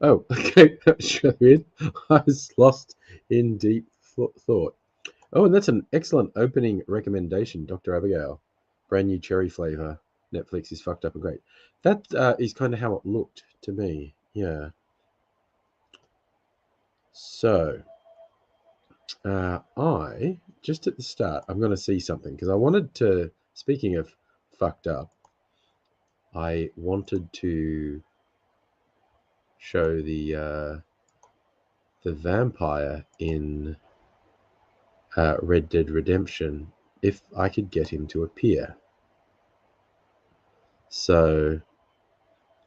Oh, okay, that's weird. I was lost in deep thought. Oh, and that's an excellent opening recommendation, Dr. Abigail. Brand new cherry flavor. Netflix is fucked up and great. That is kind of how it looked to me. Yeah. So, I, just at the start, I'm going to see something because I wanted to, speaking of fucked up, I wanted to show the vampire in Red Dead Redemption if I could get him to appear. So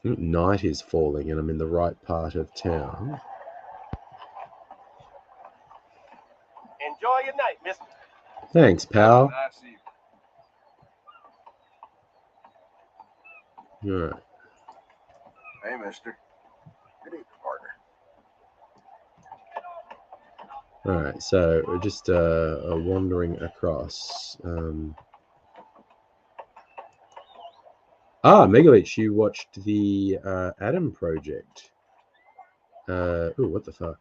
night is falling and I'm in the right part of town. Enjoy your night, mister. Thanks, pal. All right. Hey, mister. Good evening, partner. All right, so we're just wandering across. Megalich, you watched the Adam Project. Ooh, what the fuck?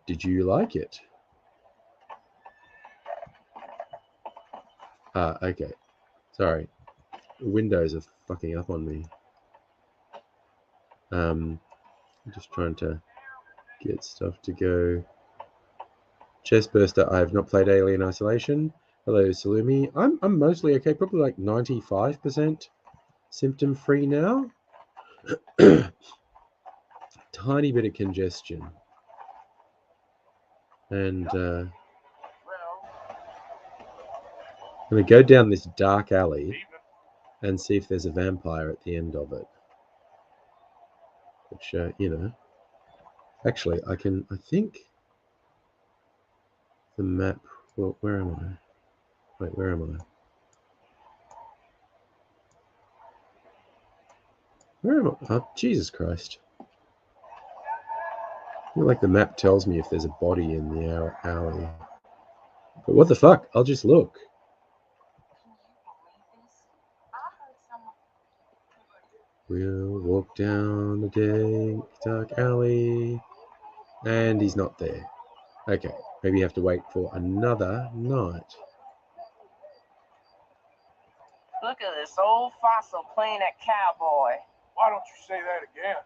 Did you like it? Okay. Sorry. Windows are fucking up on me. I'm just trying to get stuff to go. Chestburster, I have not played Alien Isolation. Hello, Salumi. I'm mostly okay, probably like 95% symptom free now. Tiny bit of congestion. And I'm going to go down this dark alley and see if there's a vampire at the end of it. Which, you know, actually, I think the map, well, where am I? Wait, where am I? Where am I? Oh, Jesus Christ. I feel like the map tells me if there's a body in the alley. But what the fuck? I'll just look. We'll walk down the dark alley. And he's not there. Okay, maybe you have to wait for another night. Look at this old fossil playing at cowboy. Why don't you say that again?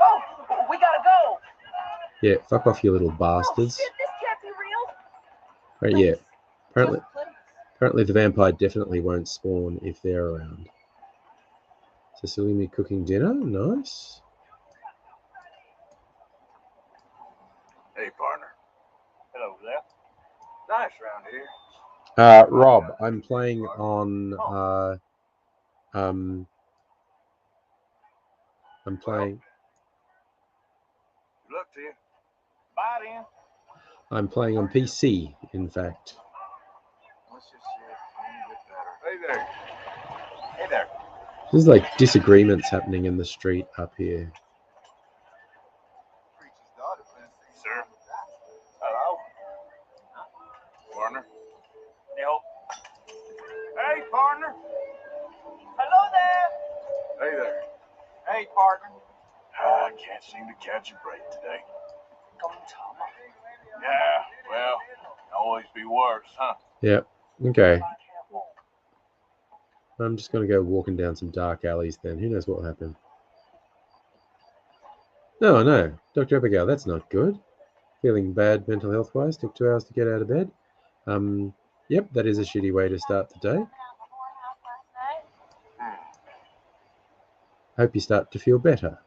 Oh, we gotta go. Yeah, fuck off, you little bastards. Oh, shit, this can't be real. Right, yeah. Apparently the vampire definitely won't spawn if they're around. Cecilia cooking dinner, nice. Hey, partner. Hello there. Nice round here. Rob, I'm playing on I'm playing. Good luck to you. Bye then. I'm playing on PC, in fact. Let's just see if we can get better. Hey there. Hey there. There's like disagreements happening in the street up here. Sir. Hello. Partner. Help. Hey, partner. Hello there. Hey there. Hey, partner. I can't seem to catch a break today. Yeah, well, always be worse, huh? Yep. Okay. I'm just going to go walking down some dark alleys then. Who knows what will happen? No. Dr. Abigail, that's not good. Feeling bad mental health-wise. Took 2 hours to get out of bed. Yep, that is a shitty way to start the day. Hope you start to feel better.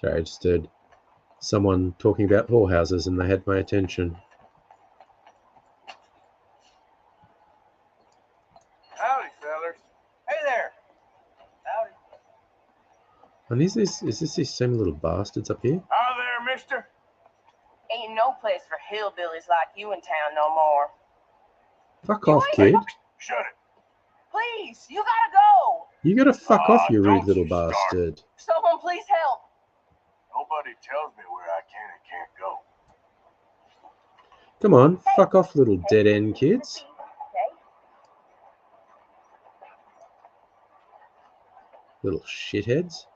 Sorry, I just heard someone talking about whorehouses and they had my attention. And is this these same little bastards up here? Hi there, mister. Ain't no place for hillbillies like you in town no more. Fuck You off, ain't kid. Shut it. Please, you gotta go. You gotta fuck off, you rude Don't little you start. bastard. Someone please help. Nobody tells me where I can and can't go. Come on, fuck off, little dead end kids. Little shitheads.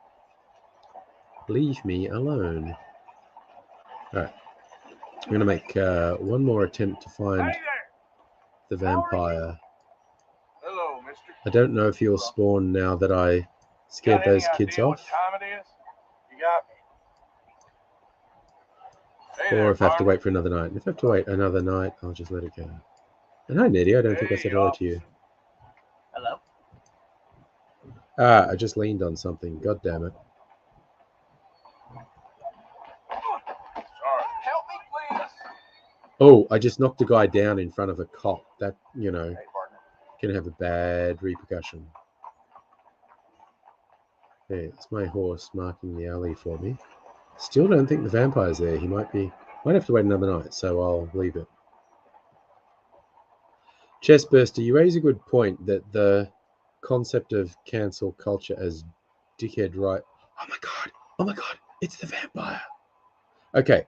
Leave me alone. Alright. I'm going to make one more attempt to find Hey there. the vampire. Hello, mister. I don't know if he'll spawn now that I scared Got any those kids idea off, what time it is? You got me. Hey or there, if I have to partner. wait for another night. If I have to wait another night, I'll just let it go. And hi, Nettie. I don't think I said hello to you. Hello? Ah, I just leaned on something. God damn it. Sorry. Help me, please. Oh, I just knocked a guy down in front of a cop. That, you know, Hey, partner. can have a bad repercussion. Hey, it's my horse marking the alley for me. Still don't think the vampire's there. He might have to wait another night, so I'll leave it. Chestburster, you raise a good point that the concept of cancel culture as dickhead right. Oh my god, it's the vampire. Okay,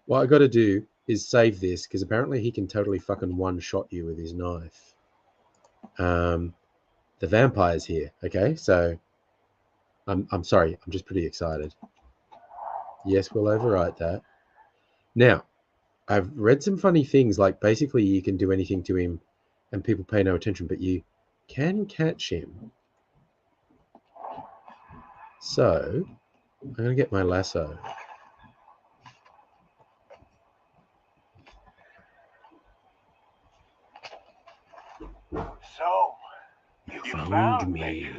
what I got to do is save this because apparently he can totally fucking one-shot you with his knife. The vampire's here. Okay, so I'm sorry, I'm just pretty excited. Yes, we'll overwrite that. Now, I've read some funny things, like basically you can do anything to him and people pay no attention, but you can catch him. So, I'm going to get my lasso. So, you Found me.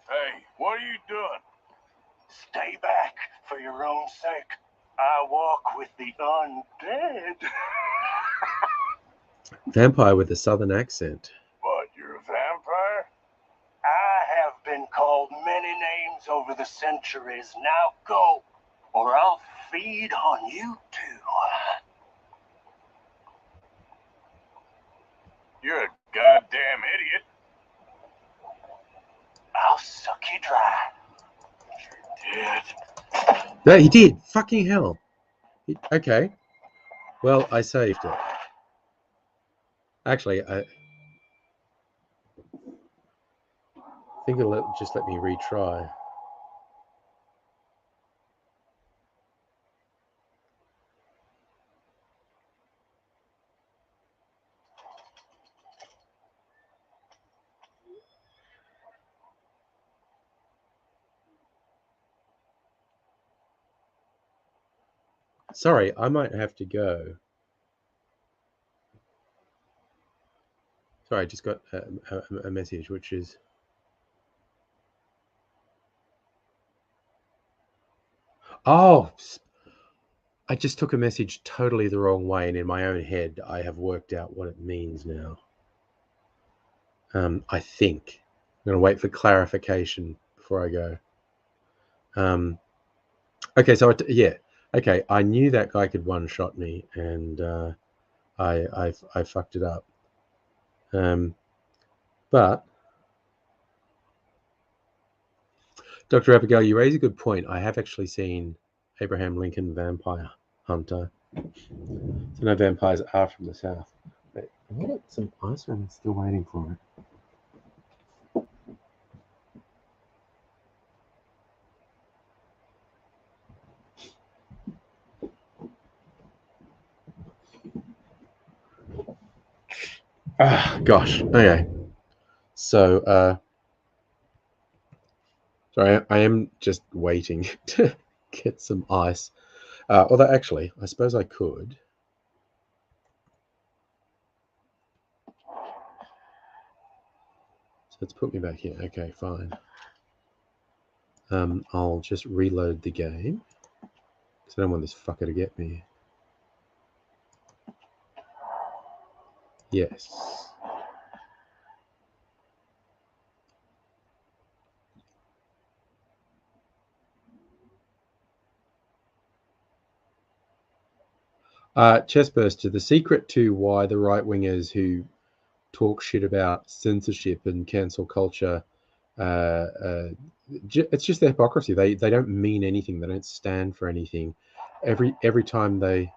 Hey, what are you doing? Stay back for your own sake. I walk with the undead. Vampire with a southern accent. But you're a vampire? I have been called many names over the centuries. Now go, or I'll feed on you too. You're a goddamn idiot. I'll suck you dry. You did. No, he did. Fucking hell. Okay. Well, I saved it. Actually, I think it'll just let me retry. Sorry, I might have to go. Sorry, I just got a message, which is... Oh, I just took a message totally the wrong way, and in my own head, I have worked out what it means now. I think. I'm going to wait for clarification before I go. Okay, so yeah. Okay, I knew that guy could one-shot me, and I fucked it up. But Dr. Abigail, you raise a good point. I have actually seen Abraham Lincoln Vampire Hunter. So no vampires are from the south. Wait, I've got some ice cream still waiting for it. Ah, gosh. Okay. So, sorry, I am just waiting to get some ice. Although, actually, I suppose I could. So let's put me back here. Okay, fine. I'll just reload the game because I don't want this fucker to get me. Yes. Chestburster, the secret to why the right wingers who talk shit about censorship and cancel culture, it's just their hypocrisy. They don't mean anything. They don't stand for anything. Every time they,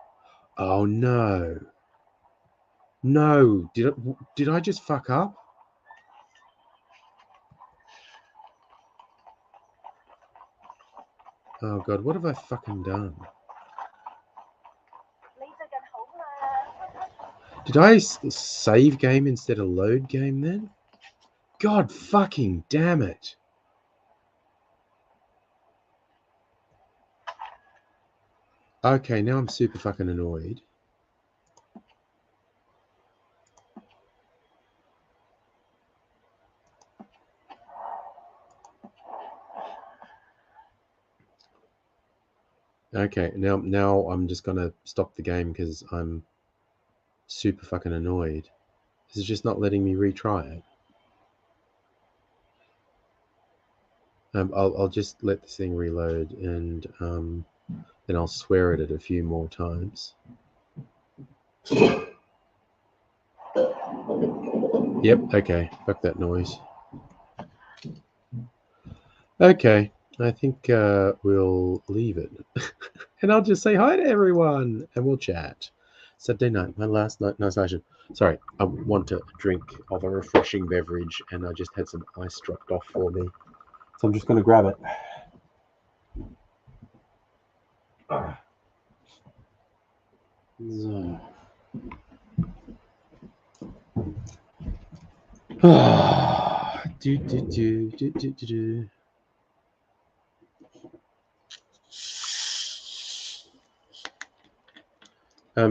oh no, no, did I just fuck up? Oh god, what have I fucking done? Did I save game instead of load game then? God fucking damn it. Okay, now I'm super fucking annoyed. Okay, now I'm just gonna stop the game because I'm super fucking annoyed. This is just not letting me retry it. I'll just let this thing reload and then I'll swear at it a few more times. Yep, okay, fuck that noise. Okay, I think we'll leave it. And I'll just say hi to everyone and we'll chat. Saturday night, my last night. No, sorry, sorry, I want a drink of a refreshing beverage and I just had some ice dropped off for me. So I'm just going to grab it. So.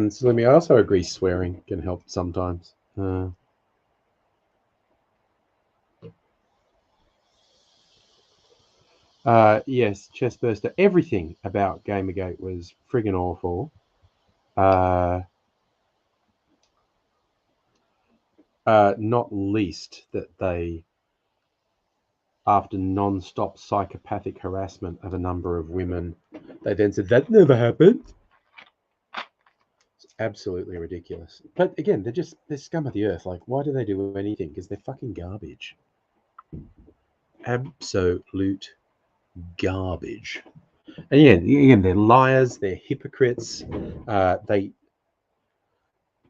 So let me also agree swearing can help sometimes. Yes, Chestburster. Everything about Gamergate was friggin' awful. Not least that they, after non-stop psychopathic harassment of a number of women, they then said that never happened. It's absolutely ridiculous. But again, they're scum of the earth. Like, why do they do anything? Because they're fucking garbage. Absolute garbage. And yeah, again, they're liars. They're hypocrites.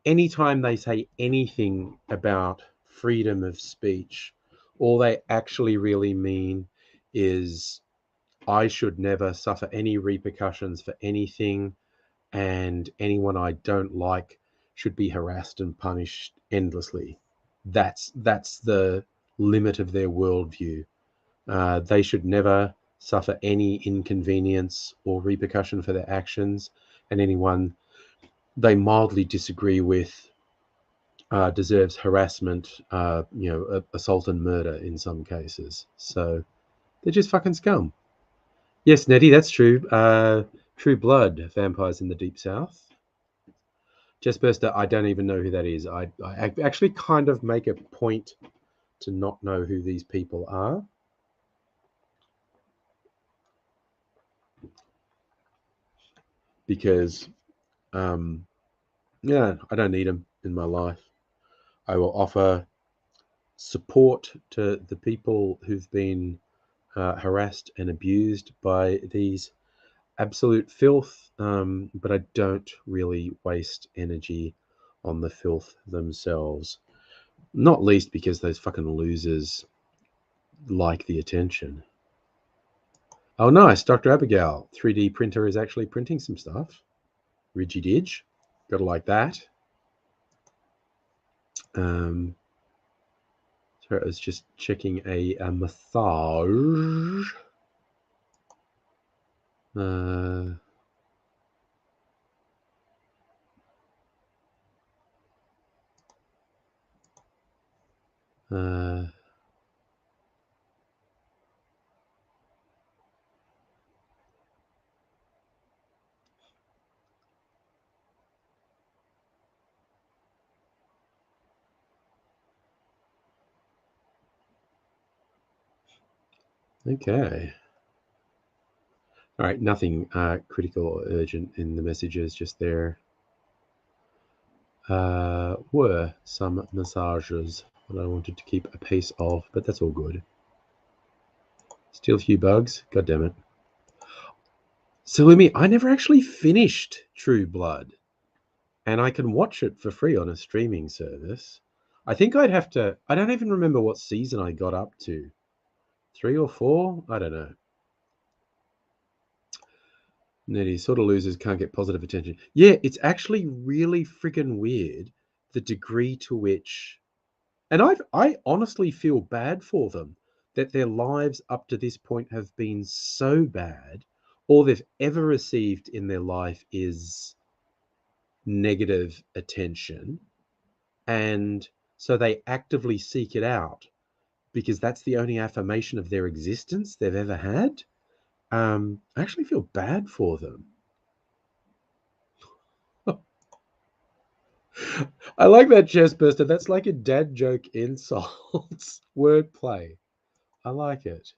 Anytime they say anything about freedom of speech, all they actually really mean is I should never suffer any repercussions for anything, and anyone I don't like should be harassed and punished endlessly. That's the limit of their worldview. They should never suffer any inconvenience or repercussion for their actions, and anyone they mildly disagree with deserves harassment, assault and murder in some cases. So they're just fucking scum. Yes, Nettie, that's true. True Blood, Vampires in the Deep South. Chestburster, I don't even know who that is. I actually kind of make a point to not know who these people are. Because, yeah, I don't need them in my life. I will offer support to the people who've been harassed and abused by these absolute filth, but I don't really waste energy on the filth themselves. Not least because those fucking losers like the attention. Oh, nice. Dr. Abigail, 3D printer is actually printing some stuff. Ridgy Didge. Gotta like that. So I was just checking a massage. Okay. All right, nothing critical or urgent in the messages, just there. were some massages that I wanted to keep a piece of, but that's all good. Still a few bugs. God damn it. So, Lumi, I never actually finished True Blood, and I can watch it for free on a streaming service. I think I'd have to. I don't even remember what season I got up to. 3 or 4? I don't know. Nettie, sort of losers can't get positive attention. Yeah, it's actually really friggin' weird the degree to which, and I honestly feel bad for them that their lives up to this point have been so bad. All they've ever received in their life is negative attention, and so they actively seek it out because that's the only affirmation of their existence they've ever had. I actually feel bad for them. I like that, chest burster. That's like a dad joke insult wordplay. I like it.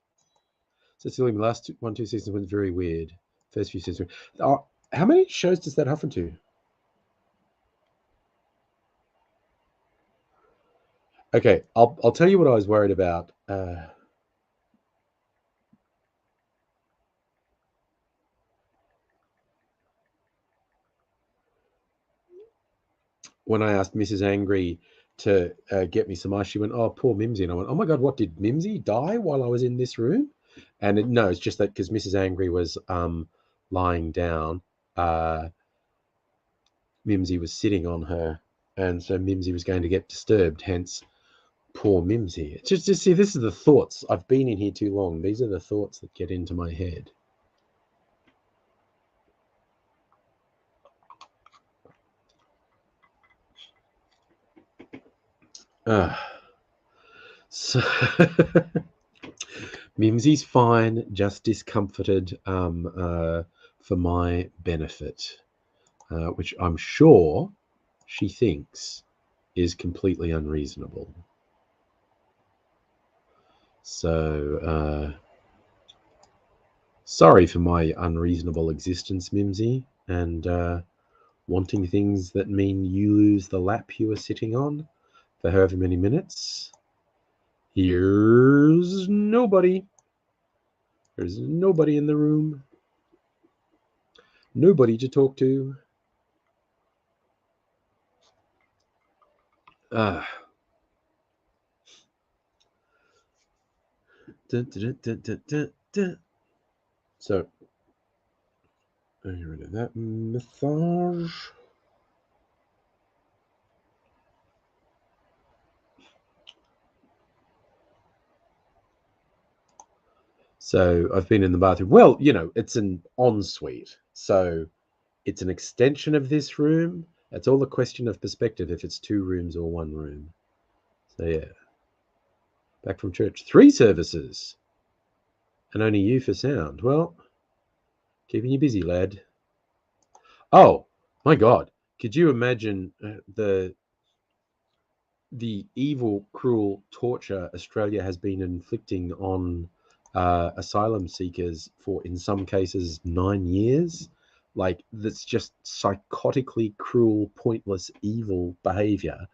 So silly. The last two seasons went very weird. First few seasons. How many shows does that happen to? Okay, I'll tell you what I was worried about. When I asked Mrs. Angry to get me some ice, she went, "Oh, poor Mimsy," and I went, "Oh my God, what did Mimsy die while I was in this room?" And no, it's just that because Mrs. Angry was lying down, Mimsy was sitting on her, and so Mimsy was going to get disturbed. Hence, poor Mimsy. It's just see, this is the thoughts. I've been in here too long. These are the thoughts that get into my head. So Mimsy's fine, just discomforted for my benefit, which I'm sure she thinks is completely unreasonable. So, sorry for my unreasonable existence, Mimsy, and wanting things that mean you lose the lap you were sitting on for however many minutes. Here's nobody. There's nobody in the room. Nobody to talk to. Ah. Dun, dun, dun, dun, dun, dun. So, get rid of that massage. So I've been in the bathroom. Well, it's an ensuite. So it's an extension of this room. It's all a question of perspective if it's 2 rooms or 1 room. So yeah. Back from church. 3 services. And only you for sound. Well, keeping you busy, lad. Oh, my God. Could you imagine the evil, cruel torture Australia has been inflicting on asylum seekers for, in some cases, 9 years? Like, that's just psychotically cruel, pointless, evil behavior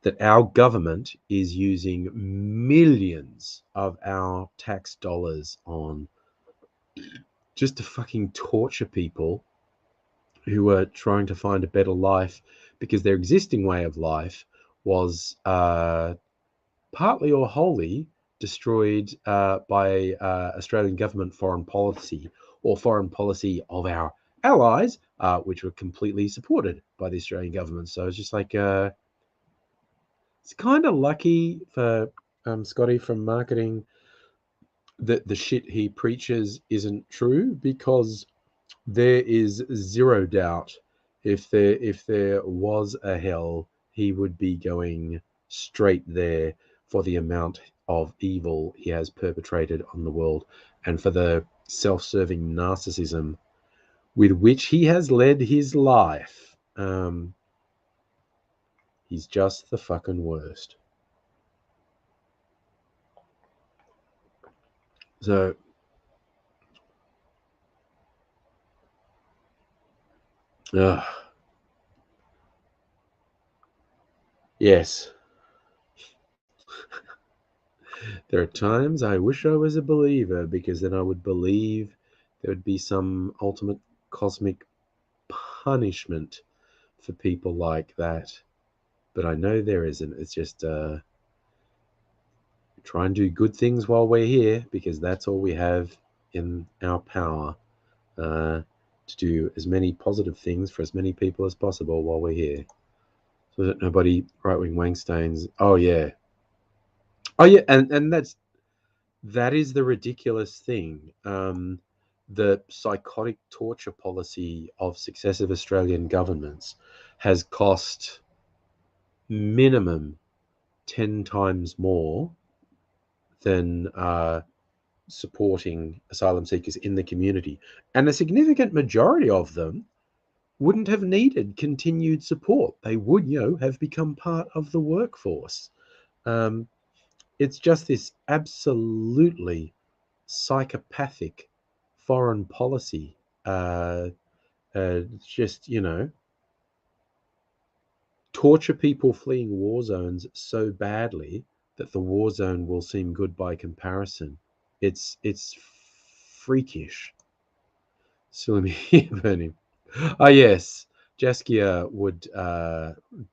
that our government is using millions of our tax dollars on just to fucking torture people who are trying to find a better life because their existing way of life was partly or wholly destroyed by Australian government foreign policy or foreign policy of our allies, which were completely supported by the Australian government. So it's just like, it's kind of lucky for Scotty from marketing that the shit he preaches isn't true, because there is zero doubt if there was a hell, he would be going straight there for the amount of evil he has perpetrated on the world and for the self-serving narcissism with which he has led his life. He's just the fucking worst. So Yes. There are times I wish I was a believer because then I would believe there would be some ultimate cosmic punishment for people like that. But I know there isn't. It's just try and do good things while we're here because that's all we have in our power to do as many positive things for as many people as possible while we're here. So that nobody right wing Wangstains. Oh yeah. Oh yeah, and that is the ridiculous thing. The psychotic torture policy of successive Australian governments has cost minimum 10 times more than supporting asylum seekers in the community. And a significant majority of them wouldn't have needed continued support. They would, have become part of the workforce. Um, it's just this absolutely psychopathic foreign policy. Just, torture people fleeing war zones so badly that the war zone will seem good by comparison. It's freakish. Sulimi burning. Oh yes, Jaskia would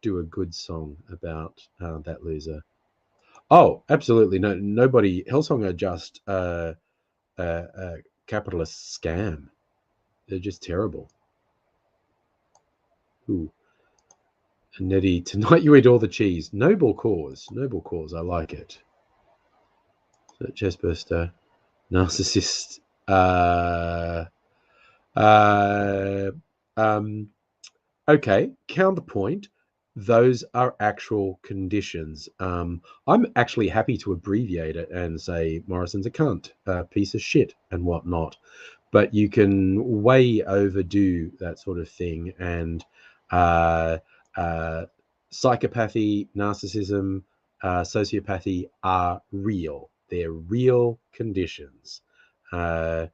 do a good song about that loser. Oh, absolutely. No, nobody. Hillsong are just a capitalist scam. They're just terrible. Ooh, and Nettie, tonight you eat all the cheese. Noble cause. Noble cause. I like it. So, chestburster, narcissist. Uh, um, okay, counterpoint. Those are actual conditions. I'm actually happy to abbreviate it and say Morrison's a cunt, a piece of shit, and whatnot. But you can way overdo that sort of thing, and uh, uh, psychopathy, narcissism, sociopathy are real. They're real conditions, and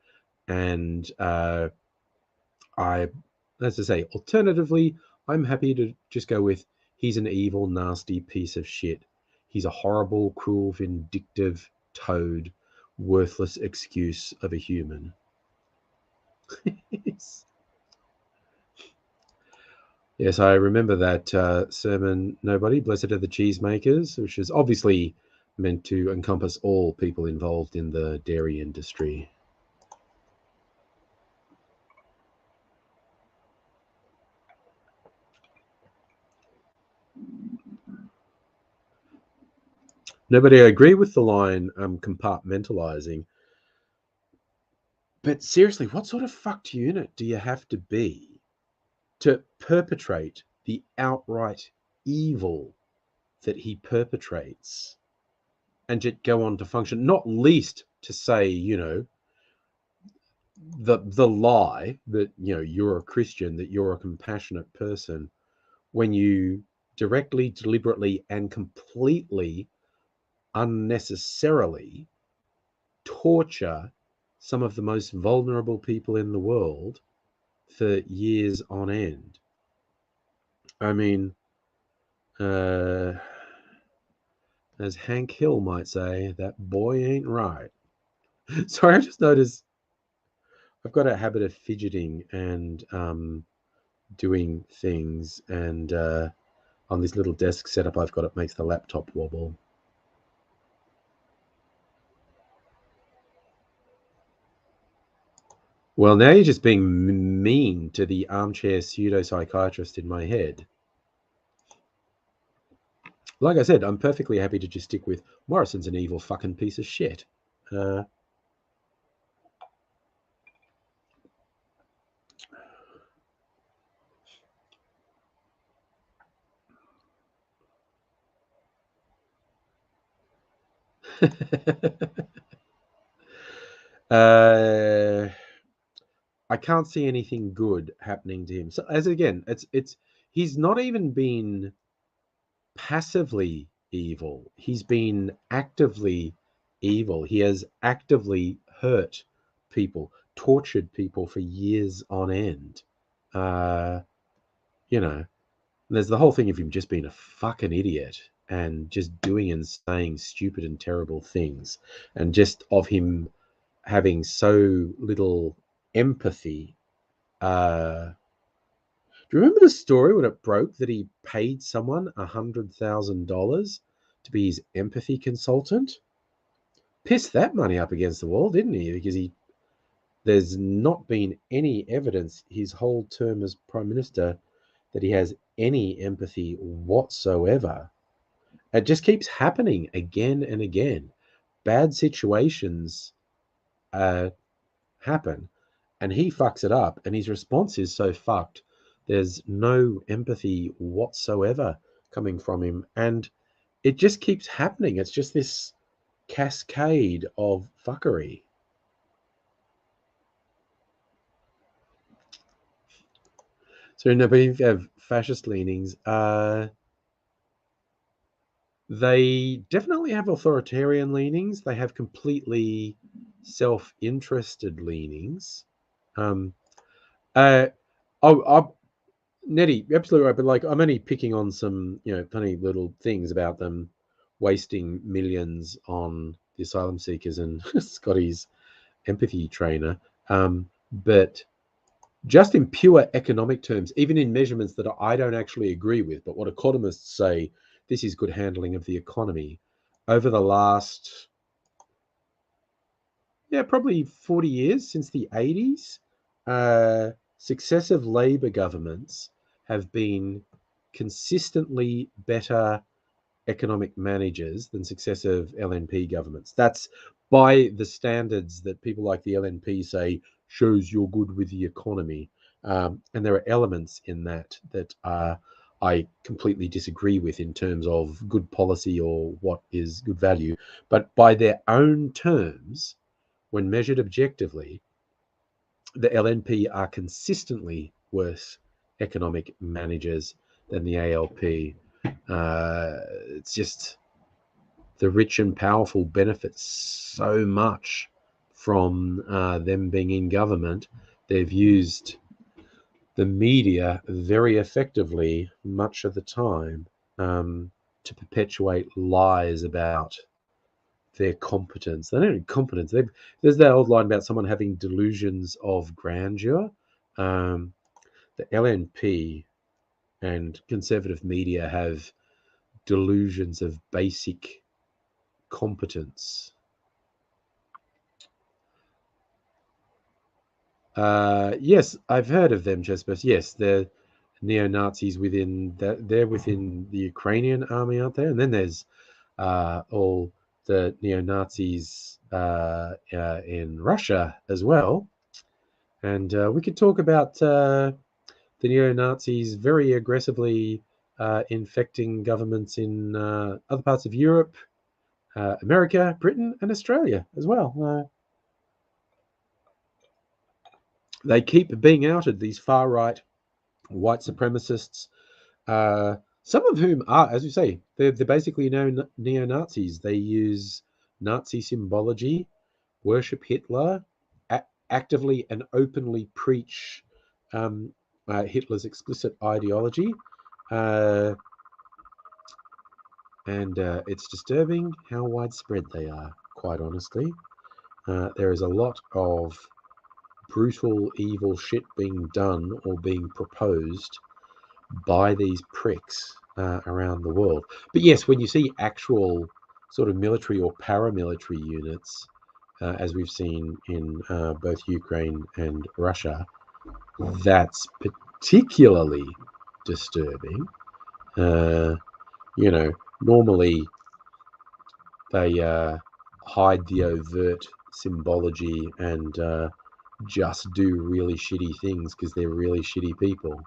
I, as I say, alternatively, I'm happy to just go with he's an evil, nasty piece of shit. He's a horrible, cruel, vindictive toad, worthless excuse of a human. Yes, I remember that sermon, Nobody, Blessed are the Cheesemakers, which is obviously meant to encompass all people involved in the dairy industry. Nobody, I agree with the line compartmentalizing. But seriously, what sort of fucked unit do you have to be to perpetrate the outright evil that he perpetrates and yet go on to function? Not least to say, the lie that you're a Christian, that you're a compassionate person, when you directly, deliberately, and completely unnecessarily torture some of the most vulnerable people in the world for years on end. I mean, uh, as Hank Hill might say, that boy ain't right. Sorry, I just noticed I've got a habit of fidgeting and doing things, and on this little desk setup I've got, it makes the laptop wobble. Well, now you're just being mean to the armchair pseudo-psychiatrist in my head. Like I said, I'm perfectly happy to just stick with Morrison's an evil fucking piece of shit. I can't see anything good happening to him. So as again, it's he's not even been passively evil. He's been actively evil. He has actively hurt people, tortured people for years on end. You know, And there's the whole thing of him just being a fucking idiot and just doing and saying stupid and terrible things, and just of him having so little empathy. Do you remember the story when it broke that he paid someone $100,000 to be his empathy consultant? Pissed that money up against the wall, didn't he? Because there's not been any evidence his whole term as Prime Minister that he has any empathy whatsoever. It just keeps happening again and again. Bad situations happen, and he fucks it up, and his response is so fucked. There's no empathy whatsoever coming from him, and it just keeps happening. It's just this cascade of fuckery. So, no, but if you have fascist leanings, they definitely have authoritarian leanings. They have completely self-interested leanings. Nettie, absolutely right. But like, I'm only picking on some, funny little things about them wasting millions on the asylum seekers and Scotty's empathy trainer. But just in pure economic terms, even in measurements that I don't actually agree with, but what economists say, this is good handling of the economy. Over the last, probably 40 years, since the 80s, successive Labor governments have been consistently better economic managers than successive LNP governments. That's by the standards that people like the LNP say shows you're good with the economy. And there are elements in that I completely disagree with in terms of good policy or what is good value. But by their own terms, when measured objectively, the LNP are consistently worse economic managers than the ALP. It's just the rich and powerful benefit so much from them being in government. They've used the media very effectively much of the time to perpetuate lies about their competence. They don't need competence. There's that old line about someone having delusions of grandeur. The LNP and conservative media have delusions of basic competence. Yes, I've heard of them, Jespers. Yes, they're neo-Nazis they're within the Ukrainian army, aren't there? And then there's all the neo-Nazis in Russia as well. And we could talk about the neo-Nazis very aggressively infecting governments in other parts of Europe, America, Britain, and Australia as well. They keep being outed, these far-right white supremacists, some of whom are, as you say, they're basically neo-Nazis. They use Nazi symbology, worship Hitler, actively and openly preach Hitler's explicit ideology. And it's disturbing how widespread they are, quite honestly. There is a lot of brutal, evil shit being done or being proposed by these pricks around the world. But yes, when you see actual sort of military or paramilitary units, as we've seen in both Ukraine and Russia, that's particularly disturbing. Normally they hide the overt symbology and just do really shitty things because they're really shitty people.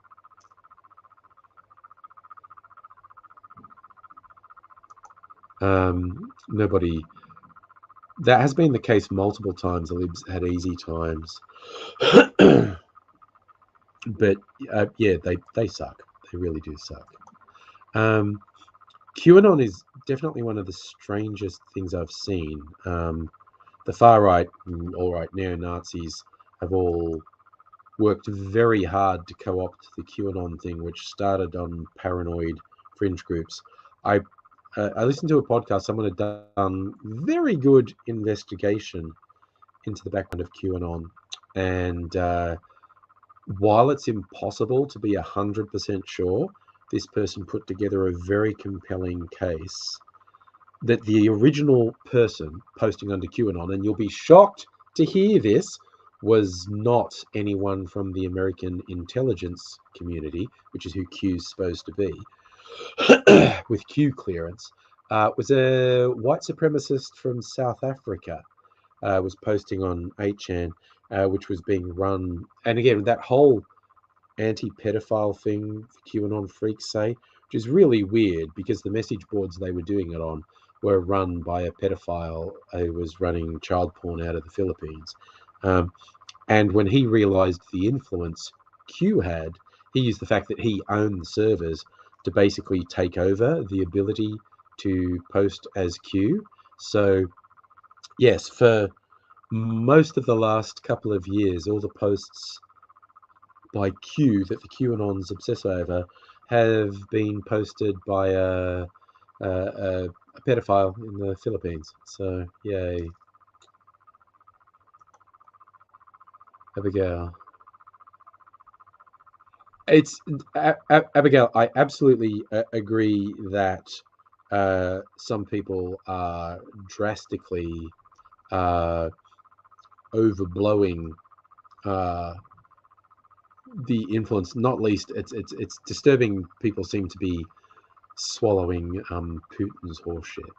That has been the case multiple times. The Libs had easy times. But yeah, they suck. They really do suck. QAnon is definitely one of the strangest things I've seen. The far right, all right, neo-Nazis have all worked very hard to co-opt the QAnon thing, which started on paranoid fringe groups. I listened to a podcast. Someone had done very good investigation into the background of QAnon, and while it's impossible to be 100% sure, this person put together a very compelling case that the original person posting under QAnon, and you'll be shocked to hear this, was not anyone from the American intelligence community, which is who Q's supposed to be, with Q clearance, was a white supremacist from South Africa, was posting on 8chan, which was being run. And again, that whole anti-pedophile thing QAnon freaks say, which is really weird because the message boards they were doing it on were run by a pedophile who was running child porn out of the Philippines. And when he realized the influence Q had, he used the fact that he owned the servers to basically take over the ability to post as Q. So, yes, for most of the last couple of years, all the posts by Q that the QAnons obsess over have been posted by a pedophile in the Philippines. So, yay. Abigail. It's Abigail. I absolutely agree that some people are drastically overblowing the influence. Not least, it's disturbing. People seem to be swallowing Putin's horseshit.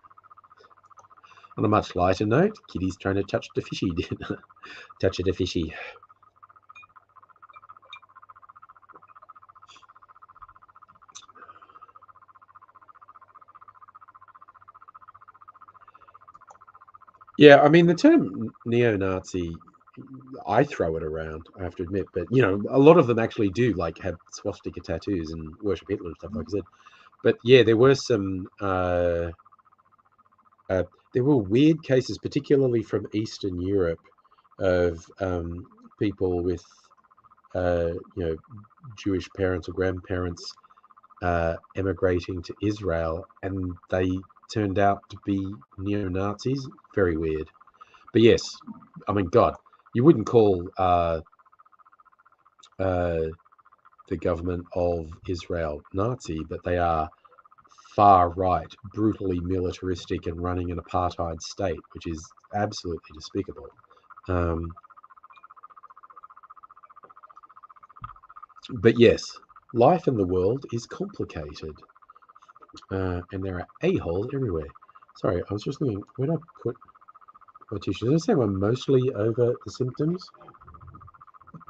On a much lighter note, Kitty's trying to touch the fishy. Touch the fishy. Yeah, I mean the term neo-Nazi, I throw it around, I have to admit, but a lot of them actually do like have swastika tattoos and worship Hitler and stuff, like I said. But yeah, there were some there were weird cases, particularly from Eastern Europe, of people with Jewish parents or grandparents emigrating to Israel, and they turned out to be neo-Nazis. Very weird. But yes, I mean, God, you wouldn't call the government of Israel Nazi, but they are far right, brutally militaristic, and running an apartheid state, which is absolutely despicable. But yes, life in the world is complicated, and there are a-holes everywhere. Sorry, I was just thinking, where did I put my tissues? Did I say I'm mostly over the symptoms?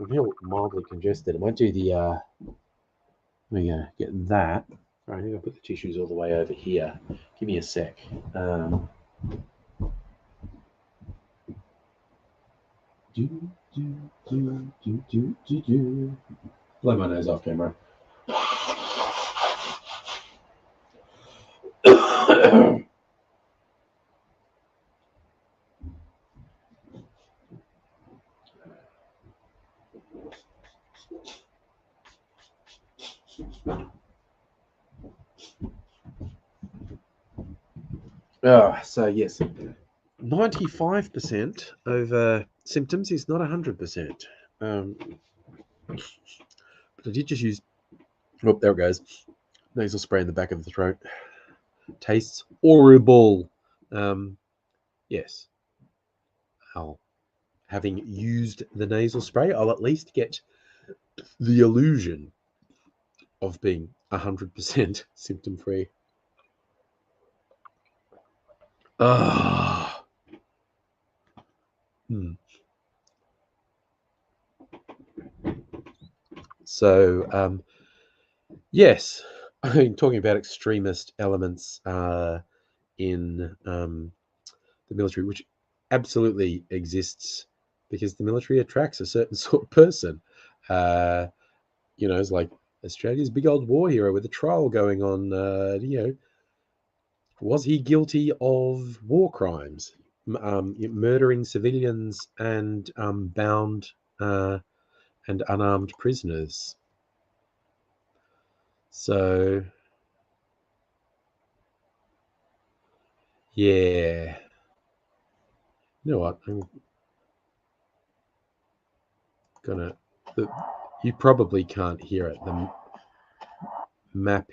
I feel mildly congested. I might do the, let me get that. All right, I think I'll put the tissues all the way over here. Give me a sec. Blow my nose off camera. So yes, 95% over symptoms is not 100%. But I did just use, oh, there it goes, nasal spray in the back of the throat. Tastes horrible. Yes. Having used the nasal spray, I'll at least get the illusion of being 100% symptom-free. So, yes, I mean, talking about extremist elements in the military, which absolutely exists because the military attracts a certain sort of person. It's like Australia's big old war hero with a trial going on. Was he guilty of war crimes, murdering civilians and bound and unarmed prisoners. So, yeah. You know what? I'm gonna. You probably can't hear it. The map.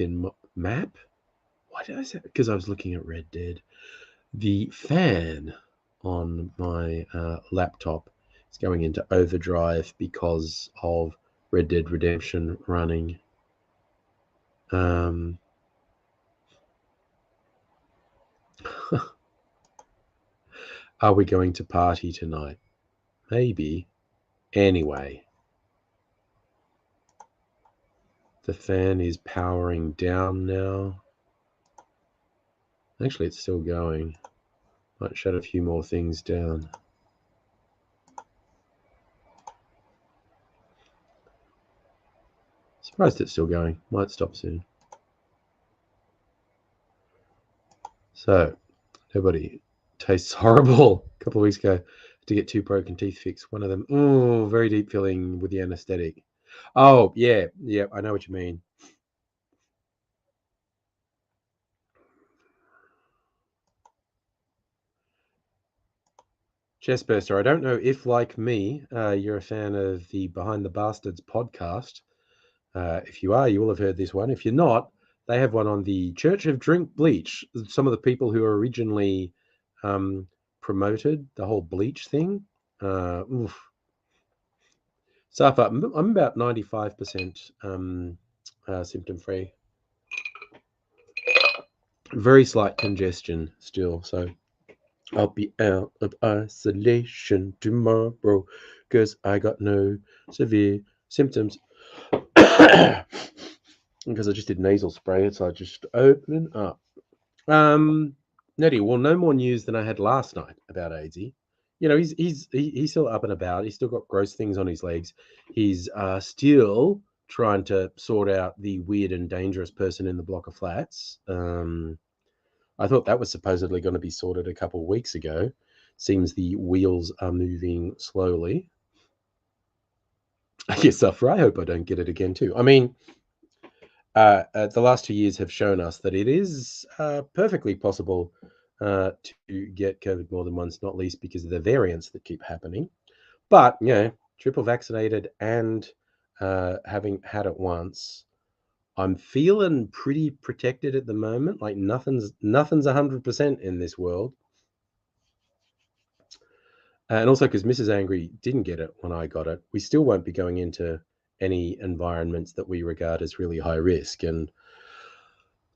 Why did I say? Because I was looking at Red Dead. The fan on my laptop is going into overdrive because of Red Dead Redemption running. Are we going to party tonight? Maybe. Anyway, the fan is powering down now. Actually, it's still going. Might shut a few more things down. Surprised it's still going. Might stop soon. So, nobody tastes horrible. A couple of weeks ago, to get 2 broken teeth fixed. One of them, oh, very deep filling with the anesthetic. Oh, yeah, I know what you mean. Chestburster, I don't know if, like me, you're a fan of the Behind the Bastards podcast. If you are, you will have heard this one. If you're not, they have one on the Church of Drink Bleach. Some of the people who originally promoted the whole bleach thing. So far, I'm about 95% symptom free. Very slight congestion still, so I'll be out of isolation tomorrow because I got no severe symptoms. Because I just did nasal spray, so I just open up. Nettie, well, no more news than I had last night about AZ. You know, he's still up and about. He's still got gross things on his legs. He's still trying to sort out the weird and dangerous person in the block of flats. I thought that was supposedly going to be sorted a couple of weeks ago. Seems the wheels are moving slowly. I guess suffer. I hope I don't get it again too. I mean, the last 2 years have shown us that it is perfectly possible to get COVID more than once, not least because of the variants that keep happening. But, you know, triple vaccinated and having had it once, I'm feeling pretty protected at the moment. Like nothing's 100% in this world. And also because Mrs. Angry didn't get it when I got it, we still won't be going into any environments that we regard as really high risk. And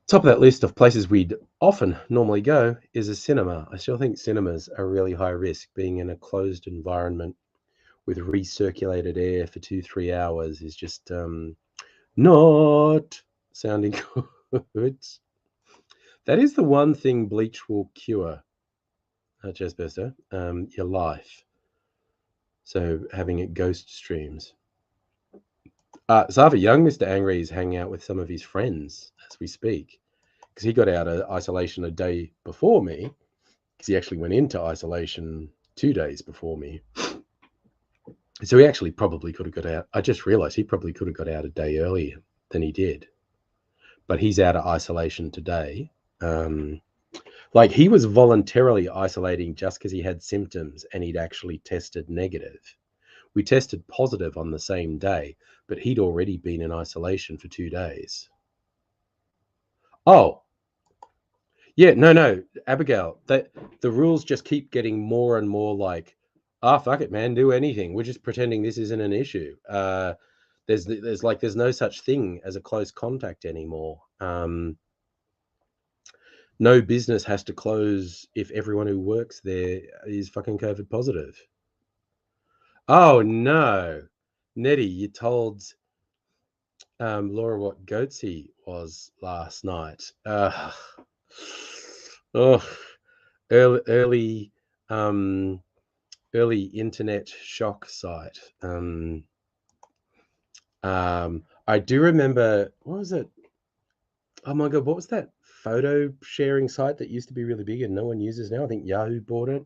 top of that list of places we'd often normally go is a cinema. I still think cinemas are really high risk. Being in a closed environment with recirculated air for 2-3 hours is just not sounding good. That is the one thing bleach will cure, Chessburster, your life. So having it ghost streams. Zava Young, Mr. Angry, is hanging out with some of his friends as we speak. Because he got out of isolation a day before me, because he actually went into isolation 2 days before me. So he actually probably could have got out. I just realized he probably could have got out a day earlier than he did. But he's out of isolation today. Like he was voluntarily isolating just because he had symptoms and he'd actually tested negative. We tested positive on the same day, but he'd already been in isolation for 2 days. Oh, yeah, no, Abigail. The rules just keep getting more and more like, fuck it, man, do anything. We're just pretending this isn't an issue. There's no such thing as a close contact anymore. No business has to close if everyone who works there is fucking COVID positive. Oh no, Nettie, you told Laura what Goatsy was last night. Early early internet shock site. I do remember, what was it? Oh my god, what was that photo sharing site that used to be really big and no one uses now? I think Yahoo bought it.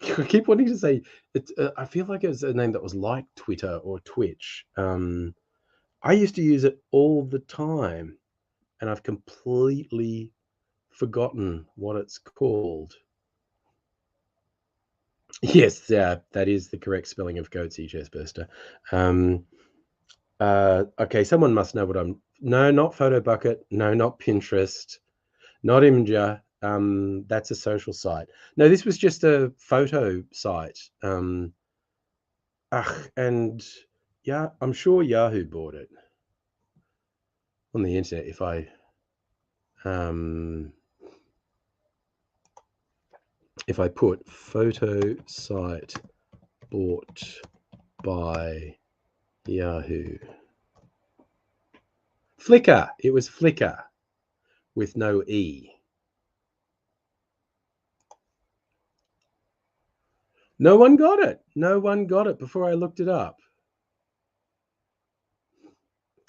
I keep wanting to say it. I feel like it was a name that was like Twitter or Twitch. I used to use it all the time, and I've completely forgotten what it's called. Yes, yeah, that is the correct spelling of goatsy, Chestburster. Okay, someone must know what I'm. No, not Photo Bucket. No, not Pinterest. Not Imgur. That's a social site. No, this was just a photo site. And yeah, I'm sure Yahoo bought it on the internet. If I put photo site bought by Yahoo, Flickr. It was Flickr with no E. No one got it. No one got it before I looked it up.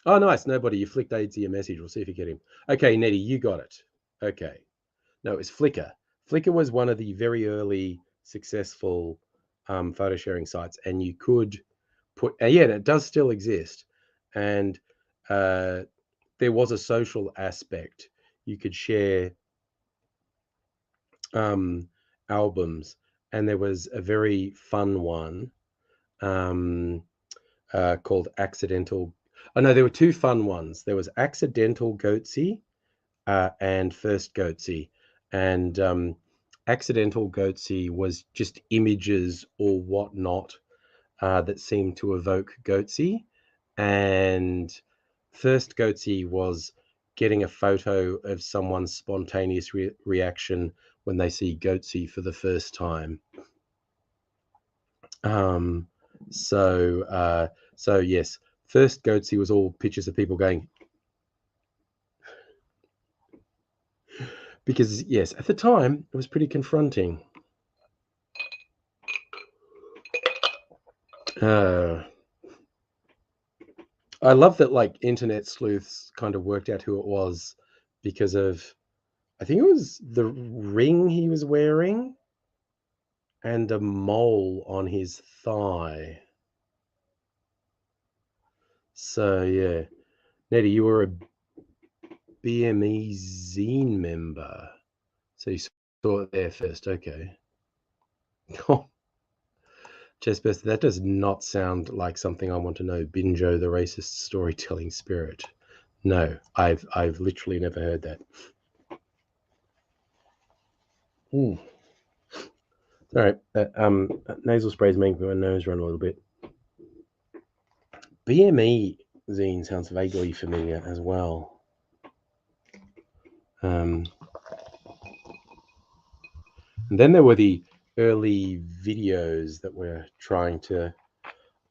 Oh, nice. Nobody. You flicked AIDS a message. We'll see if you get him. Okay, Nettie, you got it. Okay. No, it's Flickr. Flickr was one of the very early successful photo sharing sites, and you could put, yeah, it does still exist. And there was a social aspect. You could share albums, and there was a very fun one called Accidental. Oh, no, there were two fun ones. There was Accidental Goatsy and First Goatsy. And Accidental Goatsy was just images or whatnot that seemed to evoke Goatsy. And First Goatsy was getting a photo of someone's spontaneous reaction when they see Goatsy for the first time. So yes, First Goatsy was all pictures of people going. Because yes, at the time it was pretty confronting. I love that like internet sleuths kind of worked out who it was because of, I think it was the ring he was wearing and a mole on his thigh. So yeah, Nettie, you were a BME zine member, so you saw it there first. Okay. Chessburst, that does not sound like something I want to know. Binjo, the racist storytelling spirit. No, I've literally never heard that. All right, nasal spray is making my nose run a little bit. BME zine sounds vaguely familiar as well. And then there were the early videos that were trying to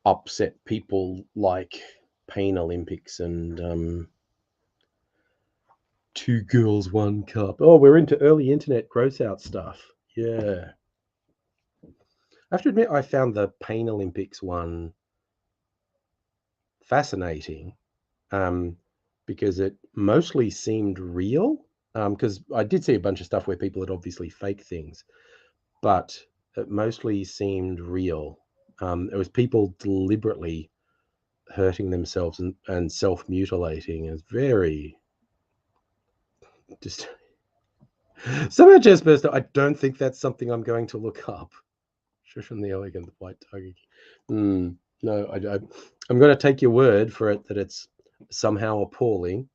upset people, like Pain Olympics and Two Girls, One Cup. Oh, we're into early internet gross out stuff. Yeah. I have to admit, I found the Pain Olympics one fascinating because it mostly seemed real. Because I did see a bunch of stuff where people had obviously faked things, but it mostly seemed real. It was people deliberately hurting themselves and self-mutilating. It's very just somehow, Chessburster, I don't think that's something I'm going to look up. Shush on the elegant white tiger. No, I'm going to take your word for it that it's somehow appalling,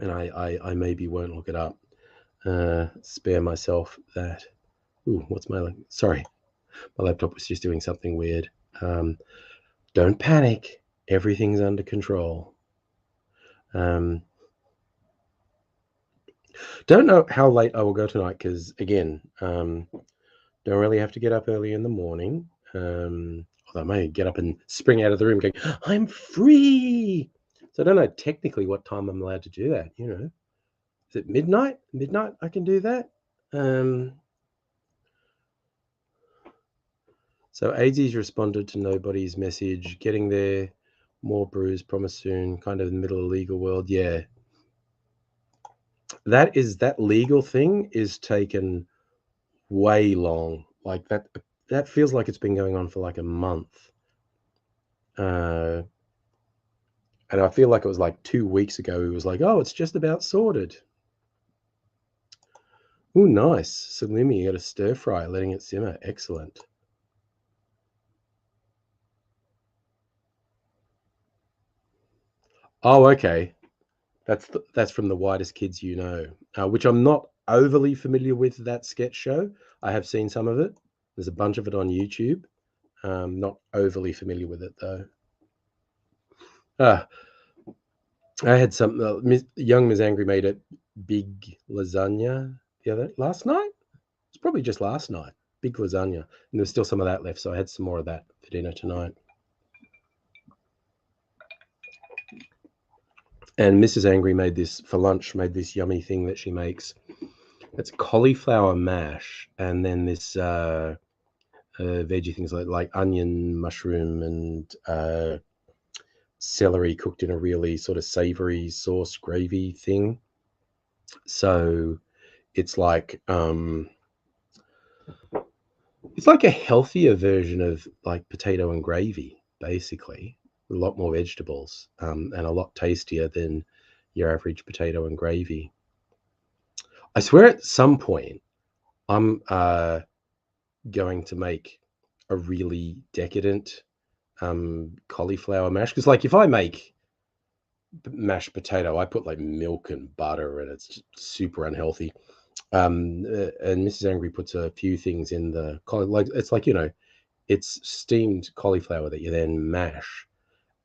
and I maybe won't look it up. Spare myself that. Ooh, what's my... Sorry, my laptop was just doing something weird. Don't panic. Everything's under control. Don't know how late I will go tonight because, again, don't really have to get up early in the morning. Although I may get up and spring out of the room going, I'm free. So I don't know technically what time I'm allowed to do that, you know. Is it midnight? Midnight I can do that? So AZ's responded to nobody's message, getting there, more brews, promise soon, kind of in the middle of the legal world. Yeah. That legal thing is taken way long like that feels like it's been going on for like a month. And I feel like it was like 2 weeks ago. He was like, "Oh, it's just about sorted." Oh, nice. Salumi, you got a stir fry, letting it simmer. Excellent. Oh, okay. That's from The Widest Kids You Know, which I'm not overly familiar with that sketch show. I have seen some of it. There's a bunch of it on YouTube. Not overly familiar with it though. Ah, I had some. Young Ms. Angry made a big lasagna last night. It's probably just last night. Big lasagna, and there's still some of that left, so I had some more of that for dinner tonight. And Mrs. Angry made this for lunch. Made this yummy thing that she makes. It's cauliflower mash, and then this veggie things like onion, mushroom, and celery cooked in a really sort of savory sauce gravy thing. So it's like a healthier version of like potato and gravy, basically. A lot more vegetables and a lot tastier than your average potato and gravy. I swear at some point I'm going to make a really decadent cauliflower mash, because like if I make mashed potato, I put like milk and butter and it's super unhealthy. And Mrs. Angry puts a few things in the like it's like, it's steamed cauliflower that you then mash.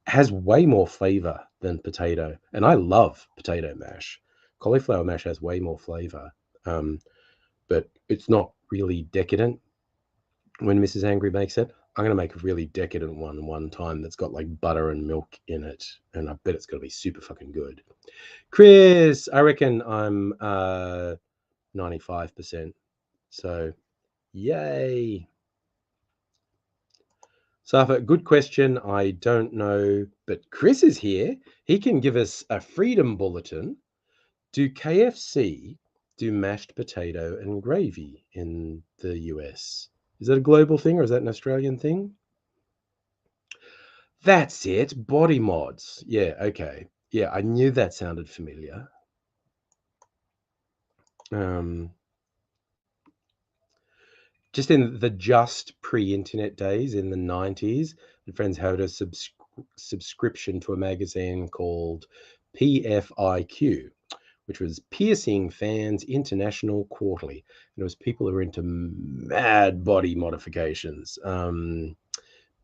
Has way more flavor than potato, and I love potato mash. Cauliflower mash has way more flavor, but it's not really decadent when Mrs. Angry makes it. I'm going to make a really decadent one time that's got like butter and milk in it, and I bet it's going to be super fucking good. Chris, I reckon I'm 95%. So, yay. Safa, good question. I don't know, but Chris is here. He can give us a freedom bulletin. Do KFC do mashed potato and gravy in the US? Is that a global thing or is that an Australian thing? That's it. Body mods. Yeah, okay. Yeah, I knew that sounded familiar. Just in the pre-internet days in the 90s, my friends had a subscription to a magazine called PFIQ, which was Piercing Fans International Quarterly. And it was people who were into mad body modifications,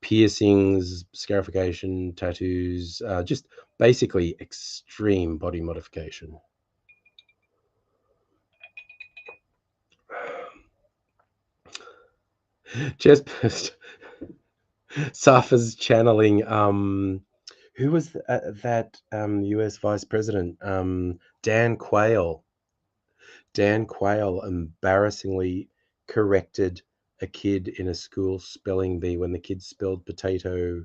piercings, scarification, tattoos, just basically extreme body modification. Chest Safa's channeling. Who was that US Vice President? Dan Quayle. Dan Quayle embarrassingly corrected a kid in a school spelling bee when the kid spelled potato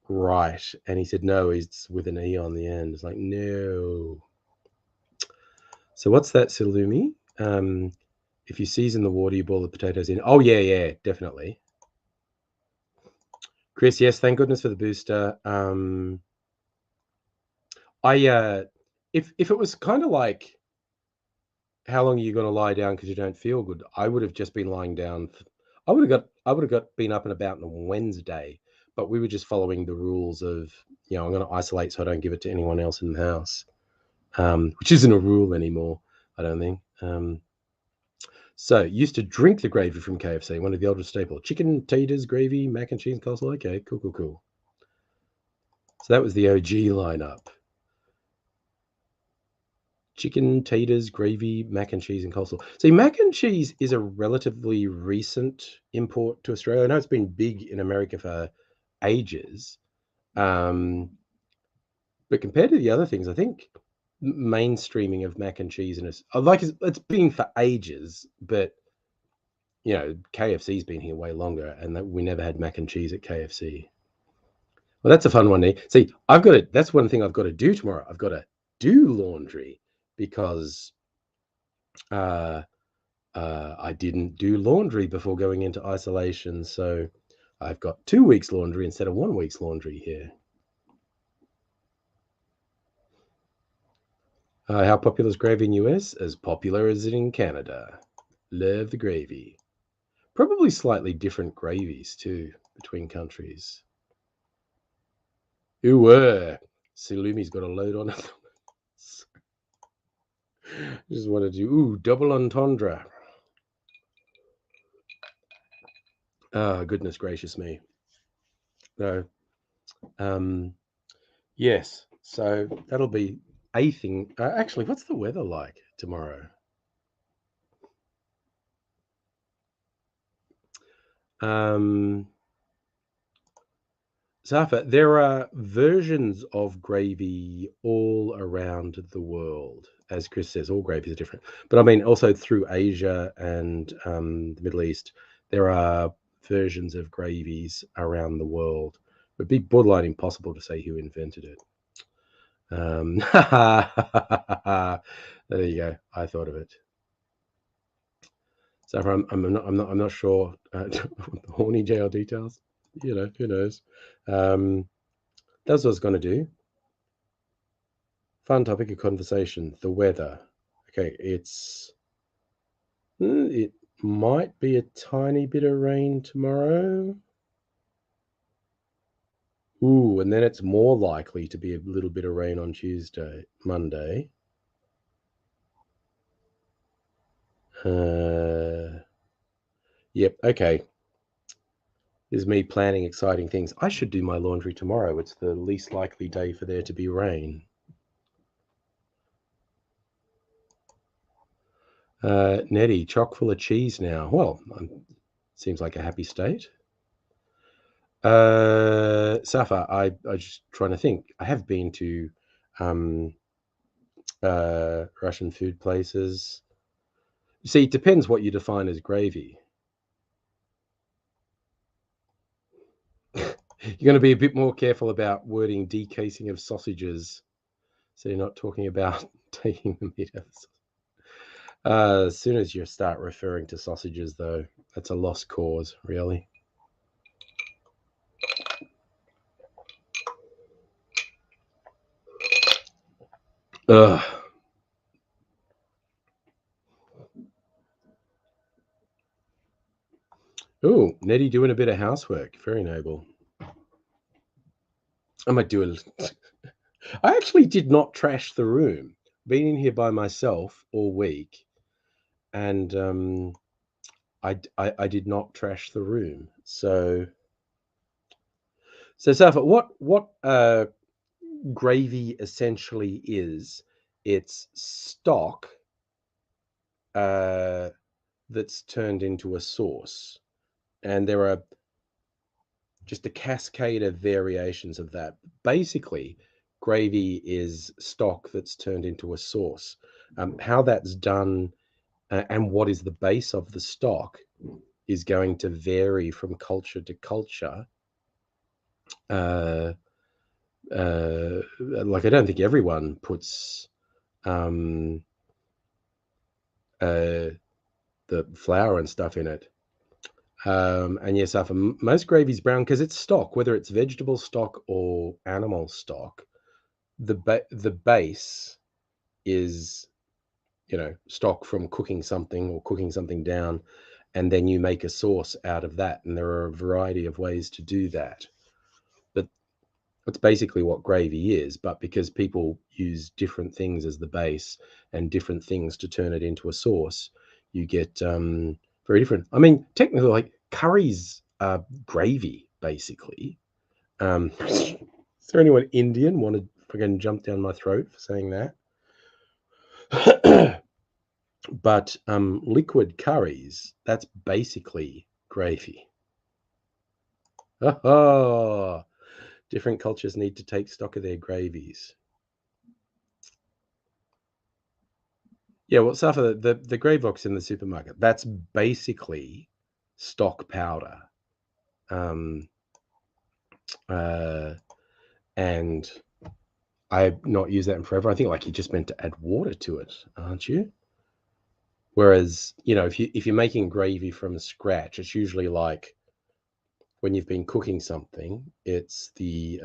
right, and he said no, it's with an E on the end. It's like, no. So what's that, Salumi? If you season the water, you boil the potatoes in. Oh yeah, definitely. Chris, yes, thank goodness for the booster. If it was kind of like how long are you going to lie down because you don't feel good, I would have just been lying down. I would have got been up and about on Wednesday, but we were just following the rules of, I'm going to isolate so I don't give it to anyone else in the house, which isn't a rule anymore, I don't think. So used to drink the gravy from KFC, one of the oldest staple. Chicken, taters, gravy, mac and cheese, coleslaw. Okay, cool. So that was the OG lineup. Chicken, taters, gravy, mac and cheese, and coleslaw. See, mac and cheese is a relatively recent import to Australia. I know it's been big in America for ages. But compared to the other things, I think mainstreaming of mac and cheese it's been for ages, but KFC's been here way longer, and we never had mac and cheese at KFC. Well, that's a fun one. See, that's one thing I've got to do tomorrow. I've got to do laundry because I didn't do laundry before going into isolation, so I've got 2 weeks laundry instead of 1 week's laundry here. How popular is gravy in US? As popular as in Canada. Love the gravy. Probably slightly different gravies too between countries. Ooh, Salumi's got a load on it. Just wanted to double entendre. Goodness gracious me. No. Yes. So that'll be a thing. Actually, what's the weather like tomorrow? Zafa, there are versions of gravy all around the world. As Chris says, all gravies are different. But I mean, also through Asia and the Middle East, there are versions of gravies around the world. It would be borderline impossible to say who invented it. There you go. I thought of it. So I'm not sure. Horny jail details. You know, who knows? That's what I was going to do. Fun topic of conversation: the weather. Okay, it might be a tiny bit of rain tomorrow. Ooh, and then it's more likely to be a little bit of rain on Monday. Yep. Okay. This is me planning exciting things. I should do my laundry tomorrow. It's the least likely day for there to be rain. Nettie, chock full of cheese now. Well, seems like a happy state. Safa, I just trying to think. I have been to Russian food places. See, it depends what you define as gravy. You're going to be a bit more careful about wording decasing of sausages, so you're not talking about taking the meat out. As soon as you start referring to sausages, though, that's a lost cause, really. Ugh. Oh, Nettie doing a bit of housework. Very noble. I might do it. I actually did not trash the room. Been in here by myself all week, and I did not trash the room. So Safa, what gravy essentially is? It's stock that's turned into a sauce, and there are just a cascade of variations of that. Basically, gravy is stock that's turned into a sauce. How that's done and what is the base of the stock is going to vary from culture to culture. Like I don't think everyone puts the flour and stuff in it. And yes, most gravy's brown because it's stock, whether it's vegetable stock or animal stock. The base is, stock from cooking something or cooking something down, and then you make a sauce out of that. And there are a variety of ways to do that. But that's basically what gravy is. But because people use different things as the base and different things to turn it into a sauce, you get very different. I mean, technically, like curries are gravy, basically. Is there anyone Indian want to fucking jump down my throat for saying that? But liquid curries, that's basically gravy. Oh, different cultures need to take stock of their gravies. Yeah, well, Safa, the gravy box in the supermarket, that's basically stock powder. And I've not used that in forever. I think like you're just meant to add water to it, aren't you? Whereas, if you're making gravy from scratch, it's usually like when you've been cooking something, it's the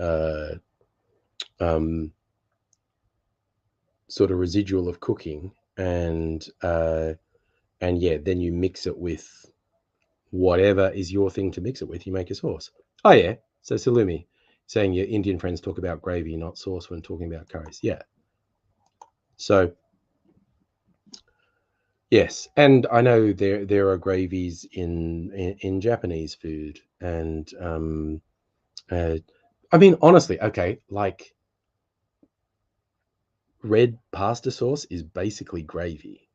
sort of residual of cooking, and yeah, then you mix it with whatever is your thing to mix it with. You make a sauce. Oh yeah. So Salumi, saying your Indian friends talk about gravy, not sauce, when talking about curries. Yeah. So yes, and I know there are gravies in Japanese food, and I mean, honestly, okay, like red pasta sauce is basically gravy,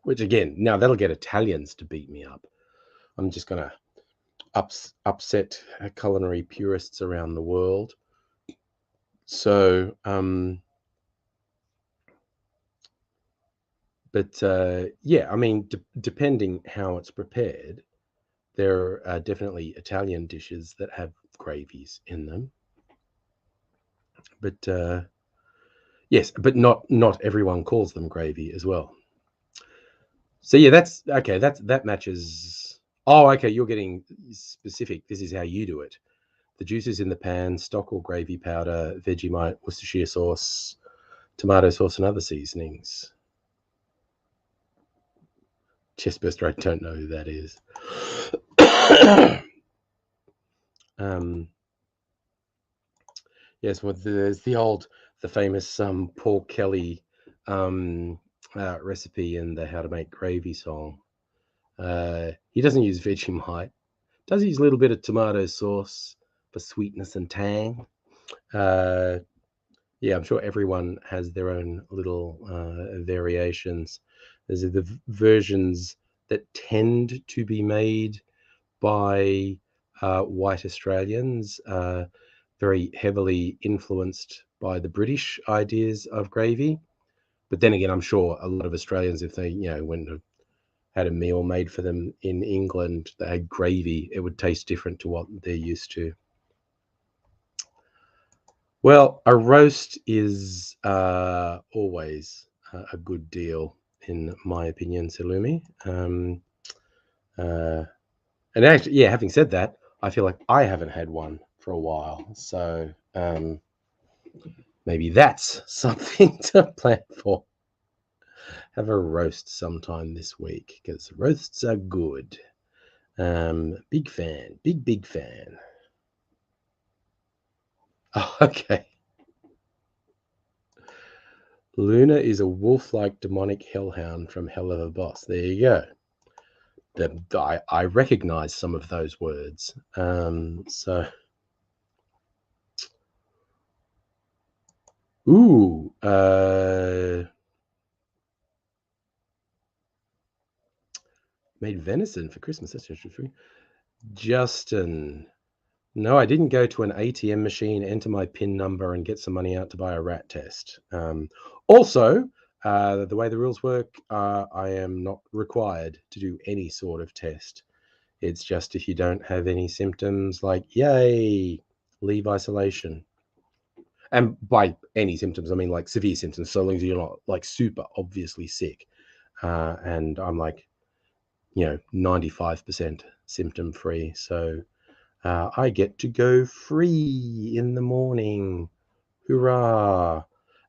which again, now that'll get Italians to beat me up. I'm just gonna upset culinary purists around the world. So, but yeah, I mean, depending how it's prepared, there are definitely Italian dishes that have gravies in them. But yes, but not everyone calls them gravy as well. So yeah, that's okay. That matches. Oh, okay. You're getting specific. This is how you do it. The juices in the pan, stock or gravy powder, Vegemite, Worcestershire sauce, tomato sauce, and other seasonings. Chestburster, I don't know who that is. Yes, well, there's the famous Paul Kelly recipe in the How to Make Gravy song. He doesn't use Vegemite. Does use a little bit of tomato sauce for sweetness and tang. Yeah, I'm sure everyone has their own little variations. There's the versions that tend to be made by white Australians, very heavily influenced by the British ideas of gravy. But then again, I'm sure a lot of Australians, if they, went and had a meal made for them in England that had gravy, it would taste different to what they're used to. Well, a roast is always a good deal, in my opinion, Salumi. And actually, yeah, having said that, I feel like I haven't had one for a while. So maybe that's something to plan for. Have a roast sometime this week, because roasts are good. Big fan, big fan. Oh, okay. Luna is a wolf-like demonic hellhound from Hell of a Boss. There you go. I recognize some of those words. Ooh, made venison for Christmas. That's interesting. Justin, no, I didn't go to an ATM machine, enter my PIN number, and get some money out to buy a rat test. Also, the way the rules work, I am not required to do any sort of test. It's just if you don't have any symptoms, like, yay, leave isolation. And by any symptoms, I mean like severe symptoms, so long as you're not like super obviously sick. And I'm like, 95% symptom free. So I get to go free in the morning. Hurrah!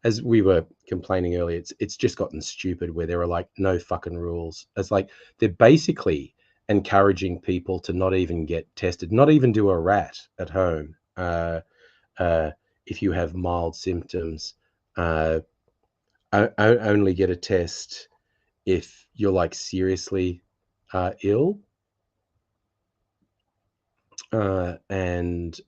As we were complaining earlier, it's just gotten stupid where there are like no fucking rules. It's like they're basically encouraging people to not even get tested, not even do a rat at home. If you have mild symptoms, only get a test if you're like seriously ill. And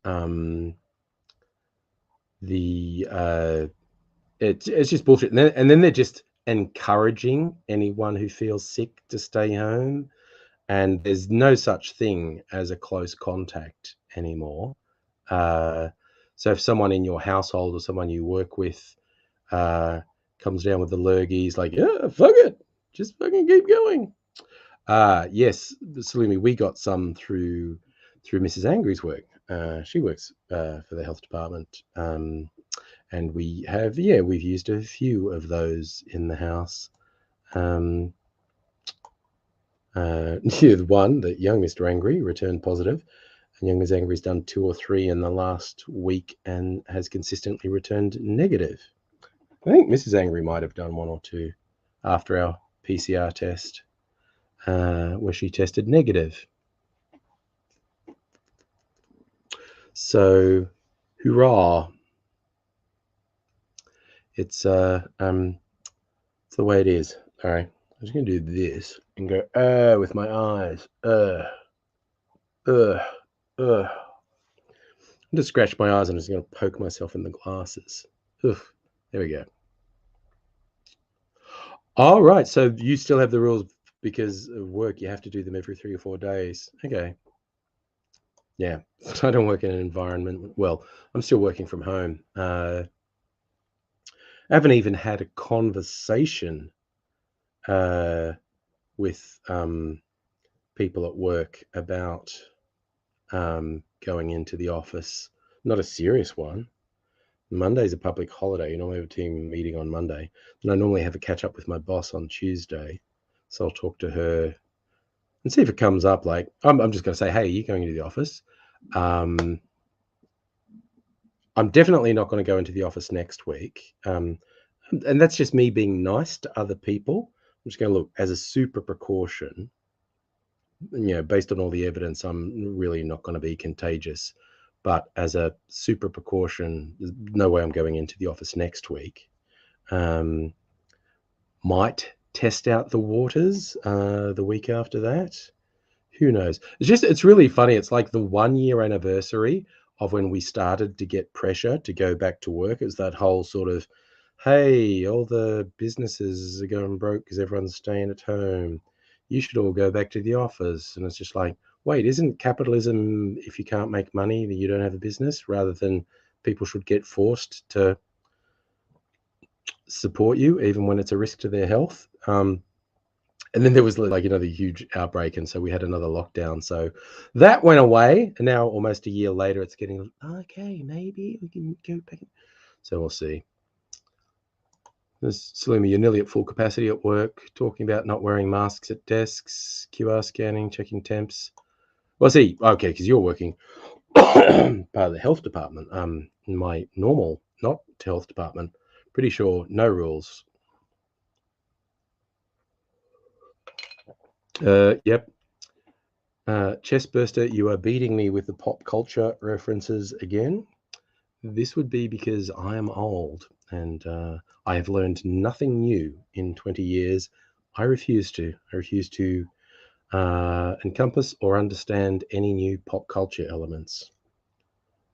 it's just bullshit. And then they're just encouraging anyone who feels sick to stay home. And there's no such thing as a close contact anymore. So if someone in your household or someone you work with comes down with the lurgies, like, yeah, fuck it, just fucking keep going. Yes, Salumi, we got some through Mrs. Angry's work. She works for the health department, and we've used a few of those in the house. One, that young Mr. Angry returned positive, and young Ms. Angry's done 2 or 3 in the last week and has consistently returned negative. I think Mrs. Angry might have done 1 or 2 after our PCR test, where she tested negative. So, hurrah! It's the way it is. All right, I'm just gonna do this and go with my eyes. I'm just scratch my eyes. I'm just gonna poke myself in the glasses. Oof. There we go. All right. So you still have the rules because of work. You have to do them every 3 or 4 days. Okay. Yeah. I don't work in an environment. Well, I'm still working from home. I haven't even had a conversation with people at work about going into the office. Not a serious one. Monday's a public holiday. You normally have a team meeting on Monday. And I normally have a catch up with my boss on Tuesday. So I'll talk to her and see if it comes up. Like, I'm just going to say, hey, you're going into the office. I'm definitely not going to go into the office next week. And that's just me being nice to other people. I'm just going to look as a super precaution. Based on all the evidence, I'm really not going to be contagious. But as a super precaution, there's no way I'm going into the office next week. Might test out the waters the week after that. Who knows? It's really funny. It's like the 1-year anniversary of when we started to get pressure to go back to work. It's that whole sort of, hey, all the businesses are going broke because everyone's staying at home. You should all go back to the office. And it's just like, wait, isn't capitalism, if you can't make money, that you don't have a business, rather than people should get forced to support you, even when it's a risk to their health? And then there was like another huge outbreak, and so we had another lockdown. So that went away, and now almost a year later, it's getting okay. Maybe we can go back. So we'll see. Salima, you're nearly at full capacity at work. Talking about not wearing masks at desks, QR scanning, checking temps. Well, see, okay, because you're working part of the health department. In my normal, not health department, pretty sure no rules. Yep. Chestburster, you are beating me with the pop culture references again. This would be because I am old and I have learned nothing new in 20 years. I refuse to encompass or understand any new pop culture elements.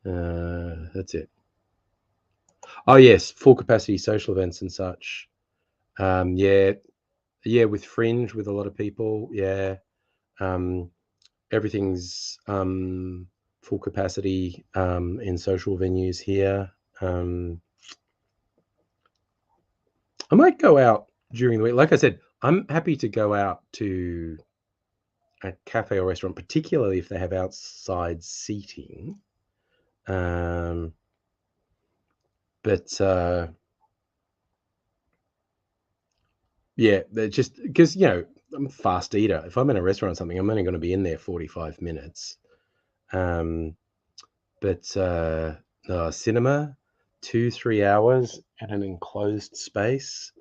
That's it. Oh, yes, full capacity social events and such. Yeah, with Fringe, with a lot of people. Yeah. Everything's full capacity in social venues here. I might go out during the week. Like I said, I'm happy to go out to a cafe or restaurant, particularly if they have outside seating. But yeah, they're just because I'm a fast eater. If I'm in a restaurant or something, I'm only going to be in there 45 minutes. But cinema, 2-3 hours in an enclosed space.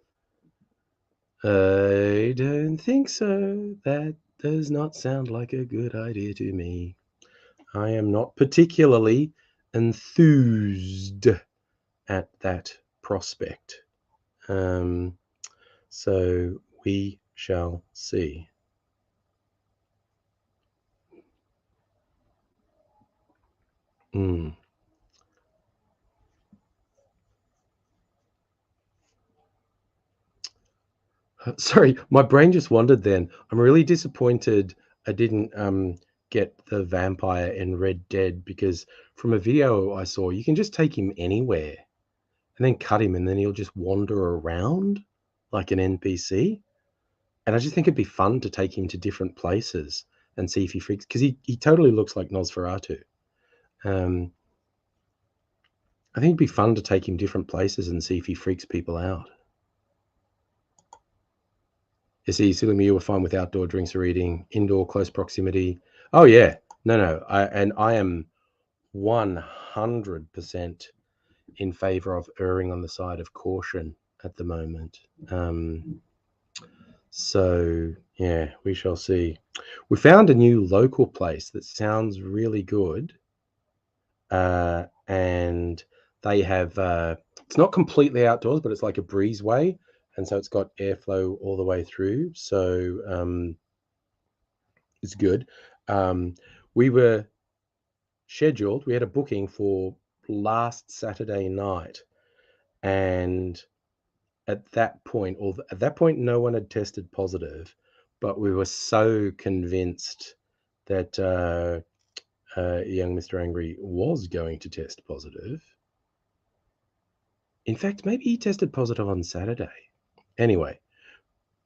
I don't think so. That does not sound like a good idea to me. I am not particularly enthused at that prospect. So we shall see. Sorry, my brain just wandered then. I'm really disappointed I didn't get the vampire in Red Dead, because from a video I saw, you can just take him anywhere and then cut him, and then he'll just wander around like an NPC. And I just think it'd be fun to take him to different places and see if he freaks, because he totally looks like Nosferatu. I think it'd be fun to take him different places and see if he freaks people out. You see, Sulima, you were fine with outdoor drinks or eating, indoor close proximity. Oh yeah, no. I am 100% in favor of erring on the side of caution at the moment. So yeah, we shall see. We found a new local place that sounds really good, and they have. It's not completely outdoors, but it's like a breezeway, and so it's got airflow all the way through. So it's good. We were scheduled. We had a booking for last Saturday night, and at that point, no one had tested positive, but we were so convinced that young Mr. Angry was going to test positive. In fact, maybe he tested positive on Saturday. Anyway,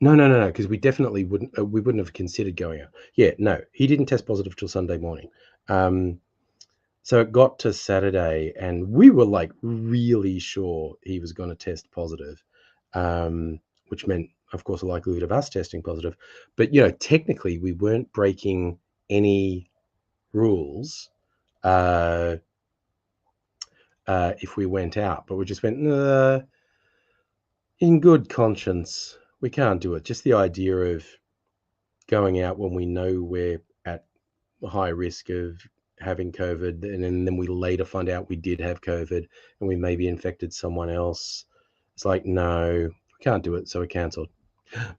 no, because we definitely wouldn't. We wouldn't have considered going out. Yeah, no, he didn't test positive till Sunday morning. So it got to Saturday, and we were like really sure he was going to test positive, which meant, of course, a likelihood of us testing positive. But technically, we weren't breaking any rules if we went out, but we just went in good conscience. We can't do it. Just the idea of going out when we know we're at high risk of having COVID, and then we later find out we did have COVID and we maybe infected someone else. It's like, no, we can't do it, so we cancelled.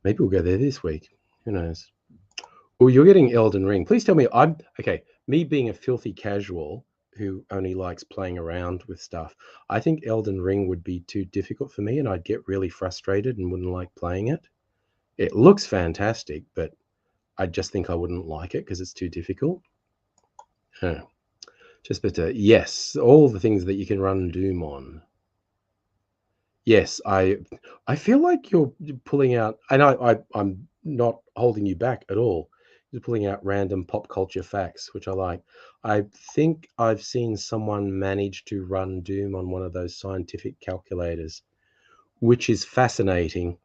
Maybe we'll go there this week. Who knows? Oh, you're getting Elden Ring. Please tell me. Me being a filthy casual who only likes playing around with stuff, I think Elden Ring would be too difficult for me, and I'd get really frustrated and wouldn't like playing it. It looks fantastic, but I just think I wouldn't like it because it's too difficult. Just better. Yes, all the things that you can run Doom on. Yes, I feel like you're pulling out, and I'm not holding you back at all. You're pulling out random pop culture facts, which I like. I think I've seen someone manage to run Doom on one of those scientific calculators, which is fascinating.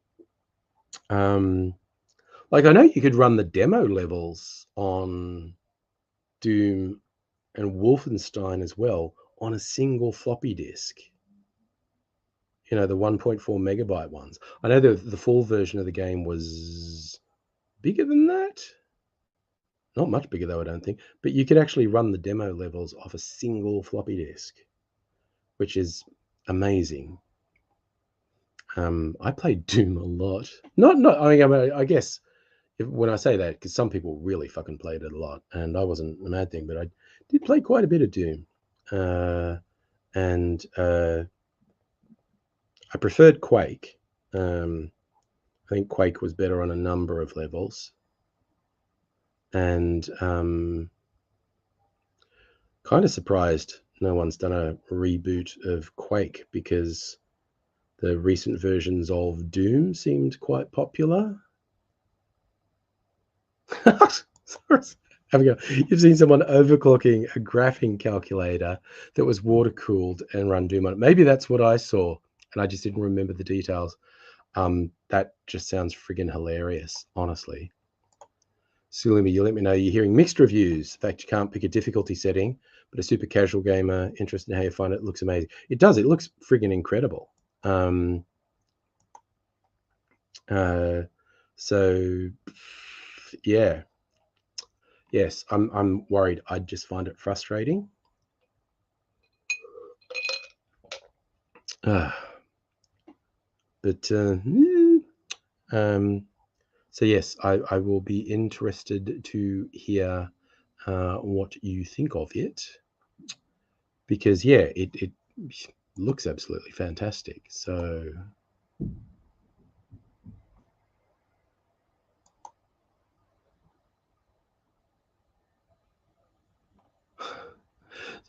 Like I know you could run the demo levels on Doom and Wolfenstein as well on a single floppy disk. The 1.4 megabyte ones. I know the full version of the game was bigger than that. Not much bigger though, I don't think. But you could actually run the demo levels off a single floppy disk, which is amazing. I played Doom a lot. I guess when I say that, because some people really fucking played it a lot, and I wasn't a mad thing, but I did play quite a bit of Doom. And I preferred Quake. I think Quake was better on a number of levels. And kind of surprised no one's done a reboot of Quake, because the recent versions of Doom seemed quite popular. Abigail, you've seen someone overclocking a graphing calculator that was water cooled and run Doom on it. Maybe that's what I saw, and I just didn't remember the details. That just sounds friggin' hilarious, honestly. Sulima, you let me know you're hearing mixed reviews. In fact, you can't pick a difficulty setting, but a super casual gamer interested in how you find it looks amazing. It does. It looks friggin' incredible. So yeah. Yes, I'm worried. I'd just find it frustrating. But so yes, I will be interested to hear what you think of it, because yeah, it looks absolutely fantastic. So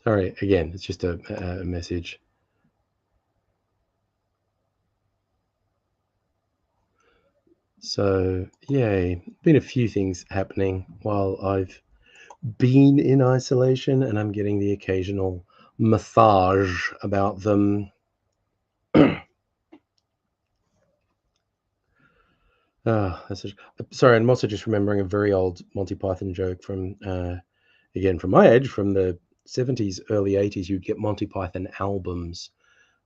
sorry again, it's just a message. So yay, been a few things happening while I've been in isolation, and I'm getting the occasional massage about them. Sorry, I'm also just remembering a very old Monty Python joke from, again, from my age, from the 70s, early 80s. You'd get Monty Python albums.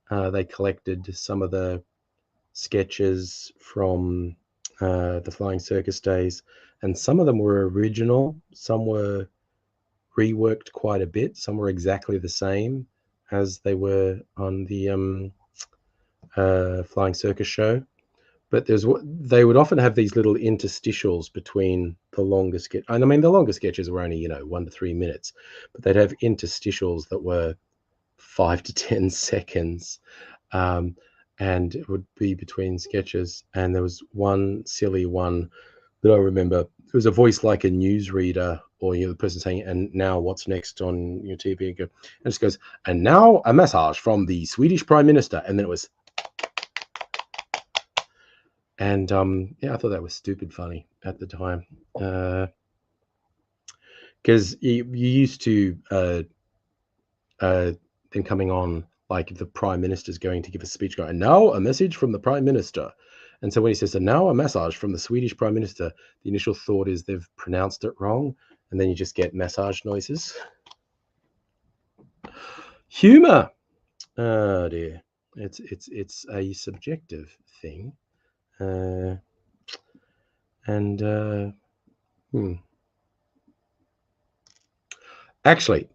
They collected some of the sketches from the Flying Circus days, and some of them were original, some were reworked quite a bit, some were exactly the same as they were on the Flying Circus show. But they would often have these little interstitials between the longer sketch. I mean, the longer sketches were only 1 to 3 minutes, but they'd have interstitials that were 5 to 10 seconds, and it would be between sketches. And there was one silly one that I remember. It was a voice like a newsreader, or the person saying, "And now what's next on your TV?" And it just goes, "And now a message from the Swedish Prime Minister," and then it was. And yeah, I thought that was stupid funny at the time, because you used to them coming on like the Prime Minister's going to give a speech, going, "And now a message from the Prime Minister." And so when he says, "And now a message from the Swedish Prime Minister," the initial thought is they've pronounced it wrong, and then you just get massage noises. Humor. Oh dear, it's a subjective thing, and actually,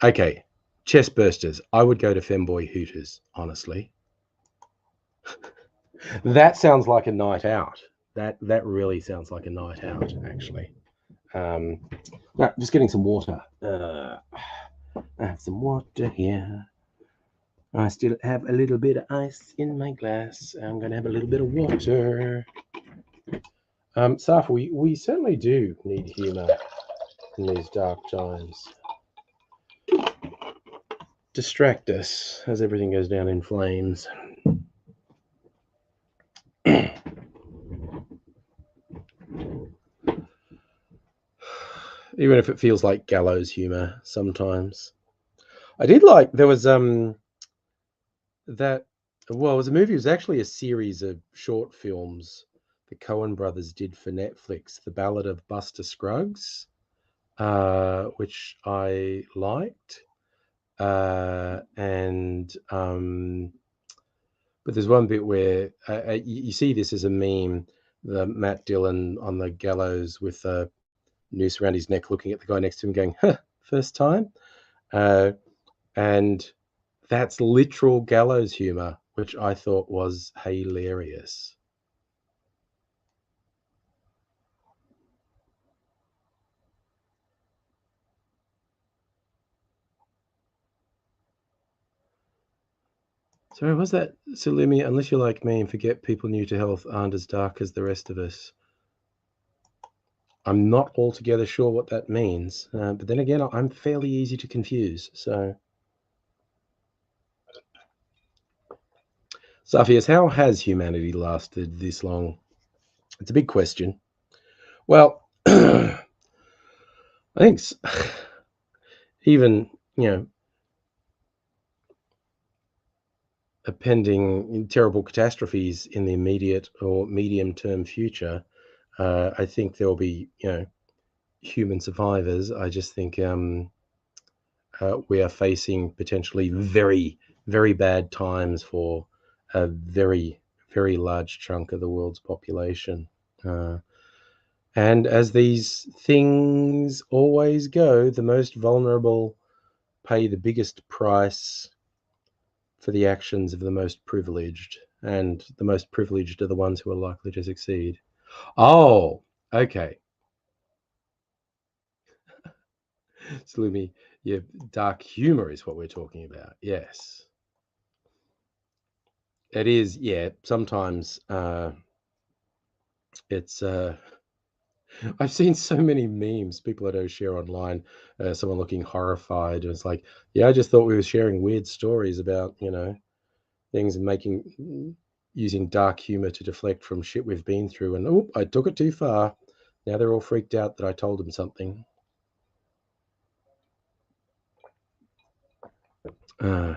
okay, chest bursters. I would go to Femboy Hooters, honestly. That sounds like a night out. That really sounds like a night out, actually. No, just getting some water. I have some water here. I still have a little bit of ice in my glass. I'm going to have a little bit of water. Saf, we certainly do need humour in these dark times. Distract us as everything goes down in flames. Even if it feels like gallows humor sometimes. I did like, there was that, well, it was a movie. It was actually a series of short films the Coen brothers did for Netflix, The Ballad of Buster Scruggs, which I liked. And but there's one bit where you see this as a meme, the Matt Dillon on the gallows with a noose around his neck, looking at the guy next to him, going, "Huh, first time," and that's literal gallows humor, which I thought was hilarious. Sorry, was that Salumi? Unless you're like me and forget people new to health aren't as dark as the rest of us. I'm not altogether sure what that means, but then again, I'm fairly easy to confuse. So, Safias, how has humanity lasted this long? It's a big question. Well, I think even, pending terrible catastrophes in the immediate or medium-term future, I think there will be, human survivors. I just think we are facing potentially very, very bad times for a very, very large chunk of the world's population. And as these things always go, the most vulnerable pay the biggest price for the actions of the most privileged, and the most privileged are the ones who are likely to succeed. Oh, okay. Salumi, yeah, dark humor is what we're talking about. Yes. It is, yeah. Sometimes it's I've seen so many memes people that I share online, someone looking horrified, and it's like, yeah, I just thought we were sharing weird stories about, things and using dark humor to deflect from shit we've been through, and oh, I took it too far. Now they're all freaked out that I told them something. Uh,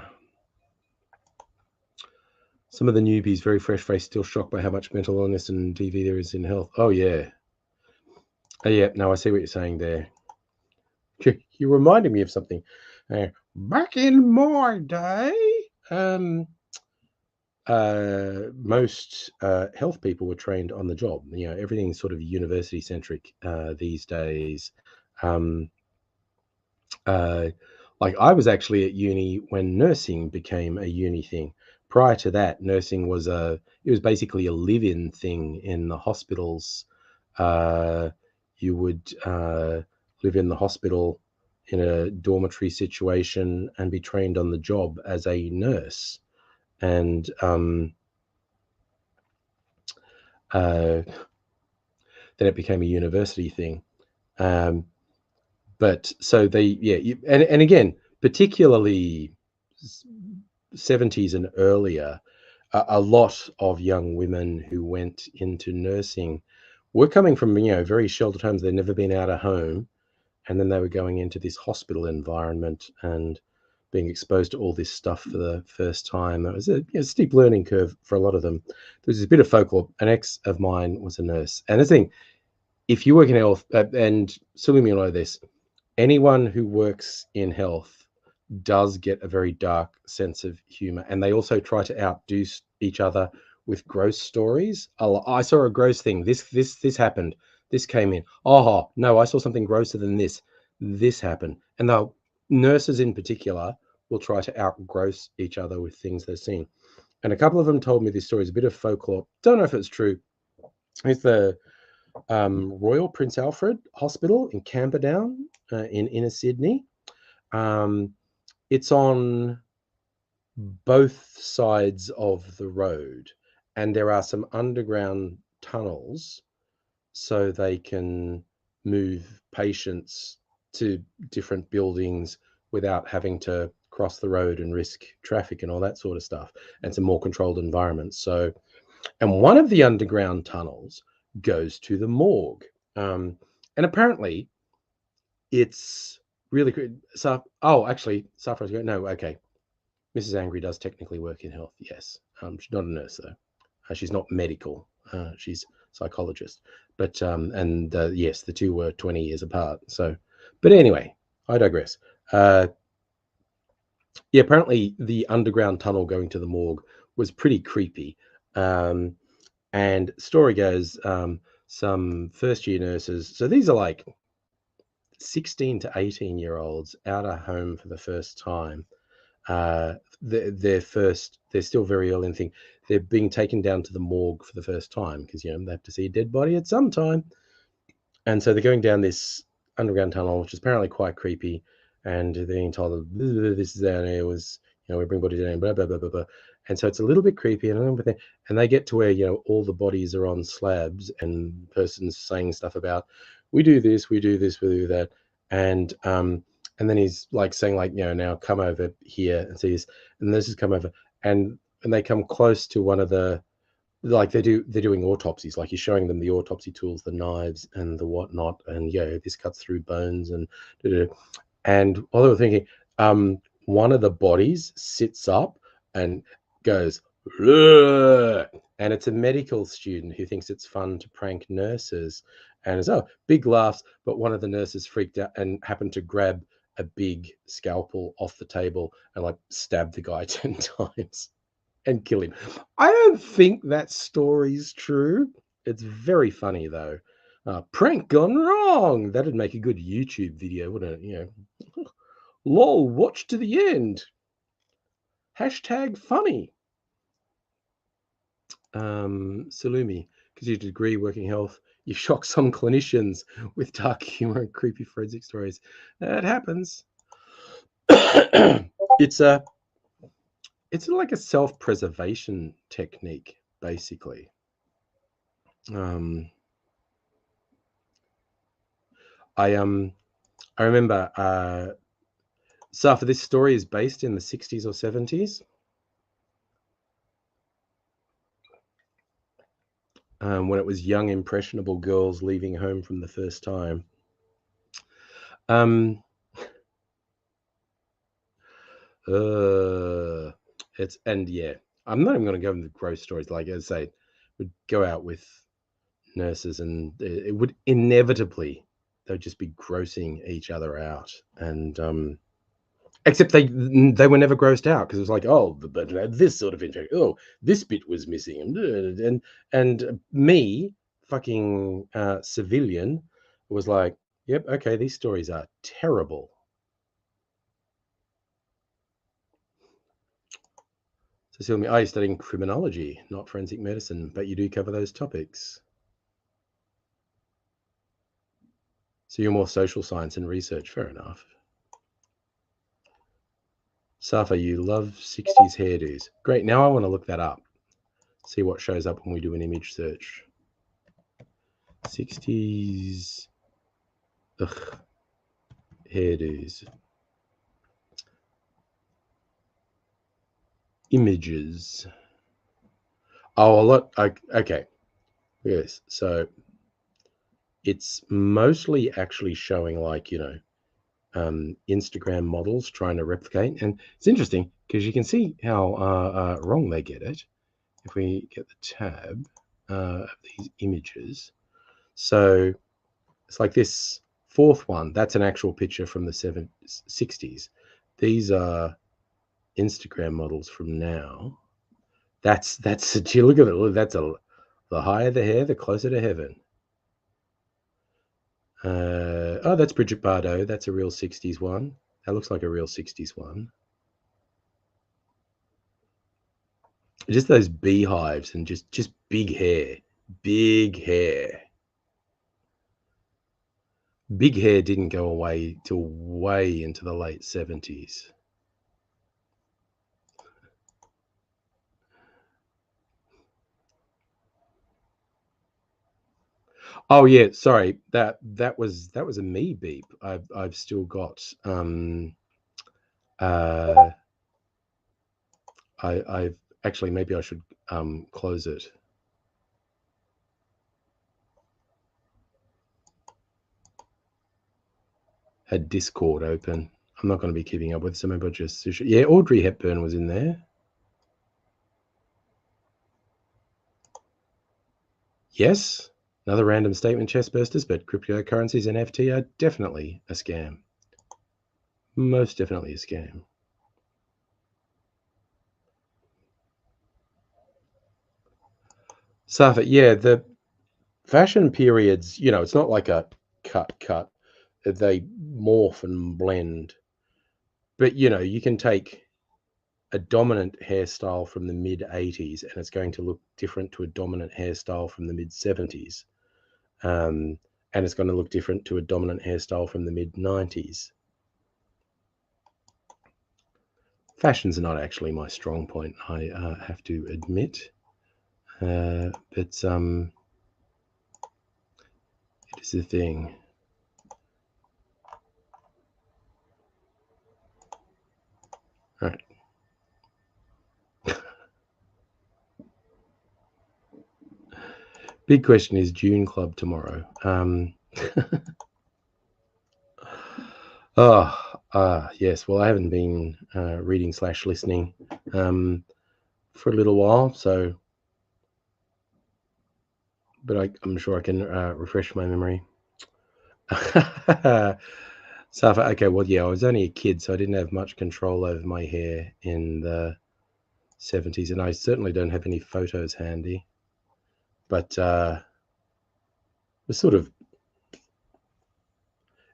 Some of the newbies, very fresh-faced, still shocked by how much mental illness and DV there is in health. Oh, yeah. Yeah, no, I see what you're saying there. You reminded me of something. Back in my day, most health people were trained on the job. Everything's sort of university-centric these days. Like I was actually at uni when nursing became a uni thing. Prior to that, nursing was it was basically a live-in thing in the hospitals. You would live in the hospital in a dormitory situation and be trained on the job as a nurse. And then it became a university thing. But so and again, particularly 70s and earlier, a lot of young women who went into nursing were coming from very sheltered homes. They'd never been out of home, and then they were going into this hospital environment and being exposed to all this stuff for the first time. It was a steep learning curve for a lot of them. There's a bit of folklore. An ex of mine was a nurse, and the thing, if you work in health, and Salumi will know this, anyone who works in health does get a very dark sense of humor, and they also try to outdo each other with gross stories. Oh, I saw a gross thing. This happened. This came in. Oh no, I saw something grosser than this. This happened, and the nurses in particular will try to outgross each other with things they've seen. And a couple of them told me this story. It's a bit of folklore. Don't know if it's true. It's the Royal Prince Alfred Hospital in Camperdown in inner Sydney. It's on both sides of the road, and there are some underground tunnels so they can move patients to different buildings without having to cross the road and risk traffic and all that sort of stuff. And it's a more controlled environment. So, and one of the underground tunnels goes to the morgue. And apparently it's really good. So, actually, Safra's going, no, okay. Mrs. Angry does technically work in health, yes. She's not a nurse, though. She's not medical. She's psychologist. But, yes, the two were 20 years apart. So, but anyway, I digress. Apparently the underground tunnel going to the morgue was pretty creepy. And story goes, some first-year nurses, so these are like 16 to 18-year-olds out of home for the first time. They're still very early in the thing. They're being taken down to the morgue for the first time because they have to see a dead body at some time. And so they're going down this underground tunnel, which is apparently quite creepy. And they're being told this is down here was, we bring bodies down, blah blah blah blah blah. And so it's a little bit creepy, and they get to where all the bodies are on slabs, and persons saying stuff about, we do this, we do this, we do that, and then he's like saying like, now come over here and see this, and this has come over, and they come close to one of the, like they're doing autopsies, like he's showing them the autopsy tools, the knives and the whatnot, and this cuts through bones and and while they were thinking, one of the bodies sits up and goes, "Ugh," and it's a medical student who thinks it's fun to prank nurses, and it's big laughs, but one of the nurses freaked out and happened to grab a big scalpel off the table and like stab the guy 10 times and kill him. I don't think that story's true. It's very funny though. Prank gone wrong. That'd make a good YouTube video, wouldn't it? Lol, watch to the end. Hashtag funny. Salumi, because you degree working health, you shock some clinicians with dark humor and creepy forensic stories. It happens. It's like a self-preservation technique, basically. I remember Safa, this story is based in the 60s or 70s. When it was young, impressionable girls leaving home from the first time. I'm not even going to go into gross stories. Like, as I say, would go out with nurses, and it would inevitably, they'd just be grossing each other out. And except they were never grossed out, because it was like, oh, but this sort of infection, oh, this bit was missing, and me, fucking civilian, was like, yep, okay, these stories are terrible. So, you're studying criminology, not forensic medicine, but you do cover those topics. So you're more social science and research. Fair enough. Safa, you love 60s hairdos. Great. Now I want to look that up. See what shows up when we do an image search. 60s hairdos. Images. Oh, a lot. Okay. Yes. So it's mostly actually showing, like, Instagram models trying to replicate. And it's interesting because you can see how wrong they get it. If we get the tab of these images. So it's like this fourth one. That's an actual picture from the 60s. These are Instagram models from now. That's you look at it. That's the higher the hair, the closer to heaven. Oh, that's Bridget Bardot. That's a real 60s one. That looks like a real 60s one. Just those beehives and just big hair. Big hair. Big hair didn't go away till way into the late 70s. Oh yeah, sorry. That was a me beep. I've still got uh I've actually, maybe I should close it. Had Discord open. I'm not going to be keeping up with some of just yeah, Audrey Hepburn was in there. Yes. Another random statement, chest bursters, but cryptocurrencies and FT are definitely a scam. Most definitely a scam. Safa, yeah, the fashion periods, it's not like a cut. They morph and blend. But, you can take a dominant hairstyle from the mid 80s and it's going to look different to a dominant hairstyle from the mid 70s. And it's going to look different to a dominant hairstyle from the mid 90s. Fashion's not actually my strong point, I have to admit. But it is a thing. All right. Big question is June Club tomorrow. Yes. Well, I haven't been reading / listening for a little while, so, but I'm sure I can refresh my memory. Safa, okay, well, yeah, I was only a kid, so I didn't have much control over my hair in the 70s, and I certainly don't have any photos handy. But it was sort of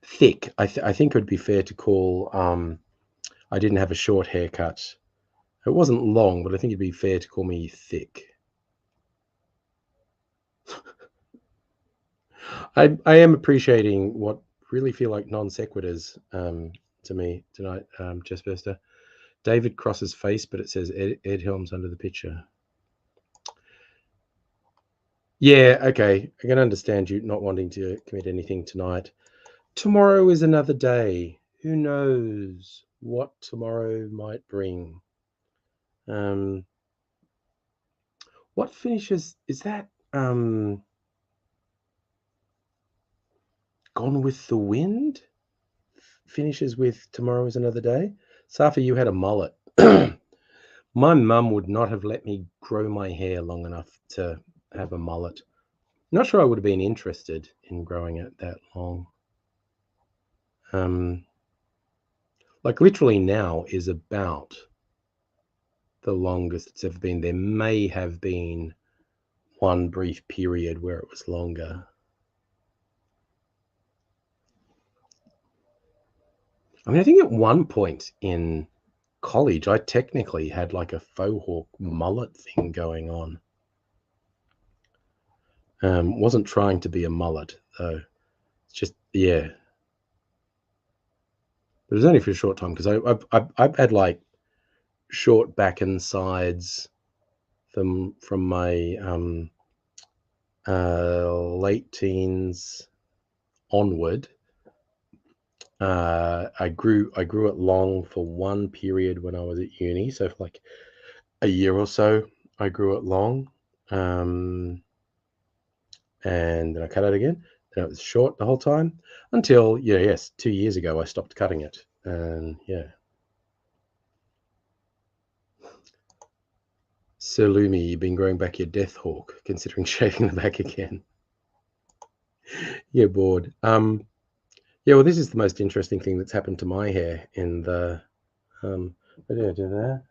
thick. I think it would be fair to call. I didn't have a short haircut. It wasn't long, but I think it'd be fair to call me thick. I am appreciating what really feel like non sequiturs to me tonight, Jess Burster. David Cross's face, but it says Ed Helms under the picture. Yeah, okay. I can understand you not wanting to commit anything tonight. Tomorrow is another day. Who knows what tomorrow might bring? What finishes is that? Gone with the Wind finishes with Tomorrow is Another Day. Safi, you had a mullet. My mum would not have let me grow my hair long enough to have a mullet. Not sure I would have been interested in growing it that long. Like literally now is about the longest it's ever been. There may have been one brief period where it was longer. I mean, I think at one point in college, I technically had like a faux hawk mullet thing going on. Wasn't trying to be a mullet though. It's just, yeah. But it was only for a short time because I've had like short back and sides from my late teens onward. I grew it long for one period when I was at uni. So for like a year or so, I grew it long. And then I cut it again. Then it was short the whole time until, 2 years ago, I stopped cutting it. And yeah. Sir Lumi, you've been growing back your death hawk, considering shaving the back again. You're bored. Yeah, well, this is the most interesting thing that's happened to my hair in the what did I do there?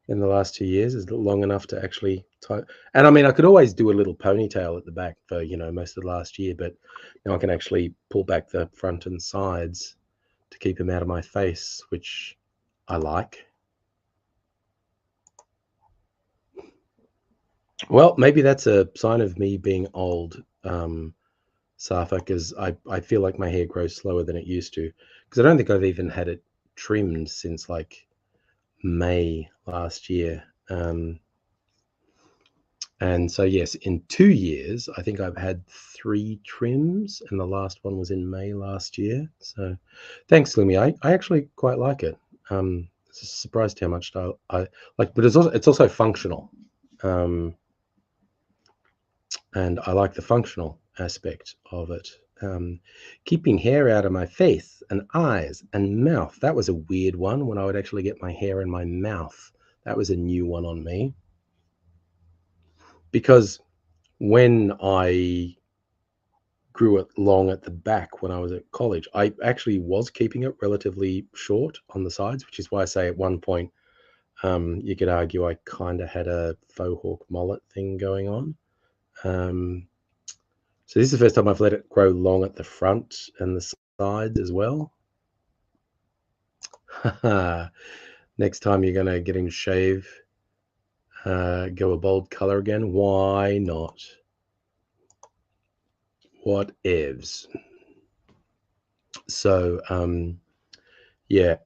In the last 2 years is long enough to actually tie. And I mean, I could always do a little ponytail at the back for, most of the last year, but now I can actually pull back the front and sides to keep them out of my face, which I like. Well, maybe that's a sign of me being old, Safa, because I feel like my hair grows slower than it used to, because I don't think I've even had it trimmed since like May last year. And so, yes, in 2 years, I think I've had 3 trims, and the last one was in May last year. So thanks, Lumi. I actually quite like it. Surprised how much I like, but it's also functional. And I like the functional aspect of it. Keeping hair out of my face and eyes and mouth. That was a weird one when I would actually get my hair in my mouth. That was a new one on me. Because when I grew it long at the back when I was at college, I actually was keeping it relatively short on the sides, which is why I say at one point, you could argue I kind of had a faux hawk mullet thing going on. So this is the first time I've let it grow long at the front and the sides as well. Next time you're going to get him to shave, go a bold color again. Why not? What ifs? So, yeah.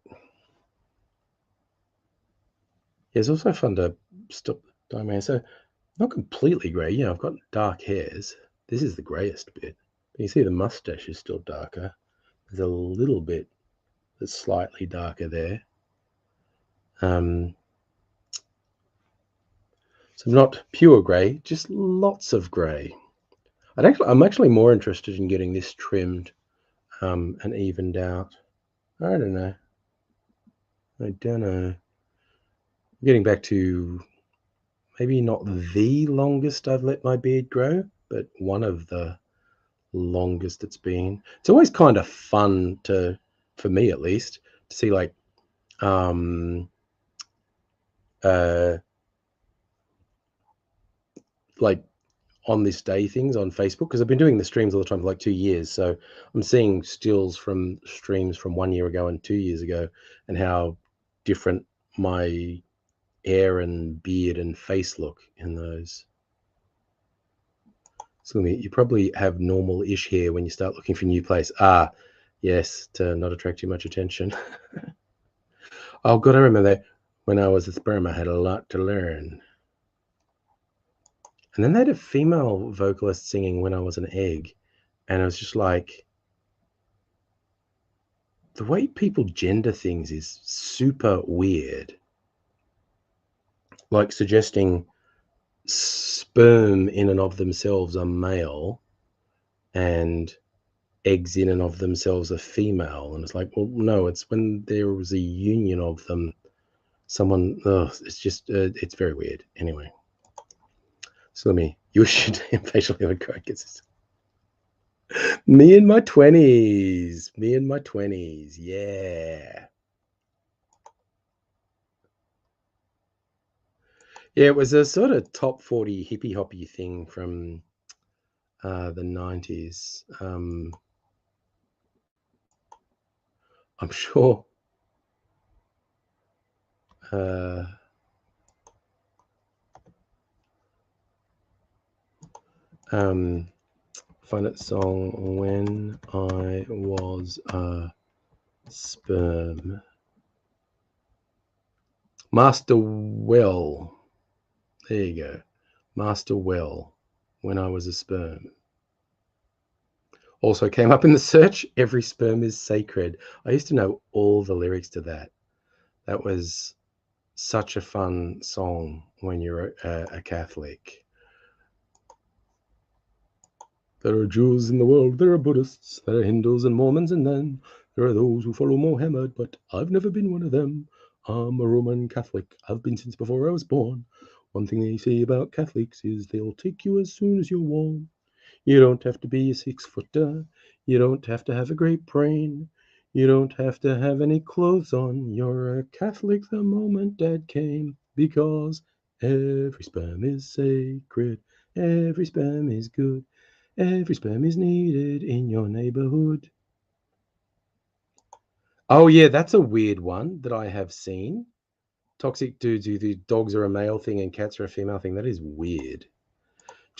It's also fun to stop dyeing my hair. So, not completely grey. I've got dark hairs. This is the greyest bit. But you see the mustache is still darker. There's a little bit that's slightly darker there. So not pure grey, just lots of grey. I'm actually more interested in getting this trimmed and evened out. I don't know. Getting back to maybe not the longest I've let my beard grow, but one of the longest it's been. It's always kind of fun for me at least, to see like like on this day things on Facebook, because I've been doing the streams all the time for like 2 years. So I'm seeing stills from streams from 1 year ago and 2 years ago, and how different my hair and beard and face look in those. So you probably have normal-ish hair when you start looking for a new place. Yes, to not attract too much attention. Oh God, I remember that when I was a sperm, I had a lot to learn. And then they had a female vocalist singing When I Was an Egg, and it was just like, the way people gender things is super weird. Like suggesting sperm in and of themselves are male and eggs in and of themselves are female. And it's like, well, no, it's when there was a union of them someone. Oh, it's just it's very weird. Anyway, so you should facial hair crackers. Me in my 20s. Me in my 20s. Yeah. Yeah, it was a sort of top 40 hippie hoppy thing from the 90s. I'm sure. Find it song When I Was a Sperm. Master Well. There you go. Master Well. When I Was a Sperm. Also came up in the search. Every sperm is sacred. I used to know all the lyrics to that. That was such a fun song when you're a Catholic. There are Jews in the world, there are Buddhists, there are Hindus and Mormons, and then there are those who follow Mohammed, but I've never been one of them. I'm a Roman Catholic. I've been since before I was born. One thing they say about Catholics is they'll take you as soon as you're warm. You don't have to be a 6-footer. You don't have to have a great brain. You don't have to have any clothes on. You're a Catholic the moment Dad came, because every sperm is sacred. Every sperm is good. Every sperm is needed in your neighborhood. Oh, yeah, that's a weird one that I have seen. Toxic dudes who the dogs are a male thing and cats are a female thing. That is weird.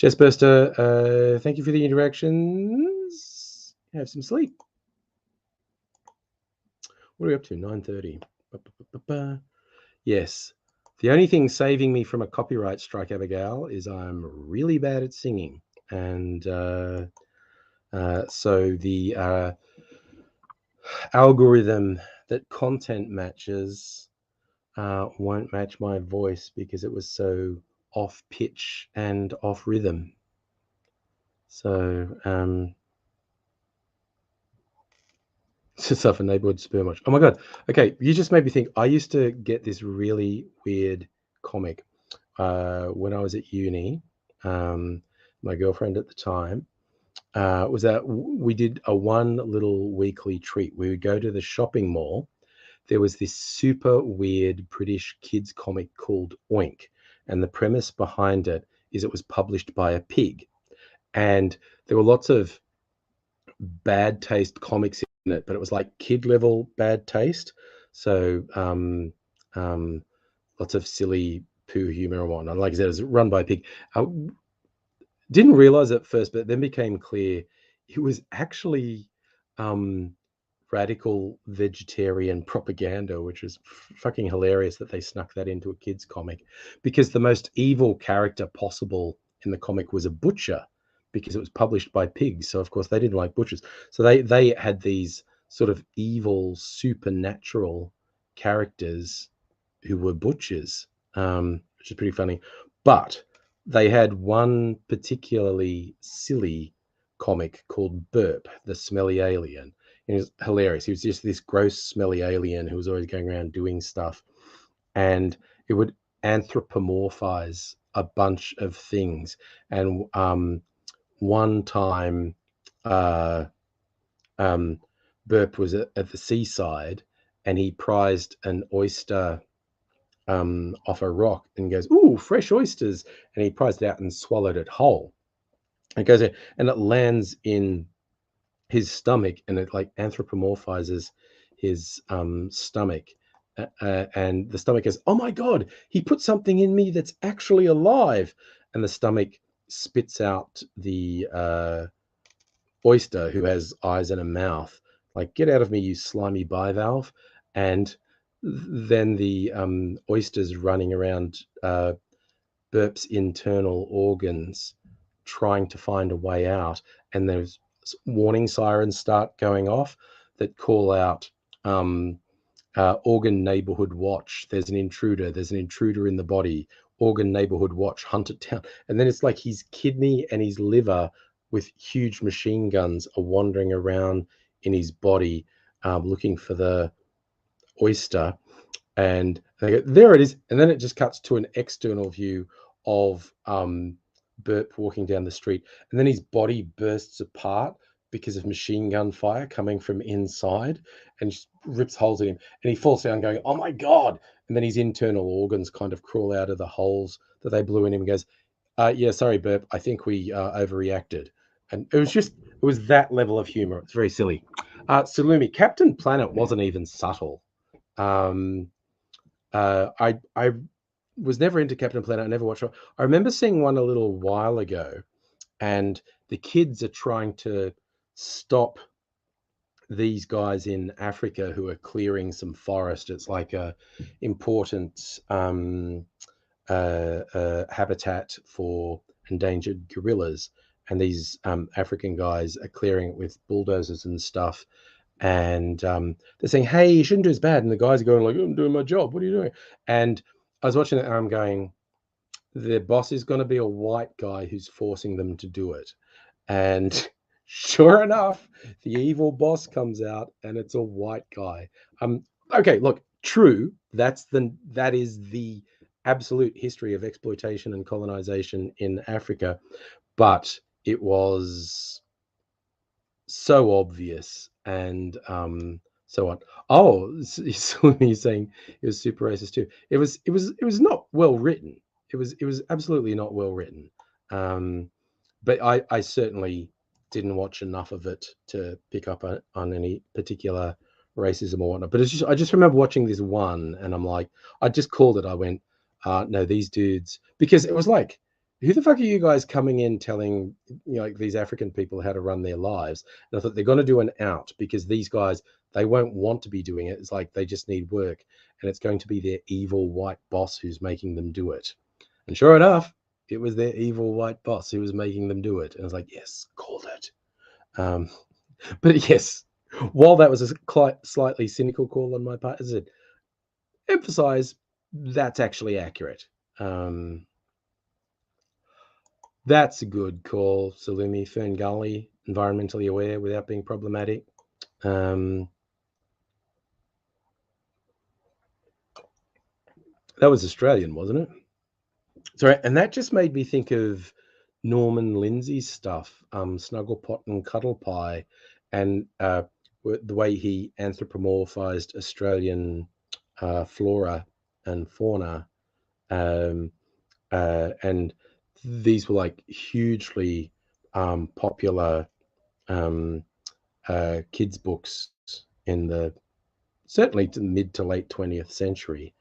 Chestburster, thank you for the interactions. Have some sleep. What are we up to? 9:30. Yes. The only thing saving me from a copyright strike, Abigail, is I'm really bad at singing. And so the algorithm that content matches won't match my voice because it was so off pitch and off rhythm. So stuff a neighborhood sperm watch. Oh my god. Okay, you just made me think. I used to get this really weird comic when I was at uni. My girlfriend at the time was that we did a one little weekly treat. We would go to the shopping mall. There was this super weird British kids comic called Oink, and the premise behind it is it was published by a pig, and there were lots of bad taste comics in it, but it was like kid level bad taste. So lots of silly poo humor and whatnot. Like I said, it was run by a pig. I didn't realize at first, but it then became clear it was actually radical vegetarian propaganda, which is fucking hilarious that they snuck that into a kid's comic, because the most evil character possible in the comic was a butcher, because it was published by pigs. So of course they didn't like butchers. So they had these sort of evil supernatural characters who were butchers, which is pretty funny. But they had one particularly silly comic called Burp, the Smelly Alien. It was hilarious. He was just this gross, smelly alien who was always going around doing stuff. And it would anthropomorphize a bunch of things. And one time, Burp was at the seaside and he prized an oyster off a rock and goes, "Ooh, fresh oysters." And he prized it out and swallowed it whole. It goes in and it lands in his stomach and it like anthropomorphizes his stomach. And the stomach goes, "Oh my God, he put something in me that's actually alive." And the stomach spits out the oyster, who has eyes and a mouth, like, "Get out of me, you slimy bivalve." And then the oyster's running around Burp's internal organs trying to find a way out. And there's warning sirens start going off that call out organ neighborhood watch. There's an intruder in the body. Organ neighborhood watch, hunt it down. And then it's like his kidney and his liver with huge machine guns are wandering around in his body looking for the oyster. And they go, there it is. And then it just cuts to an external view of Burp walking down the street. And then his body bursts apart because of machine gun fire coming from inside and just rips holes in him. And he falls down going, oh my God. And then his internal organs kind of crawl out of the holes that they blew in him and goes, yeah, sorry, Burp. I think we overreacted. And it was that level of humor. It's very silly. Salumi, Captain Planet wasn't even subtle. I was never into Captain Planet. I never watched it. I remember seeing one a little while ago, and the kids are trying to stop these guys in Africa who are clearing some forest. It's like a important habitat for endangered gorillas, and these African guys are clearing it with bulldozers and stuff. And they're saying, hey, you shouldn't do as bad. And the guys are going like, I'm doing my job. What are you doing? And I was watching it and I'm going, their boss is going to be a white guy who's forcing them to do it. And sure enough, the evil boss comes out and it's a white guy. Okay, look, true. That is the absolute history of exploitation and colonization in Africa. But it was so obvious and so on. Oh, so you're saying it was super racist too. It was not well written. It was absolutely not well written. But I certainly didn't watch enough of it to pick up on any particular racism or whatnot. But I just remember watching this one, and I'm like, I just called it. I went, no, these dudes, because it was like, who the fuck are you guys coming in telling like these African people how to run their lives? And I thought they're going to do an out because these guys, they won't want to be doing it. It's like they just need work, and it's going to be their evil white boss who's making them do it. And sure enough, it was their evil white boss who was making them do it. And I was like, yes, called it. But yes, while that was a slightly cynical call on my part, as I said, emphasize that's actually accurate. That's a good call, Salumi. Fern Gully, environmentally aware without being problematic. That was Australian, wasn't it? Sorry, and that just made me think of Norman Lindsay's stuff, Snugglepot and Cuddle Pie, and the way he anthropomorphized Australian flora and fauna. And these were like hugely popular kids' books in the certainly mid to late 20th century.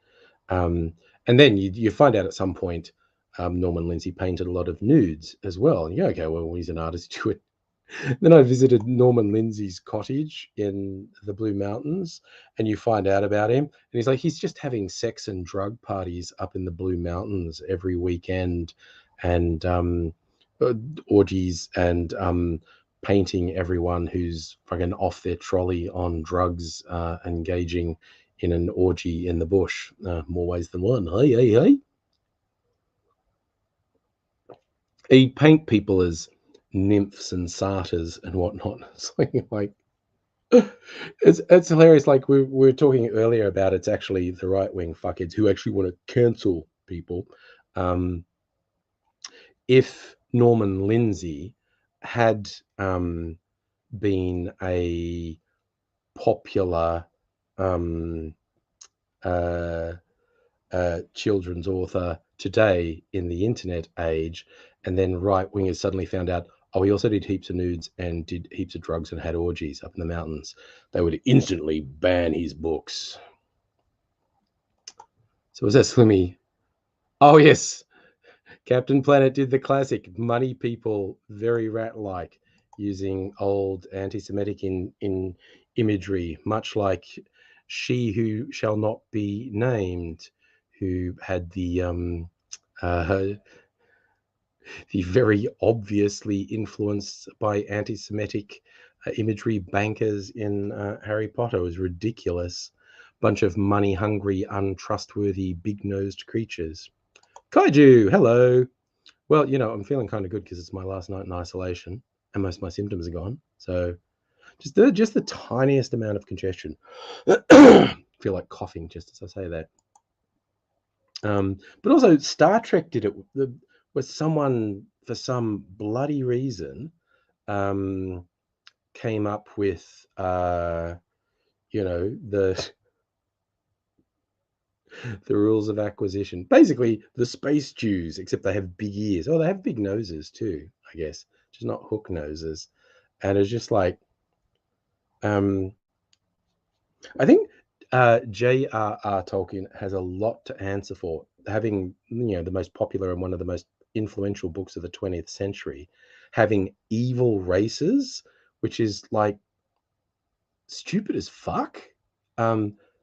And then you find out at some point Norman Lindsay painted a lot of nudes as well. And you go, okay, well, he's an artist to it. Then I visited Norman Lindsay's cottage in the Blue Mountains, and you find out about him. And he's like, he's just having sex and drug parties up in the Blue Mountains every weekend, and orgies, and painting everyone who's fucking off their trolley on drugs, engaging in an orgy in the bush. More ways than one. Hey. He'd paint people as nymphs and satyrs and whatnot. It's like it's hilarious. Like we were talking earlier about, it's actually the right wing fuckheads who actually want to cancel people. If Norman Lindsay had been a popular children's author today in the internet age, and then right wingers suddenly found out, oh, he also did heaps of nudes and did heaps of drugs and had orgies up in the mountains, they would instantly ban his books. So was that Slimmy? Oh yes, Captain Planet did the classic money people, very rat-like, using old anti-Semitic in imagery, much like She Who Shall Not Be Named, who had the very obviously influenced by anti-Semitic imagery bankers in Harry Potter. It was ridiculous. Bunch of money-hungry, untrustworthy, big-nosed creatures. Kaiju, hello. Well, I'm feeling kind of good because it's my last night in isolation and most of my symptoms are gone. So just the tiniest amount of congestion. feel like coughing just as I say that. But also Star Trek did it with someone for some bloody reason came up with the the rules of acquisition. Basically, the space Jews, except they have big ears. Oh, they have big noses too, I guess, just not hook noses. And it's just like, I think J.R.R. Tolkien has a lot to answer for, having the most popular and one of the most influential books of the 20th century, having evil races, which is like stupid as fuck.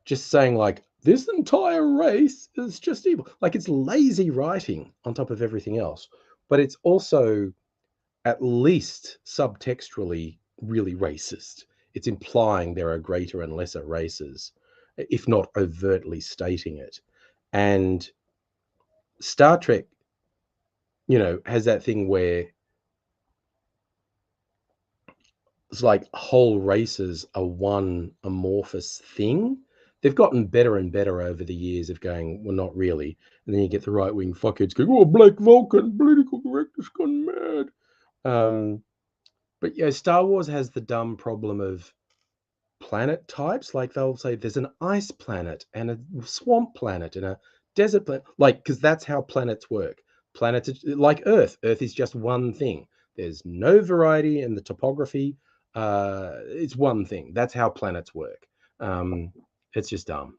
Just saying like this entire race is just evil. Like it's lazy writing on top of everything else, but it's also at least subtextually really racist. It's implying there are greater and lesser races, if not overtly stating it. And Star Trek, has that thing where it's like whole races are one amorphous thing. They've gotten better and better over the years of going, well, not really. And then you get the right wing fuckheads going, oh, Black Vulcan, political correctness gone mad. But Star Wars has the dumb problem of planet types. Like they'll say there's an ice planet and a swamp planet and a desert planet, like, because that's how planets work. Planets like Earth. Earth is just one thing. There's no variety in the topography. It's one thing. That's how planets work. It's just dumb.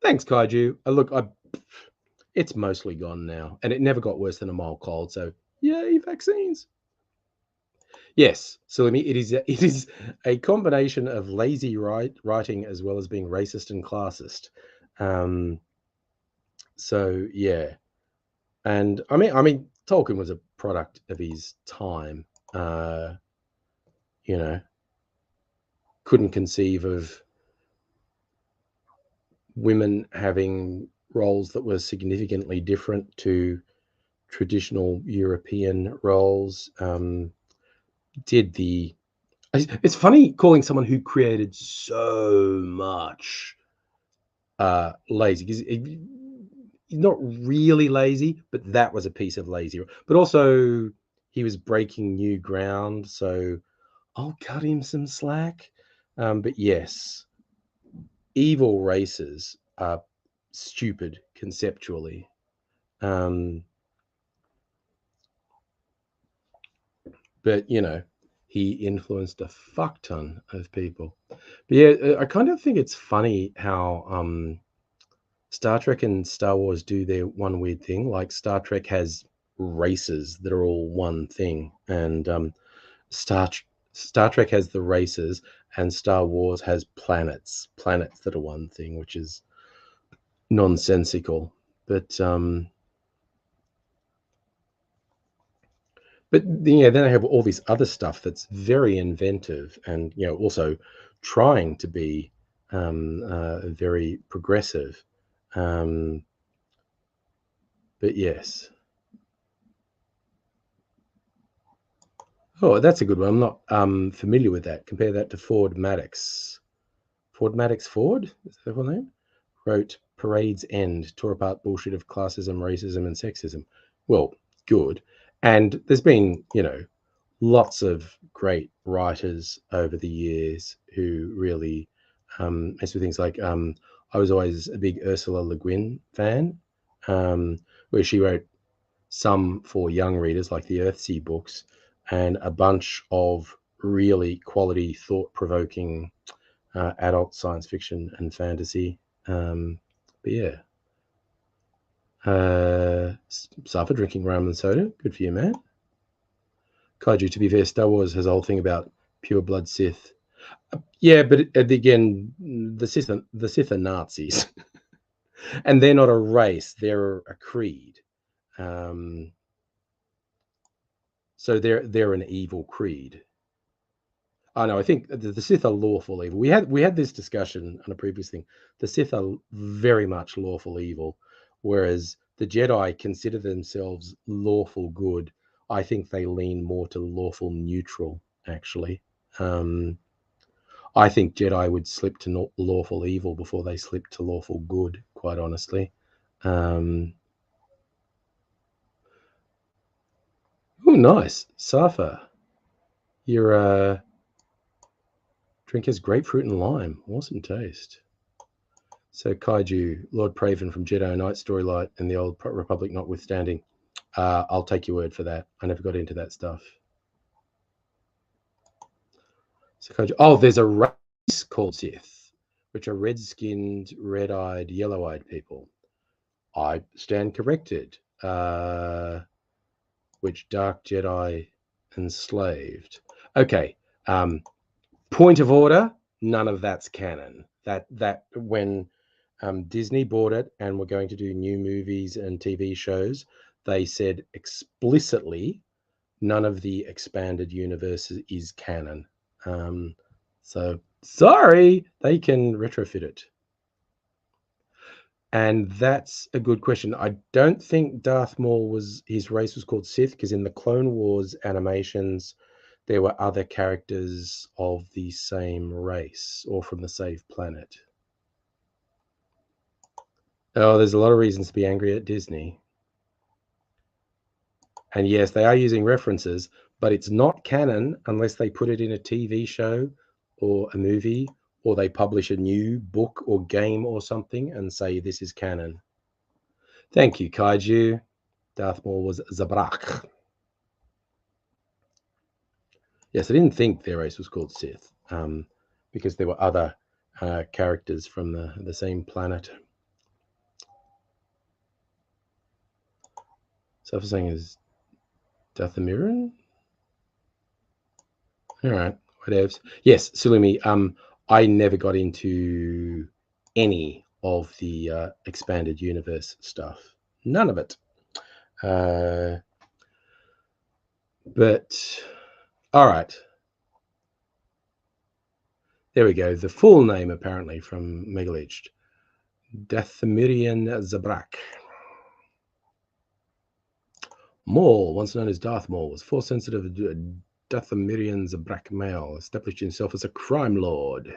Thanks, Kaiju. Look, it's mostly gone now, and it never got worse than a mild cold. So yay, vaccines. Yes, Salimi, it is a combination of lazy writing as well as being racist and classist. So yeah, and I mean, Tolkien was a product of his time. Couldn't conceive of women having roles that were significantly different to traditional European roles. It's funny calling someone who created so much lazy, because he's not really lazy, but that was a piece of lazy. But also he was breaking new ground, so I'll cut him some slack. But yes, evil races are stupid conceptually. But he influenced a fuck ton of people. But yeah, I kind of think it's funny how Star Trek and Star Wars do their one weird thing. Like Star Trek has races that are all one thing, and Star Trek has the races, and Star Wars has planets that are one thing, which is nonsensical. But then I have all this other stuff that's very inventive and also trying to be very progressive. But yes. Oh, that's a good one. I'm not familiar with that. Compare that to Ford Maddox. Ford Maddox Ford, is that her name? Wrote Parade's End, tore apart bullshit of classism, racism, and sexism. Well, good. And there's been, lots of great writers over the years who really mess with things like I was always a big Ursula Le Guin fan, where she wrote some for young readers like the Earthsea books and a bunch of really quality, thought-provoking adult science fiction and fantasy. But yeah, suffer drinking rum and soda. Good for you, man. Kaiju, to be fair, Star Wars has a whole thing about pure blood Sith. Yeah, but again, the Sith are Nazis, and they're not a race; they're a creed. So they're an evil creed. Oh no, I think the Sith are lawful evil. We had this discussion on a previous thing. The Sith are very much lawful evil, whereas the Jedi consider themselves lawful good. I think they lean more to lawful neutral, actually. I think Jedi would slip to lawful evil before they slip to lawful good, quite honestly. Oh, nice. Safa, your drink has grapefruit and lime. Awesome taste. So Kaiju, Lord Praven from Jedi Knight Storylight and the Old Republic notwithstanding. I'll take your word for that. I never got into that stuff. So Kaiju, oh, there's a race called Sith, which are red-skinned, red-eyed, yellow-eyed people. I stand corrected. Which Dark Jedi enslaved. Okay. Point of order. None of that's canon. That when Disney bought it and were going to do new movies and TV shows, they said explicitly none of the expanded universe is canon. So sorry, they can retrofit it. And that's a good question. I don't think Darth Maul his race was called Sith, because in the Clone Wars animations, there were other characters of the same race or from the same planet. Oh, there's a lot of reasons to be angry at Disney. And yes, they are using references, but it's not canon unless they put it in a TV show or a movie, or they publish a new book or game or something and say this is canon. Thank you, Kaiju. Darth Maul was Zabrak. Yes, I didn't think their race was called Sith, because there were other characters from the same planet. So for saying is Dathamiran? All right, whatevs. Yes, Sulumi. I never got into any of the expanded universe stuff. None of it. But all right. There we go. The full name, apparently, from Megalich. Dathomirian Zabrak. Maul, once known as Darth Maul, was force-sensitive Dathomirian Zabrak male, established himself as a crime lord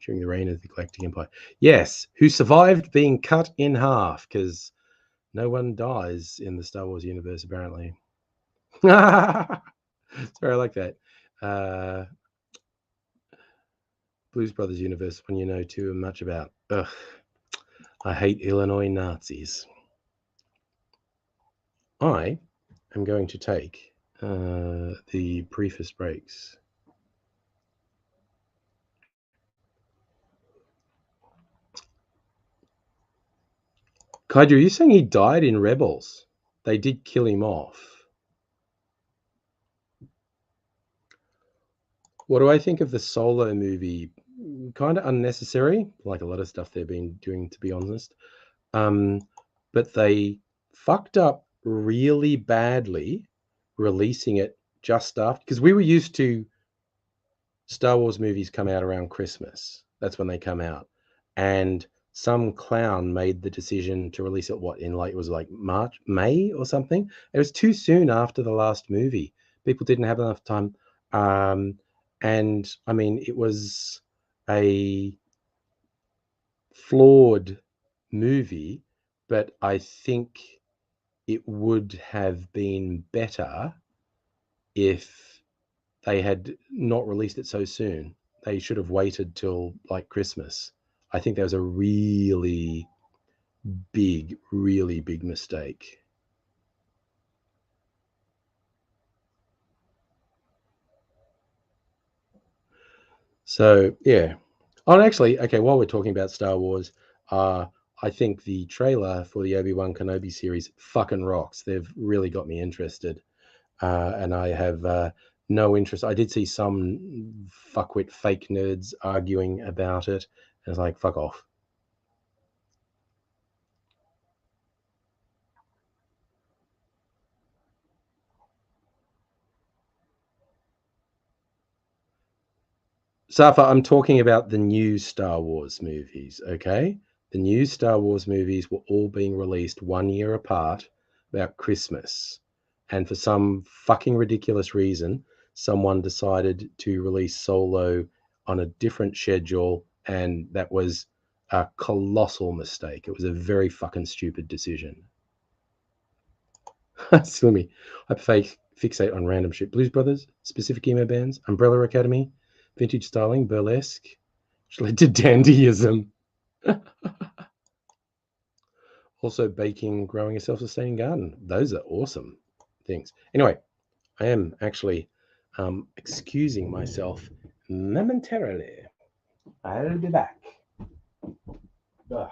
during the reign of the Galactic Empire. Yes, who survived being cut in half, because no one dies in the Star Wars universe, apparently. Sorry, I like that. Blues Brothers universe, one you know too much about. Ugh, I hate Illinois Nazis. I am going to take the briefest breaks. Kaiju, are you saying he died in Rebels? They did kill him off. What do I think of the Solo movie? Kind of unnecessary, like a lot of stuff they've been doing, to be honest. But they fucked up really badly releasing it just after, because we were used to Star Wars movies come out around Christmas. That's when they come out. And some clown made the decision to release it, it was like March, May or something. It was too soon after the last movie. People didn't have enough time. And I mean, it was a flawed movie, but I think it would have been better if they had not released it so soon. They should have waited till like Christmas. I think that was a really big mistake. So yeah. Oh, and actually, okay, while we're talking about Star Wars, I think the trailer for the Obi-Wan Kenobi series fucking rocks. They've really got me interested. And I have no interest. I did see some fuckwit fake nerds arguing about it. And it's like, fuck off. Safa, I'm talking about the new Star Wars movies, okay? The new Star Wars movies were all being released 1 year apart about Christmas. And for some fucking ridiculous reason, someone decided to release Solo on a different schedule, and that was a colossal mistake. It was a very fucking stupid decision. Slimmy, fixate on random shit. Blues Brothers, specific emo bands, Umbrella Academy, vintage styling, burlesque, which led to dandyism. Also baking, growing a self-sustaining garden. Those are awesome things. Anyway, I am actually excusing myself momentarily. I'll be back. Ugh.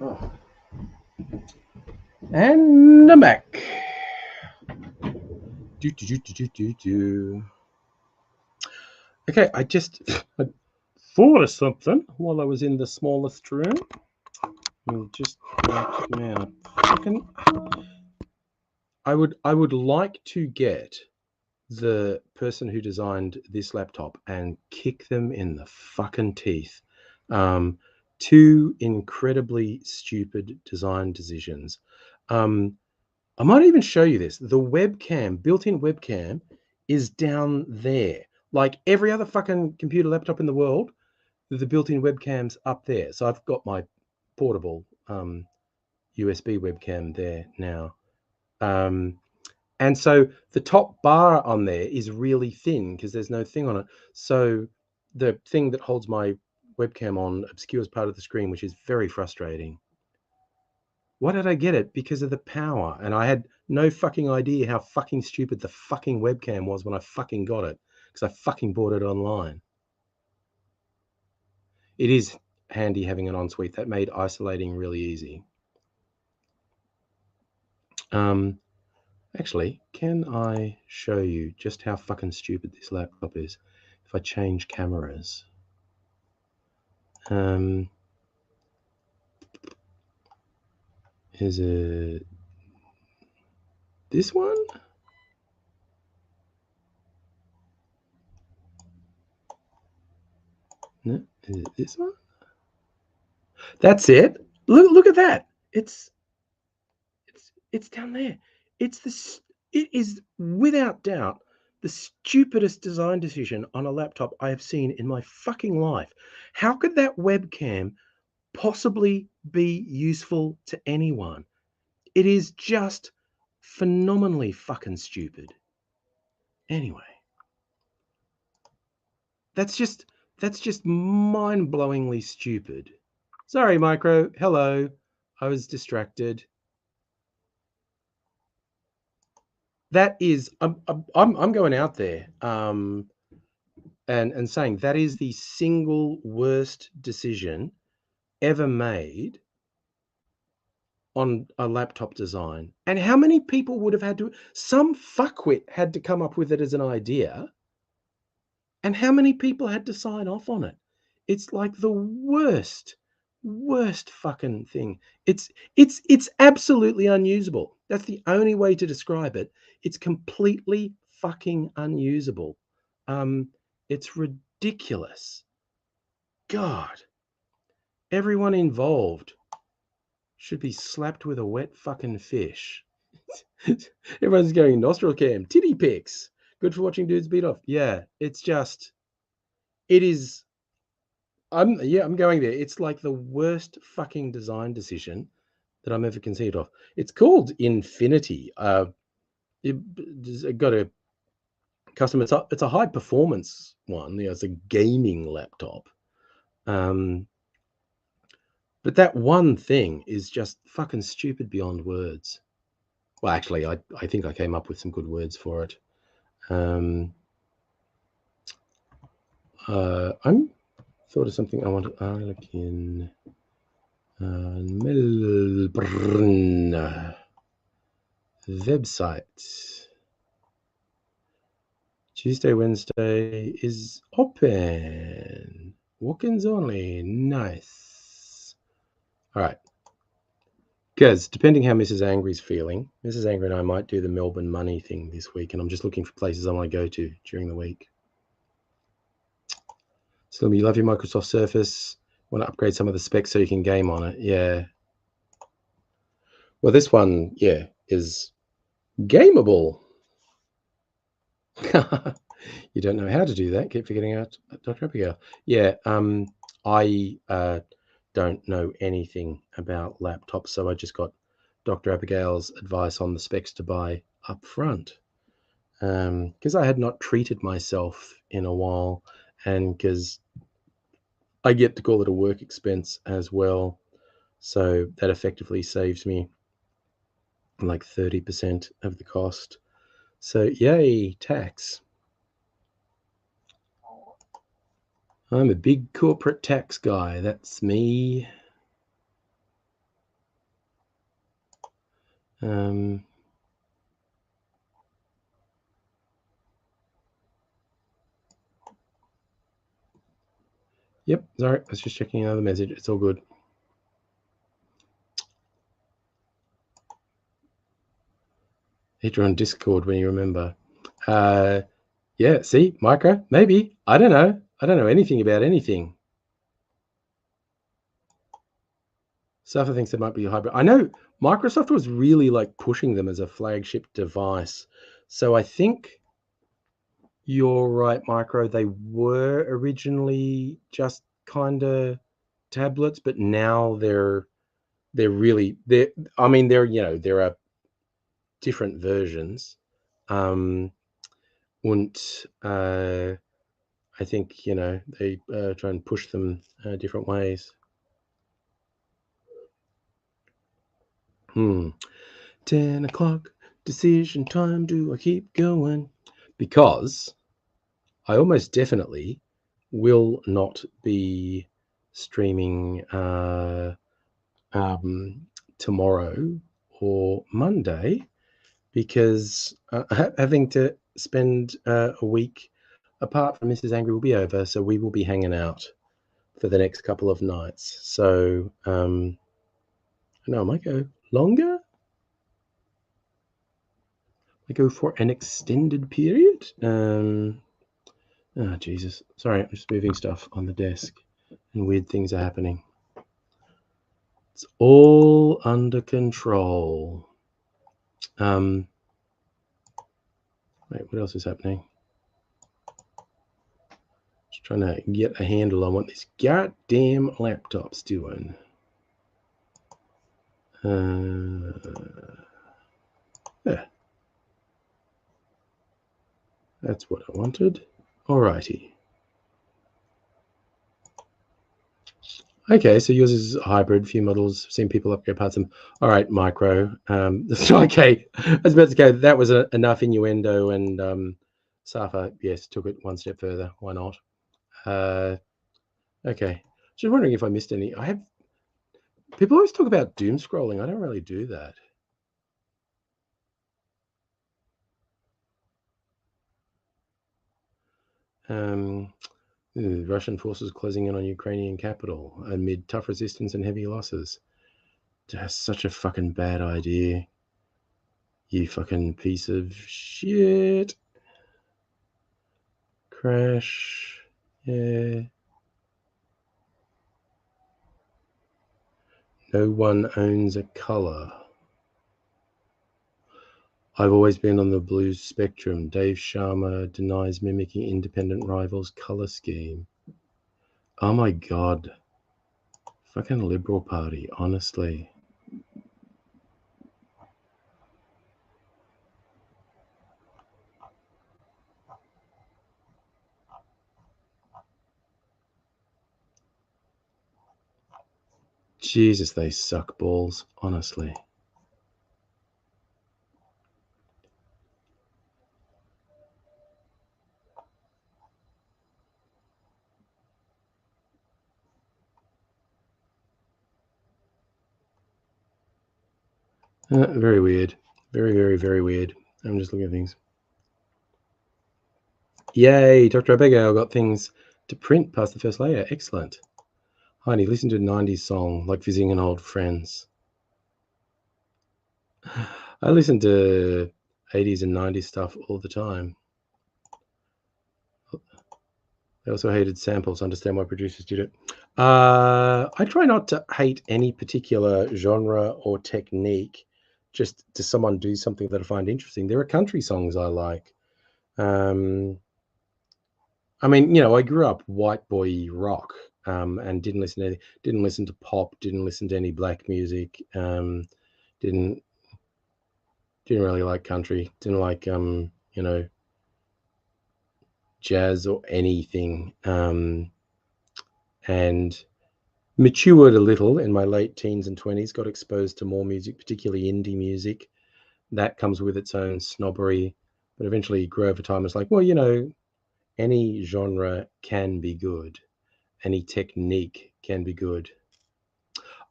Oh. And I'm back. Okay, I just thought of something while I was in the smallest room. Just man, I would like to get the person who designed this laptop and kick them in the fucking teeth. Two incredibly stupid design decisions. I might even show you this. The webcam, built-in webcam, is down there. Like every other fucking computer laptop in the world, the built-in webcam's up there. So I've got my portable USB webcam there now. And so the top bar on there is really thin because there's no thing on it. So the thing that holds my webcam on obscures part of the screen, which is very frustrating. Why did I get it? Because of the power. And I had no fucking idea how fucking stupid the fucking webcam was when I fucking got it, because I fucking bought it online. It is handy having an ensuite. That made isolating really easy. Actually, can I show you just how fucking stupid this laptop is if I change cameras? Is it this one? No, is it this one? That's it. Look at that. It's down there. It is without doubt the stupidest design decision on a laptop I have seen in my fucking life. How could that webcam possibly be useful to anyone? It is just phenomenally fucking stupid. Anyway, that's just mind-blowingly stupid. Sorry, Micro. Hello. I was distracted. That is, I'm going out there and saying that is the single worst decision ever made on a laptop design. And how many people would have had to? Some fuckwit had to come up with it as an idea, and how many people had to sign off on it? It's like the worst fucking thing. It's absolutely unusable. That's the only way to describe it. It's completely fucking unusable. It's ridiculous. God, everyone involved should be slapped with a wet fucking fish. Everyone's going nostril cam, titty pics. Good for watching dudes beat off. Yeah, it's just, it is. I'm going there. It's like the worst fucking design decision that I'm ever conceived of. It's called Infinity. It got a custom. It's a high performance one. It's a gaming laptop. But that one thing is just fucking stupid beyond words. Well, actually, I think I came up with some good words for it. I'm thought of something I want to Arlequin Melbourne website. Tuesday, Wednesday is open. Walk-ins only. Nice. All right. Because depending how Mrs. Angry's feeling, Mrs. Angry and I might do the Melbourne money thing this week, and I'm just looking for places I want to go to during the week. So you love your Microsoft Surface. Want to upgrade some of the specs so you can game on it. Yeah. Well, this one, yeah, is gameable. You don't know how to do that. Keep forgetting out, Dr. Abigail. Yeah, I don't know anything about laptops, so I just got Dr. Abigail's advice on the specs to buy up front. Because I had not treated myself in a while, and because I get to call it a work expense as well, so that effectively saves me like 30% of the cost. So yay, tax. I'm a big corporate tax guy. That's me. Yep, sorry, I was just checking another message. It's all good. Hit you on Discord when you remember. Yeah, see, micro, maybe. I don't know. I don't know anything about anything. Safa thinks there might be a hybrid. I know Microsoft was really like pushing them as a flagship device. So I think you're right, Micro. They were originally just kind of tablets, but now they're really I mean there are different versions. And I think they try and push them different ways. 10 o'clock decision time. Do I keep going? Because I almost definitely will not be streaming tomorrow or Monday, because having to spend a week apart from Mrs. Angry will be over, so we will be hanging out for the next couple of nights. So no, I might go longer. I go for an extended period. Oh Jesus! Sorry, I'm just moving stuff on the desk, and weird things are happening. It's all under control. Wait, what else is happening? Just trying to get a handle on what this goddamn laptop's doing. Yeah. That's what I wanted. Alrighty. Okay, so yours is hybrid, few models, seen people upgrade parts of them. All right, micro. Okay, I was about to go, that was enough innuendo, and Safa, yes, took it one step further. Why not? Okay. Just wondering if I missed any. People always talk about doom scrolling. I don't really do that. Russian forces closing in on Ukrainian capital amid tough resistance and heavy losses. That's such a fucking bad idea. You fucking piece of shit. Crash. Yeah. No one owns a color. I've always been on the blue spectrum. Dave Sharma denies mimicking independent rivals' color scheme. Oh my God. Fucking Liberal Party, honestly. Jesus, they suck balls, honestly. Very weird. Very, very, very weird. I'm just looking at things. Yay, Dr. Abigail got things to print past the first layer. Excellent. Heidi, listen to a 90s song like visiting an old friends. I listen to 80s and 90s stuff all the time. I also hated samples. Understand why producers did it. I try not to hate any particular genre or technique. Just to someone do something that I find interesting. There are country songs I like. I mean, I grew up white boy rock, and didn't listen to pop, didn't listen to any black music, didn't really like country, didn't like jazz or anything, and matured a little in my late teens and 20s, got exposed to more music, particularly indie music. That comes with its own snobbery, but eventually grew over time. It's like, well, any genre can be good. Any technique can be good.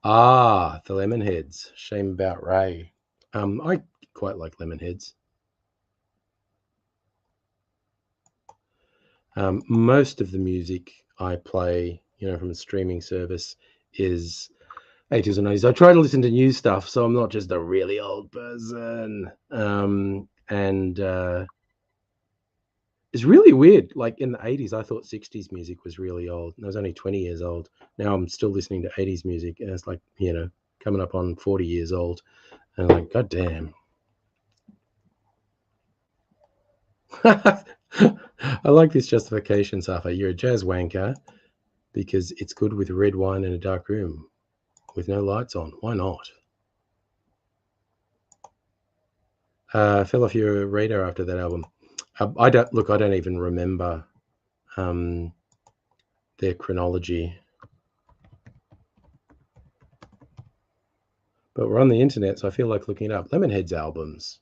The Lemonheads. Shame about Ray. I quite like Lemonheads. Most of the music I play, from a streaming service is 80s and 90s. I try to listen to new stuff, so I'm not just a really old person. It's really weird. Like in the 80s, I thought 60s music was really old. And I was only 20 years old. Now I'm still listening to 80s music, and it's like, coming up on 40 years old. And I'm like, God damn. I like this justification, Safa. You're a jazz wanker because it's good with red wine in a dark room with no lights on. Why not? Fell off your radar after that album. I don't even remember their chronology. But we're on the internet, so I feel like looking it up. Lemonheads albums.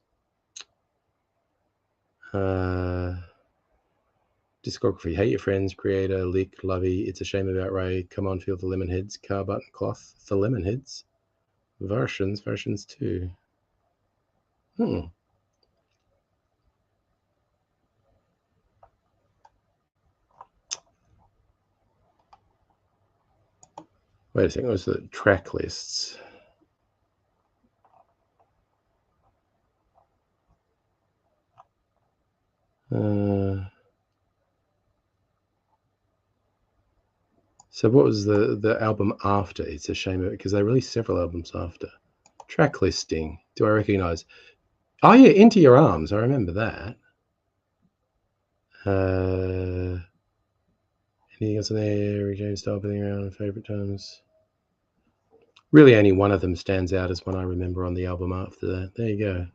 Discography: Hate Your Friends, Creator, Lick, Lovey, It's a Shame About Ray, Come On Feel the Lemonheads, Car Button Cloth, The Lemonheads, versions 2. Wait a second, what's the track lists? So what was the album after It's a Shame, because they released several albums after. Track listing. Do I recognize? Oh yeah, Into Your Arms. I remember that. Anything else in there? James Style, Billing Around, Favorite Times. Really only one of them stands out as one I remember on the album after that. There you go.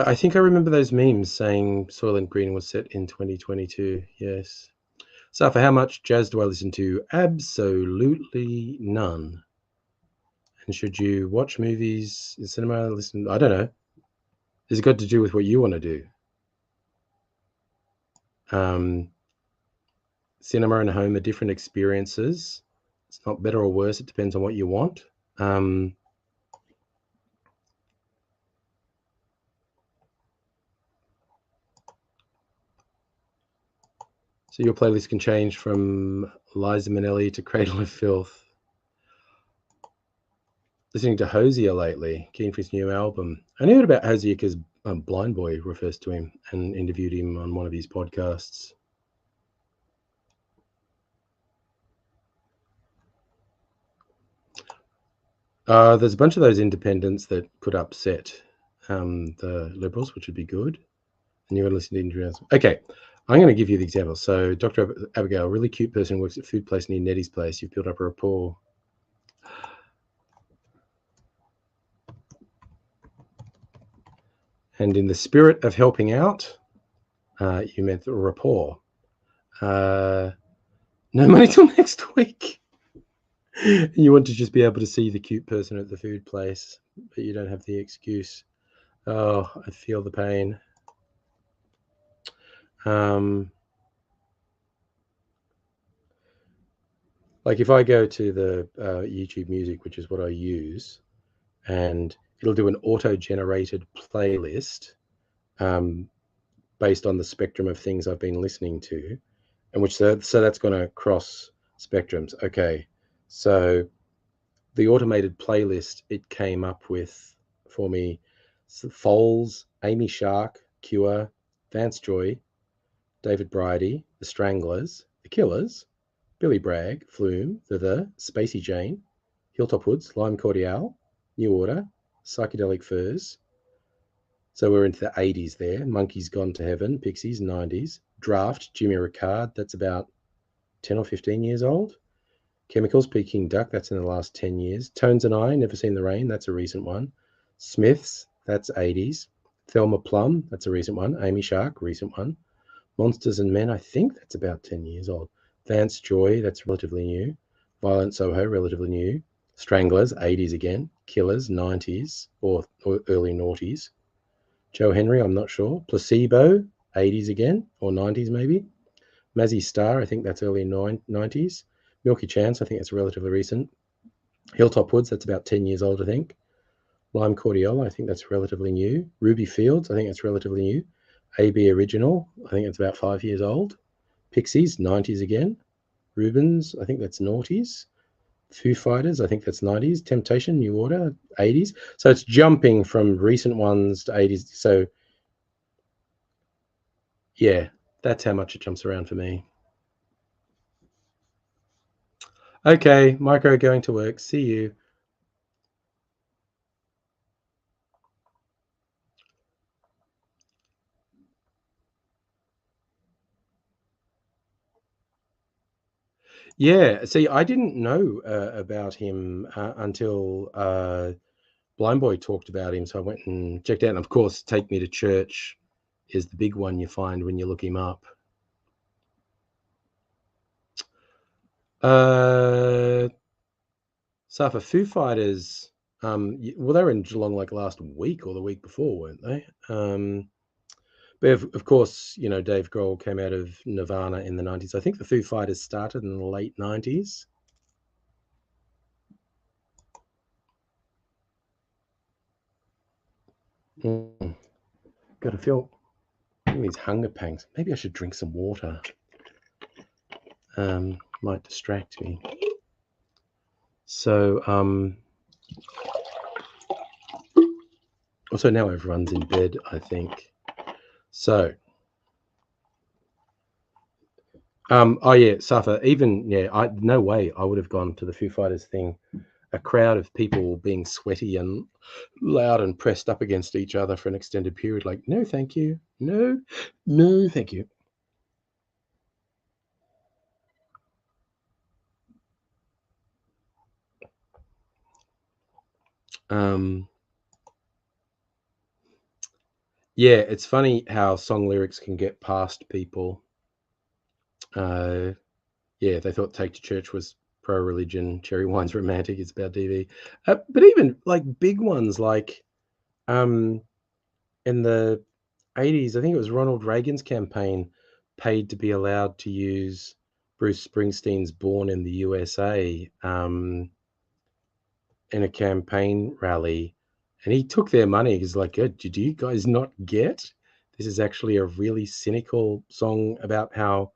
I think I remember those memes saying Soylent Green was set in 2022. Yes. So for how much jazz do I listen to? Absolutely none. And should you watch movies in cinema? Listen, I don't know. It's got to do with what you want to do. Cinema and home are different experiences. It's not better or worse. It depends on what you want. So your playlist can change from Liza Minnelli to Cradle of Filth. Listening to Hosier lately, keen for his new album. I knew about Hosier because Blind Boy refers to him and interviewed him on one of his podcasts. There's a bunch of those independents that could upset the Liberals, which would be good. And you're going to listen to interviews. Okay, I'm going to give you the example. So Dr. Abigail, really cute person, works at food place near Nettie's place. You've built up a rapport. And in the spirit of helping out, you meant the rapport. No money till next week. You want to just be able to see the cute person at the food place, but you don't have the excuse. Oh, I feel the pain. Like if I go to the YouTube Music, which is what I use, and it'll do an auto-generated playlist based on the spectrum of things I've been listening to, and which so that's going to cross spectrums. Okay, so the automated playlist it came up with for me: Foles, Amy Shark, Cure, Vance Joy, David Bridie, The Stranglers, The Killers, Billy Bragg, Flume, The, Spacey Jane, Hilltop Hoods, Lime Cordiale, New Order, Psychedelic Furs. So we're into the 80s there. Monkeys Gone to Heaven, Pixies, 90s. Draft, Jimmy Ricard, that's about 10 or 15 years old. Chemicals, Peking Duck, that's in the last 10 years. Tones and I, Never Seen the Rain, that's a recent one. Smiths, that's 80s. Thelma Plum, that's a recent one. Amy Shark, recent one. Monsters and Men, I think that's about 10 years old. Vance Joy, that's relatively new. Violent Soho, relatively new. Stranglers, 80s again. Killers, 90s or early noughties. Joe Henry, I'm not sure. Placebo, 80s again, or 90s maybe. Mazzy Star, I think that's early 90s. Milky Chance, I think that's relatively recent. Hilltop Woods, that's about 10 years old, I think. Lime Cordiale, I think that's relatively new. Ruby Fields, I think that's relatively new. AB Original, I think it's about 5 years old. Pixies, 90s again. Rubens, I think that's noughties. Foo Fighters, I think that's 90s. Temptation, New Order, 80s. So it's jumping from recent ones to 80s. So yeah, that's how much it jumps around for me. Okay, Micro going to work. See you. Yeah, see, I didn't know about him until Blind Boy talked about him, so I went and checked out. And of course, Take Me to Church is the big one you find when you look him up. So for Foo Fighters, well, they were in Geelong like last week or the week before, weren't they? But of course, you know, Dave Grohl came out of Nirvana in the 90s. I think the Foo Fighters started in the late 90s. God, I feel these hunger pangs. Maybe I should drink some water. Might distract me. So, also now everyone's in bed, I think. So, oh yeah, Safa. Even no way I would have gone to the Foo Fighters thing. A crowd of people being sweaty and loud and pressed up against each other for an extended period. Like, no, thank you. No, thank you. Yeah, it's funny how song lyrics can get past people. Yeah, they thought Take to Church was pro-religion. Cherry Wine's romantic. It's about DV. But even like big ones like in the 80s, I think it was Ronald Reagan's campaign paid to be allowed to use Bruce Springsteen's Born in the USA in a campaign rally. And he took their money. He's like, did you guys not get? This is actually a really cynical song about how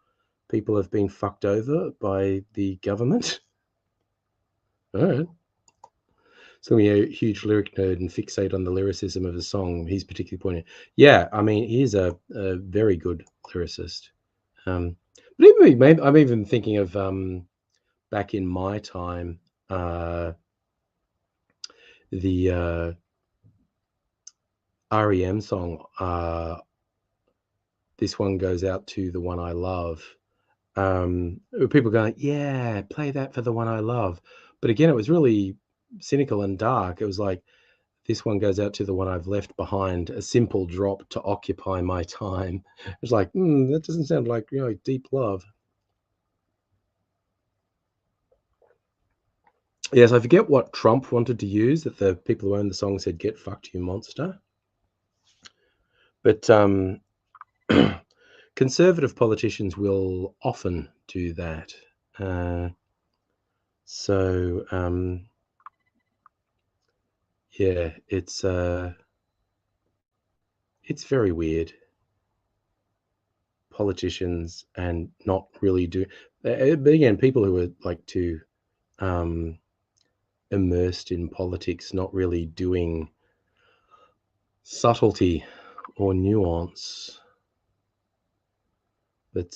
people have been fucked over by the government. All right. So a huge lyric nerd and fixate on the lyricism of the song. He's particularly pointed. Yeah, I mean, he's a very good lyricist. But even maybe, I'm even thinking of back in my time, the REM song. This one goes out to the one I love. People going, yeah, play that for the one I love. But again, it was really cynical and dark. It was like, this one goes out to the one I've left behind, a simple drop to occupy my time. It's like, that doesn't sound like deep love. Yes, I forget what Trump wanted to use, that the people who owned the song said, "Get fucked, you monster." But conservative politicians will often do that. So yeah, it's very weird. Politicians and not really do. But again, people who are like too immersed in politics, not really doing subtlety or nuance. But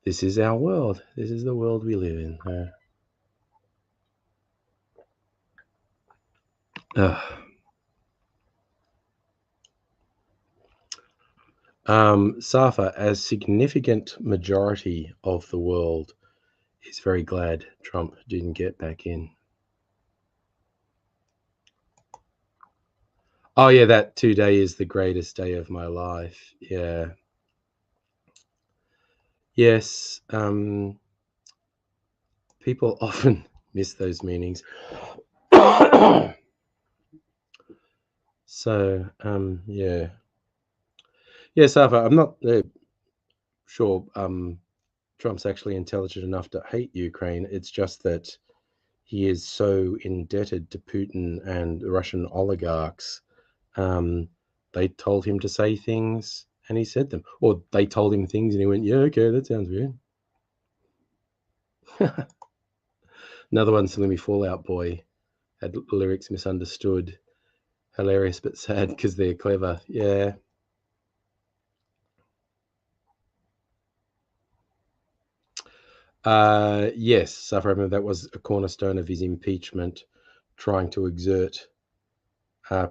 this is our world. This is the world we live in. Safa, as significant majority of the world is very glad Trump didn't get back in. Oh yeah, that today is the greatest day of my life. Yeah. Yes. People often miss those meanings. So, yeah. Yeah, Safa, I'm not sure Trump's actually intelligent enough to hate Ukraine. It's just that he is so indebted to Putin and the Russian oligarchs. They told him to say things and he said them. Or they told him things and he went, yeah, okay, that sounds weird. Another one, Salimi Fallout Boy, had lyrics misunderstood. Hilarious but sad because they're clever. Yeah. Yes, so I remember that was a cornerstone of his impeachment, trying to exert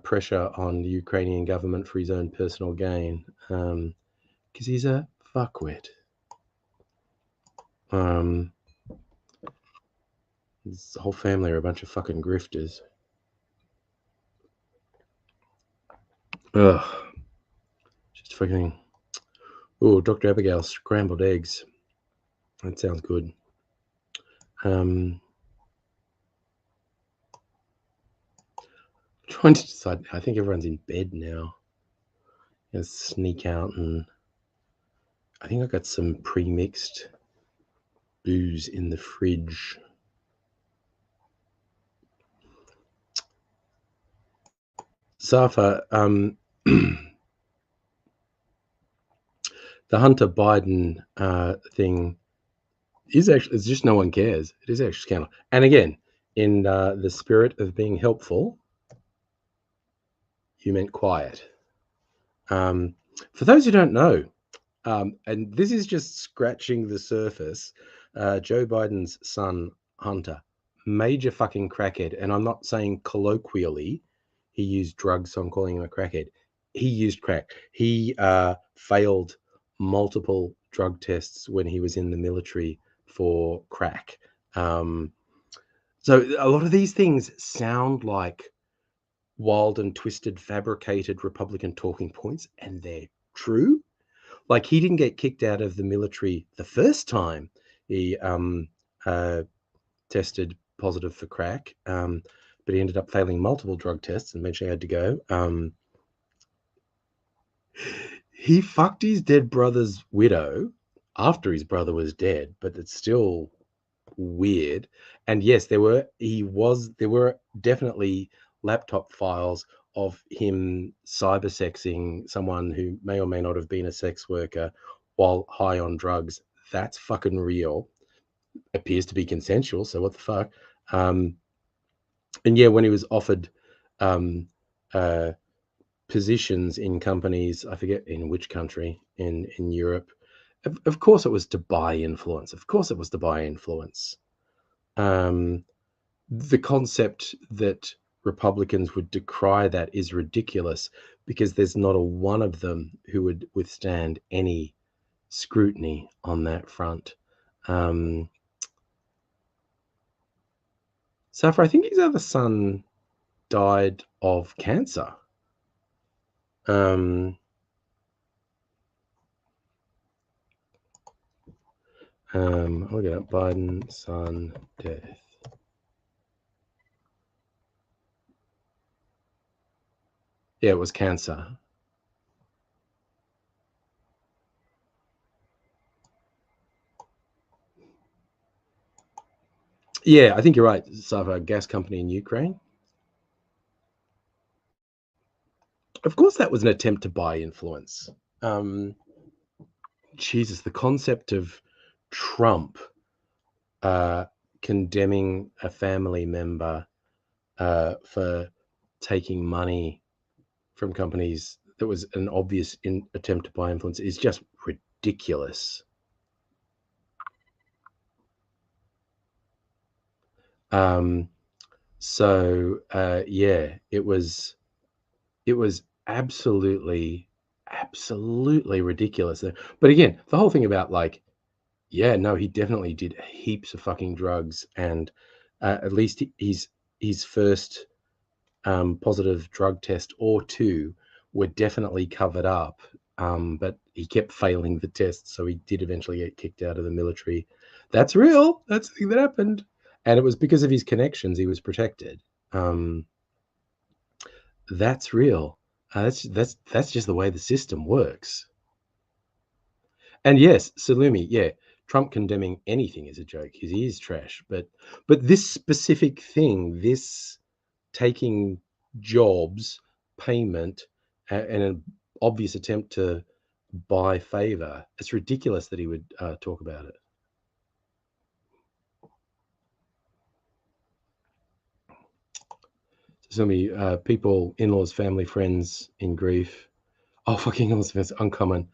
pressure on the Ukrainian government for his own personal gain, because he's a fuckwit. His whole family are a bunch of fucking grifters. Ugh. Just fucking. Oh, Dr. Abigail's scrambled eggs. That sounds good. Trying to decide. I think everyone's in bed now. Let's sneak out and. I think I got some pre-mixed booze in the fridge. Safa, the Hunter Biden thing is actually, it's just no one cares. It is actually scandal. And again, in the spirit of being helpful, you meant quiet. For those who don't know, and this is just scratching the surface, Joe Biden's son, Hunter, major fucking crackhead. And I'm not saying colloquially he used drugs, so I'm calling him a crackhead. He used crack. He failed multiple drug tests when he was in the military for crack. So a lot of these things sound like wild and twisted, fabricated Republican talking points, and they're true. Like, he didn't get kicked out of the military the first time he tested positive for crack, but he ended up failing multiple drug tests and eventually had to go. He fucked his dead brother's widow after his brother was dead, but it's still weird. And yes, there were definitely laptop files of him cybersexing someone who may or may not have been a sex worker while high on drugs. That's fucking real. Appears to be consensual, so what the fuck? And yeah, when he was offered um, positions in companies, I forget in which country in Europe, of course it was to buy influence. Of course it was to buy influence. The concept that Republicans would decry that is ridiculous, because there's not a one of them who would withstand any scrutiny on that front. Safra, I think his other son died of cancer. I'll look it up. Biden son death. Yeah, it was cancer. Yeah, I think you're right. Sava, gas company in Ukraine. Of course, that was an attempt to buy influence. Jesus, the concept of Trump condemning a family member for taking money from companies that was an obvious attempt to buy influence is just ridiculous. Yeah, it was absolutely ridiculous. But again, the whole thing about like, yeah, no, he definitely did heaps of fucking drugs, and at least his first positive drug test or two were definitely covered up. But he kept failing the tests, so he did eventually get kicked out of the military. That's real. That's the thing that happened, and it was because of his connections. He was protected. That's real. That's just the way the system works. And yes, Salumi, yeah, Trump condemning anything is a joke. He is trash. But this specific thing, this taking jobs, payment, and an obvious attempt to buy favor, it's ridiculous that he would talk about it. Salumi, people, in-laws, family, friends in grief. Oh, fucking in-laws, friends, uncommon.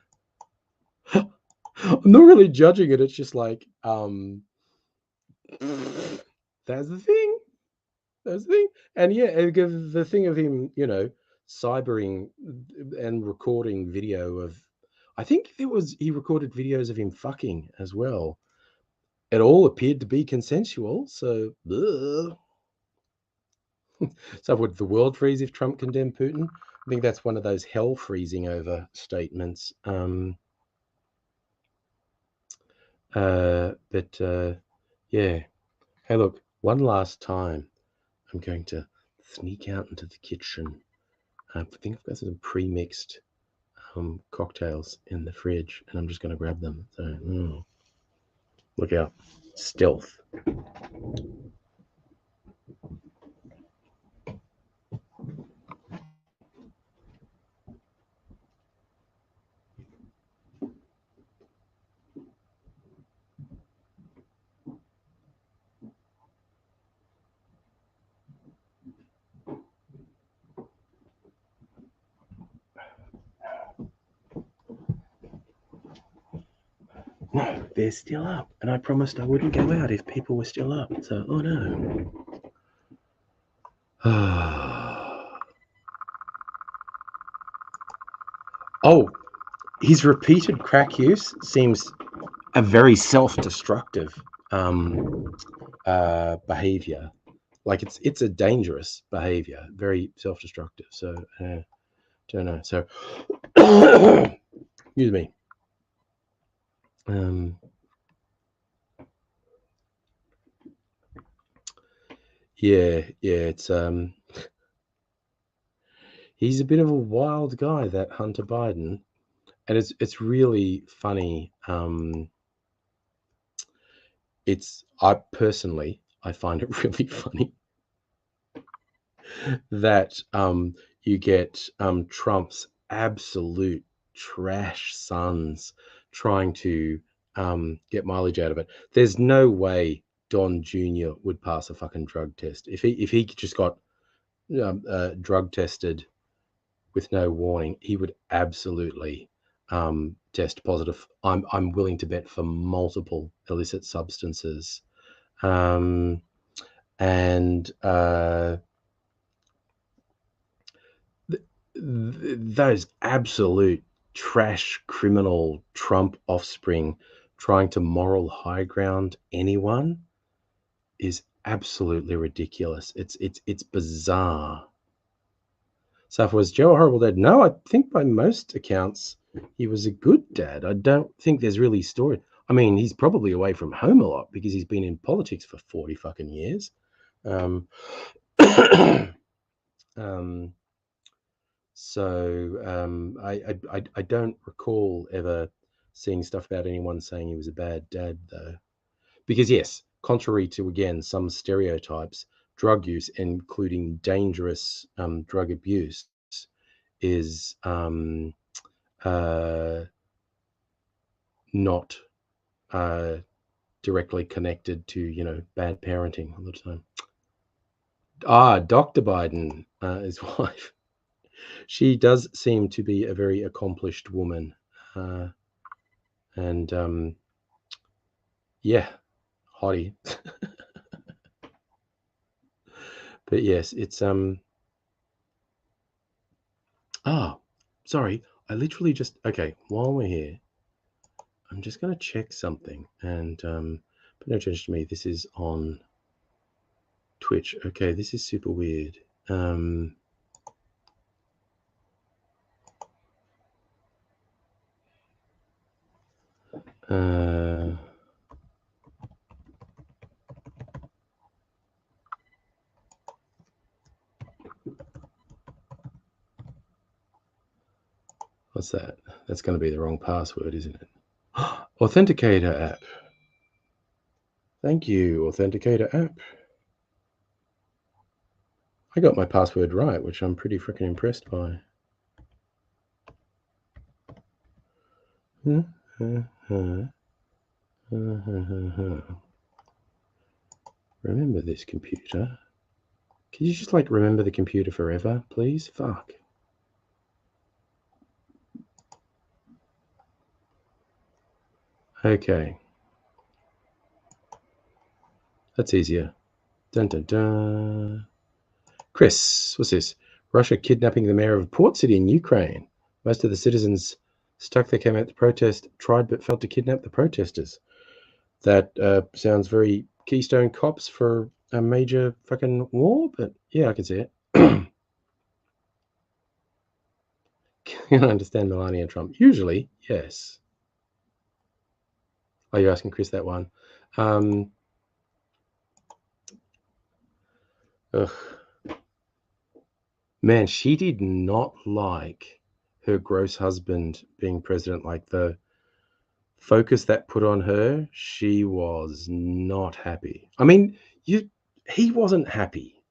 I'm not really judging it. It's just like, that's the thing. That's the thing. And yeah, the thing of him, cybering and recording video of, I think he recorded videos of him fucking as well. It all appeared to be consensual. So, so would the world freeze if Trump condemned Putin? I think that's one of those hell freezing over statements. Yeah. Hey, look, one last time, I'm going to sneak out into the kitchen. I think I've got some pre-mixed cocktails in the fridge, and I'm just going to grab them. So, look out. Stealth. No, they're still up. And I promised I wouldn't go out if people were still up. So, oh no. Oh, his repeated crack use seems a very self-destructive behavior. Like it's a dangerous behavior, very self-destructive. So, don't know. So, excuse me. Yeah, it's he's a bit of a wild guy, that Hunter Biden, and it's really funny. I personally find it really funny that you get Trump's absolute trash sons trying to get mileage out of it. There's no way Don Jr. would pass a fucking drug test if he just got drug tested with no warning. He would absolutely test positive. I'm willing to bet for multiple illicit substances, and those absolute trash criminal Trump offspring trying to moral high ground anyone is absolutely ridiculous. It's bizarre. So if was Joe a horrible dad? No, I think by most accounts he was a good dad. I don't think there's really story. I mean, he's probably away from home a lot because he's been in politics for 40 fucking years. I don't recall ever seeing stuff about anyone saying he was a bad dad, though. Because, yes, contrary to, again, some stereotypes, drug use, including dangerous drug abuse, is not directly connected to, bad parenting all the time. Dr. Biden, his wife. She does seem to be a very accomplished woman. And yeah, hottie. But yes, it's sorry, I literally just, okay, while we're here, I'm just going to check something, and pay no attention to me. This is on Twitch. Okay, this is super weird. What's that? That's going to be the wrong password, isn't it? Authenticator app. Thank you, Authenticator app. I got my password right, which I'm pretty freaking impressed by. Remember this computer. Can you just remember the computer forever, please? Fuck. Okay. That's easier. Dun dun dun. Chris, what's this? Russia kidnapping the mayor of a port city in Ukraine. Most of the citizens stuck there came out to protest, tried but failed to kidnap the protesters. That sounds very Keystone Cops for a major fucking war, but yeah, I can see it. Can I understand Melania Trump? Usually, yes. Oh, you're asking Chris that one. Ugh. Man, she did not like her gross husband being president. The focus that put on her, she was not happy. I mean, he wasn't happy.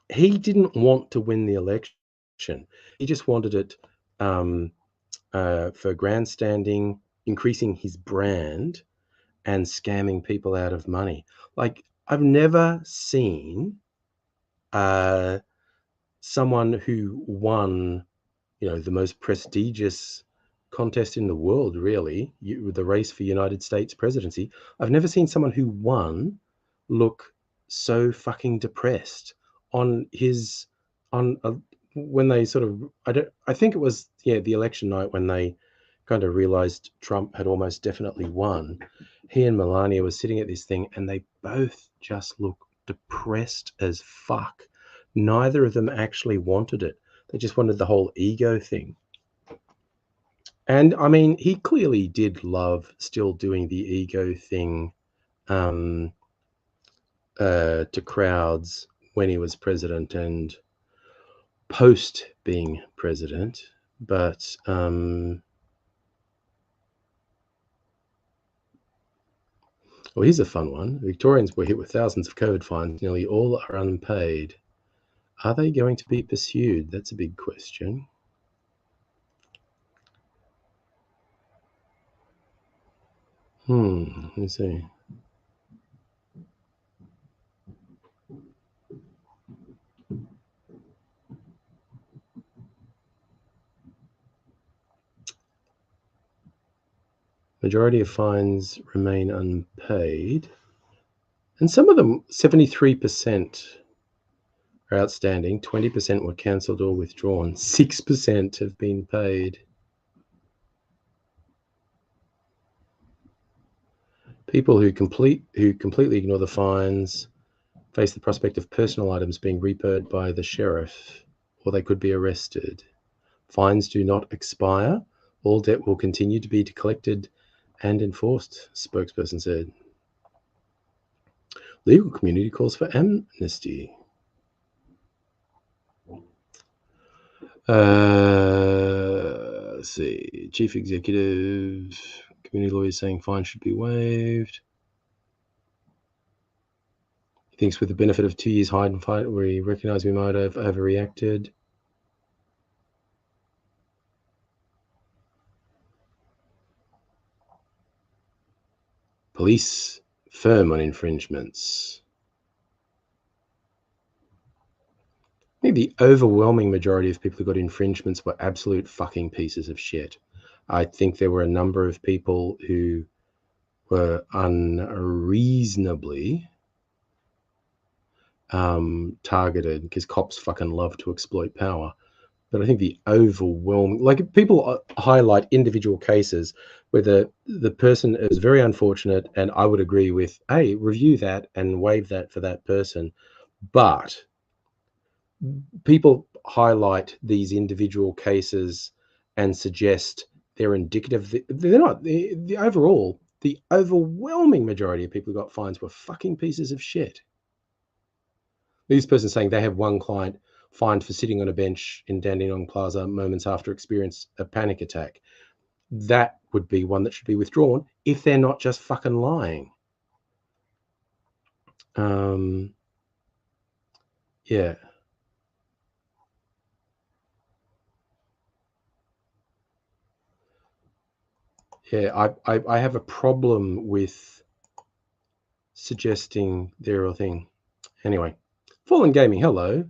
He didn't want to win the election. He just wanted it for grandstanding, increasing his brand, and scamming people out of money. I've never seen someone who won, the most prestigious contest in the world, really, the race for United States presidency. I've never seen someone who won look so fucking depressed when they sort of, I think it was, the election night when they kind of realized Trump had almost definitely won. He and Melania were sitting at this thing and they both just looked depressed as fuck. Neither of them actually wanted it. They just wanted the whole ego thing. And I mean, he clearly did love still doing the ego thing to crowds when he was president and post being president. But well, here's a fun one. Victorians were hit with thousands of COVID fines. Nearly all are unpaid. Are they going to be pursued? That's a big question. Let me see. Majority of fines remain unpaid. And some of them, 73% are outstanding, 20% were cancelled or withdrawn, 6% have been paid. People who completely ignore the fines face the prospect of personal items being repoed by the sheriff, or they could be arrested. Fines do not expire. All debt will continue to be collected and enforced, spokesperson said. Legal community calls for amnesty. Let's see. Chief executive, community lawyers saying fines should be waived. He thinks with the benefit of 2 years hide and fight, we recognise we might have overreacted. Police firm on infringements. I think the overwhelming majority of people who got infringements were absolute fucking pieces of shit. I think there were a number of people who were unreasonably targeted because cops fucking love to exploit power. But I think the overwhelming, like, people highlight individual cases where the person is very unfortunate, and I would agree with, hey, review that and waive that for that person. But people highlight these individual cases and suggest they're indicative. They're not. The overall, the overwhelming majority of people who got fines were fucking pieces of shit. This person saying they have one client fined for sitting on a bench in Dandenong Plaza moments after experience a panic attack. That would be one that should be withdrawn if they're not just fucking lying. Yeah. Yeah, I have a problem with suggesting they're a thing. Anyway, Fallen Gaming, hello.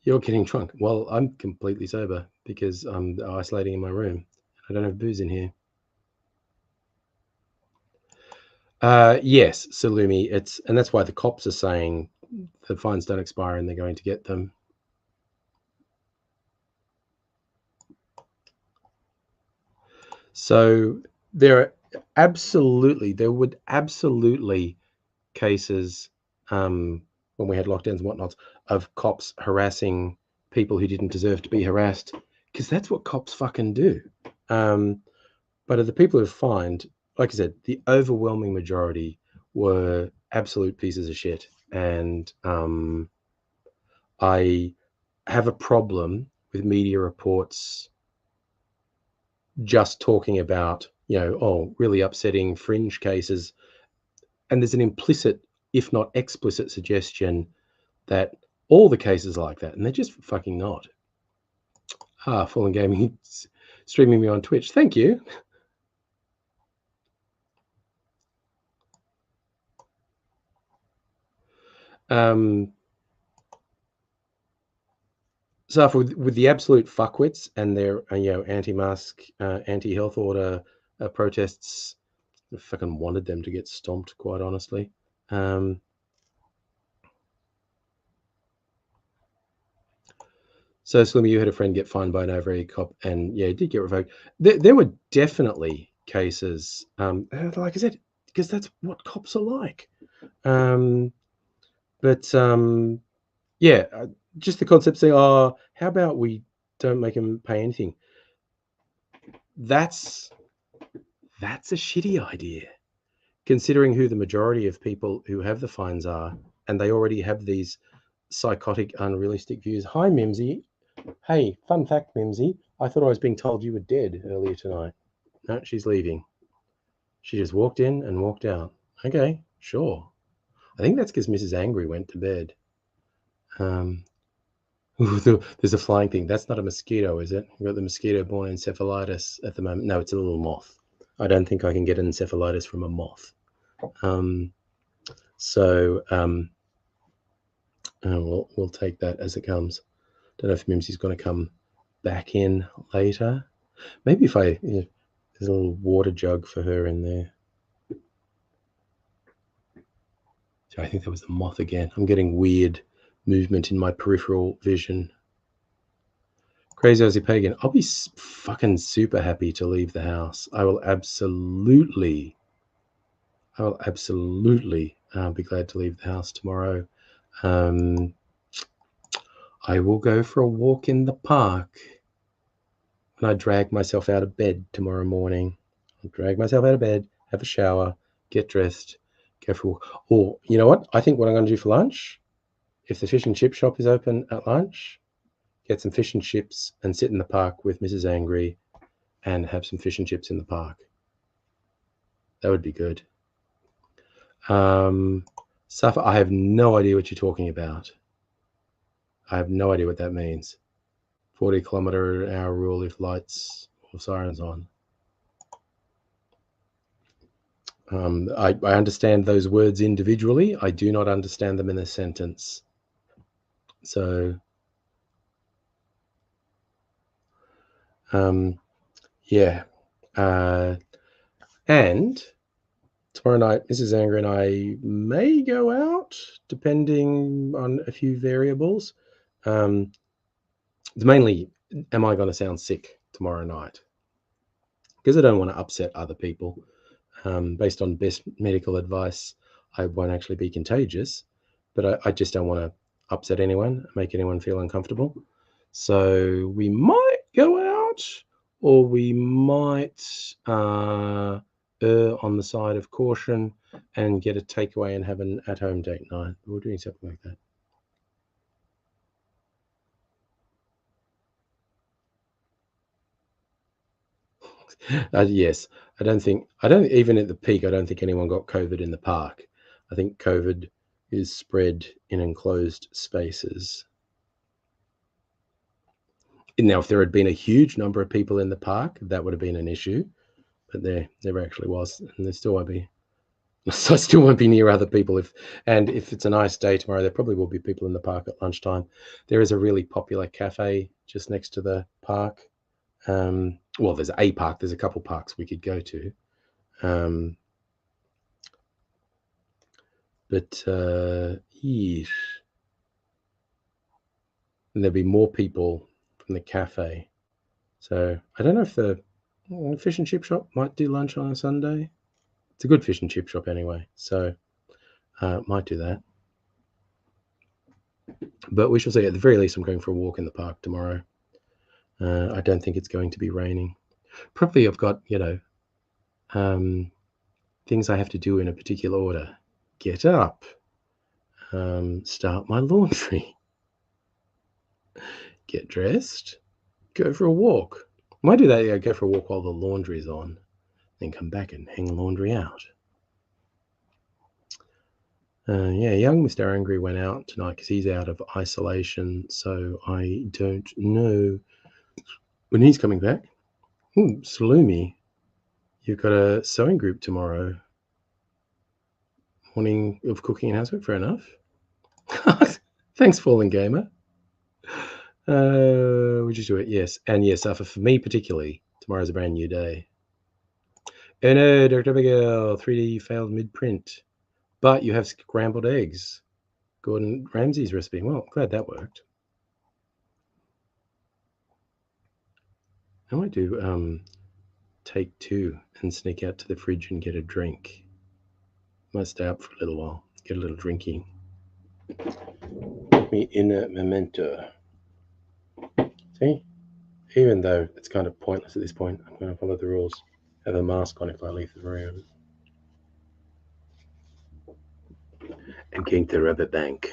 You're getting drunk. Well, I'm completely sober because I'm isolating in my room. I don't have booze in here. Yes, Salumi, and that's why the cops are saying the fines don't expire and they're going to get them. So there would absolutely cases when we had lockdowns and whatnots of cops harassing people who didn't deserve to be harassed, because that's what cops fucking do. But of the people who fined, like I said, the overwhelming majority were absolute pieces of shit. And I have a problem with media reports just talking about, really upsetting fringe cases. And there's an implicit, if not explicit, suggestion that all the cases are like that, and they're just fucking not. Fallen Gaming streaming me on Twitch. Thank you. So with the absolute fuckwits and their anti-mask, anti-health order protests, I fucking wanted them to get stomped, quite honestly. So Slimmy, you had a friend get fined by an overeager cop, and yeah, did get revoked. There were definitely cases, like I said, because that's what cops are like. Yeah, just the concept saying, how about we don't make them pay anything? That's a shitty idea, considering who the majority of people who have the fines are, and they already have these psychotic, unrealistic views. Hi, Mimsy. Hey, fun fact, Mimsy. I thought I was being told you were dead earlier tonight. No, she's leaving. She just walked in and walked out. Okay, sure. I think that's because Mrs. Angry went to bed. There's a flying thing. That's not a mosquito, is it? We've got the mosquito-borne encephalitis at the moment. No, it's a little moth. I don't think I can get encephalitis from a moth. We'll take that as it comes. Don't know if Mimsy's going to come back in later. Maybe if there's a little water jug for her in there. So I think that was the moth again. I'm getting weird movement in my peripheral vision. Crazy Aussie Pagan. I'll be fucking super happy to leave the house. I will absolutely be glad to leave the house tomorrow. I will go for a walk in the park when I drag myself out of bed tomorrow morning. drag myself out of bed, have a shower, get dressed, go for a walk. Or, you know what? I think what I'm going to do for lunch, if the fish and chip shop is open at lunch, get some fish and chips and sit in the park with Mrs. Angry and have some fish and chips in the park. That would be good. Safa, I have no idea what you're talking about. I have no idea what that means. 40-kilometer-an-hour rule if lights or sirens on. I understand those words individually. I do not understand them in a sentence. So, yeah. And tomorrow night, Mrs. Anger and I may go out, depending on a few variables. Mainly, am I going to sound sick tomorrow night? Because I don't want to upset other people. Based on best medical advice, I won't actually be contagious, but I just don't want to upset anyone, make anyone feel uncomfortable. So we might go out, or we might err on the side of caution and get a takeaway and have an at-home date night. We're doing something like that. Yes, I don't even at the peak, I don't think anyone got COVID in the park. I think COVID is spread in enclosed spaces. Now, if there had been a huge number of people in the park, that would have been an issue, but there never actually was, and there still won't be. So I still won't be near other people. If it's a nice day tomorrow, there probably will be people in the park at lunchtime. There is a really popular cafe just next to the park. Well, there's a park. There's a couple parks we could go to. But yes, and there'll be more people from the cafe. So I don't know if the fish and chip shop might do lunch on a Sunday. It's a good fish and chip shop anyway, so might do that. But we shall see. At the very least, I'm going for a walk in the park tomorrow. I don't think it's going to be raining. Probably I've got, things I have to do in a particular order. Get up, start my laundry, get dressed, go for a walk. Might do that. Yeah, go for a walk while the laundry's on, then come back and hang the laundry out. Yeah, young Mr. Angry went out tonight because he's out of isolation, so I don't know when he's coming back. Salumi, you've got a sewing group tomorrow. Morning of cooking and housework, fair enough. Thanks, Fallen Gamer. Would you do it? Yes. And yes, for me particularly, tomorrow's a brand new day. Oh no, Dr. Abigail, 3D failed mid-print. But you have scrambled eggs. Gordon Ramsay's recipe. Well, glad that worked. I might do take two and sneak out to the fridge and get a drink. Might stay up for a little while, get a little drinking. Put me in a memento. See? Even though it's kind of pointless at this point, I'm going to follow the rules. Have a mask on if I leave the room. I'm going to rob a bank.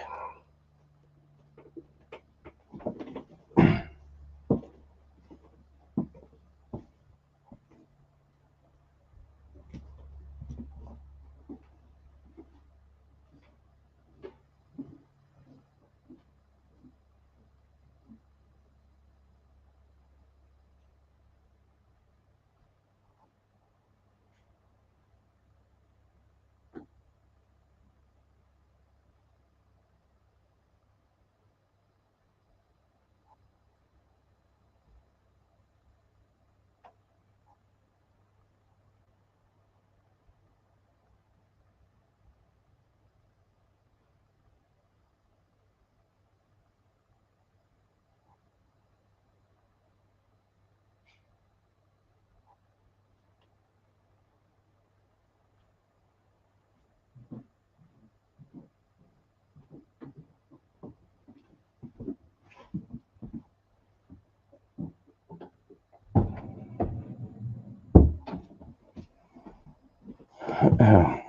Oh,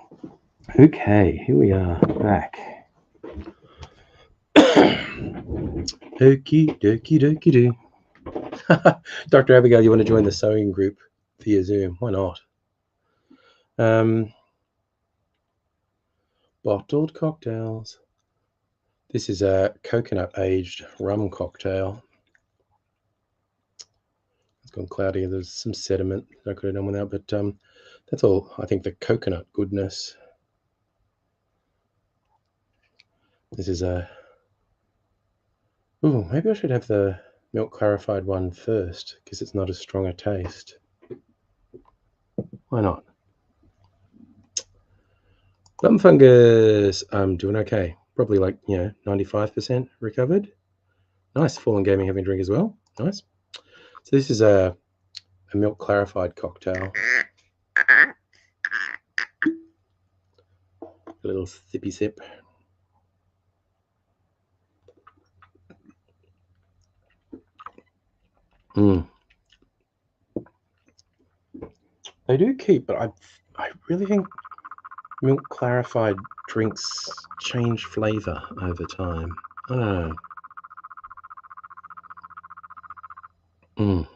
okay, here we are back. Okie dokie dokie do. Dr. Abigail, you want to join the sewing group via Zoom? Why not? Bottled cocktails. This is a coconut aged rum cocktail. It's gone cloudy. There's some sediment I could have done without, but that's all. I think the coconut goodness. This is a. Oh, maybe I should have the milk clarified one first because it's not as strong a taste. Why not? Gum fungus. I'm doing okay. Probably like 95% recovered. Nice. Fallen Gaming having a drink as well. Nice. So this is a milk clarified cocktail. A little sippy sip. They do keep, but I really think milk clarified drinks change flavour over time. I don't know.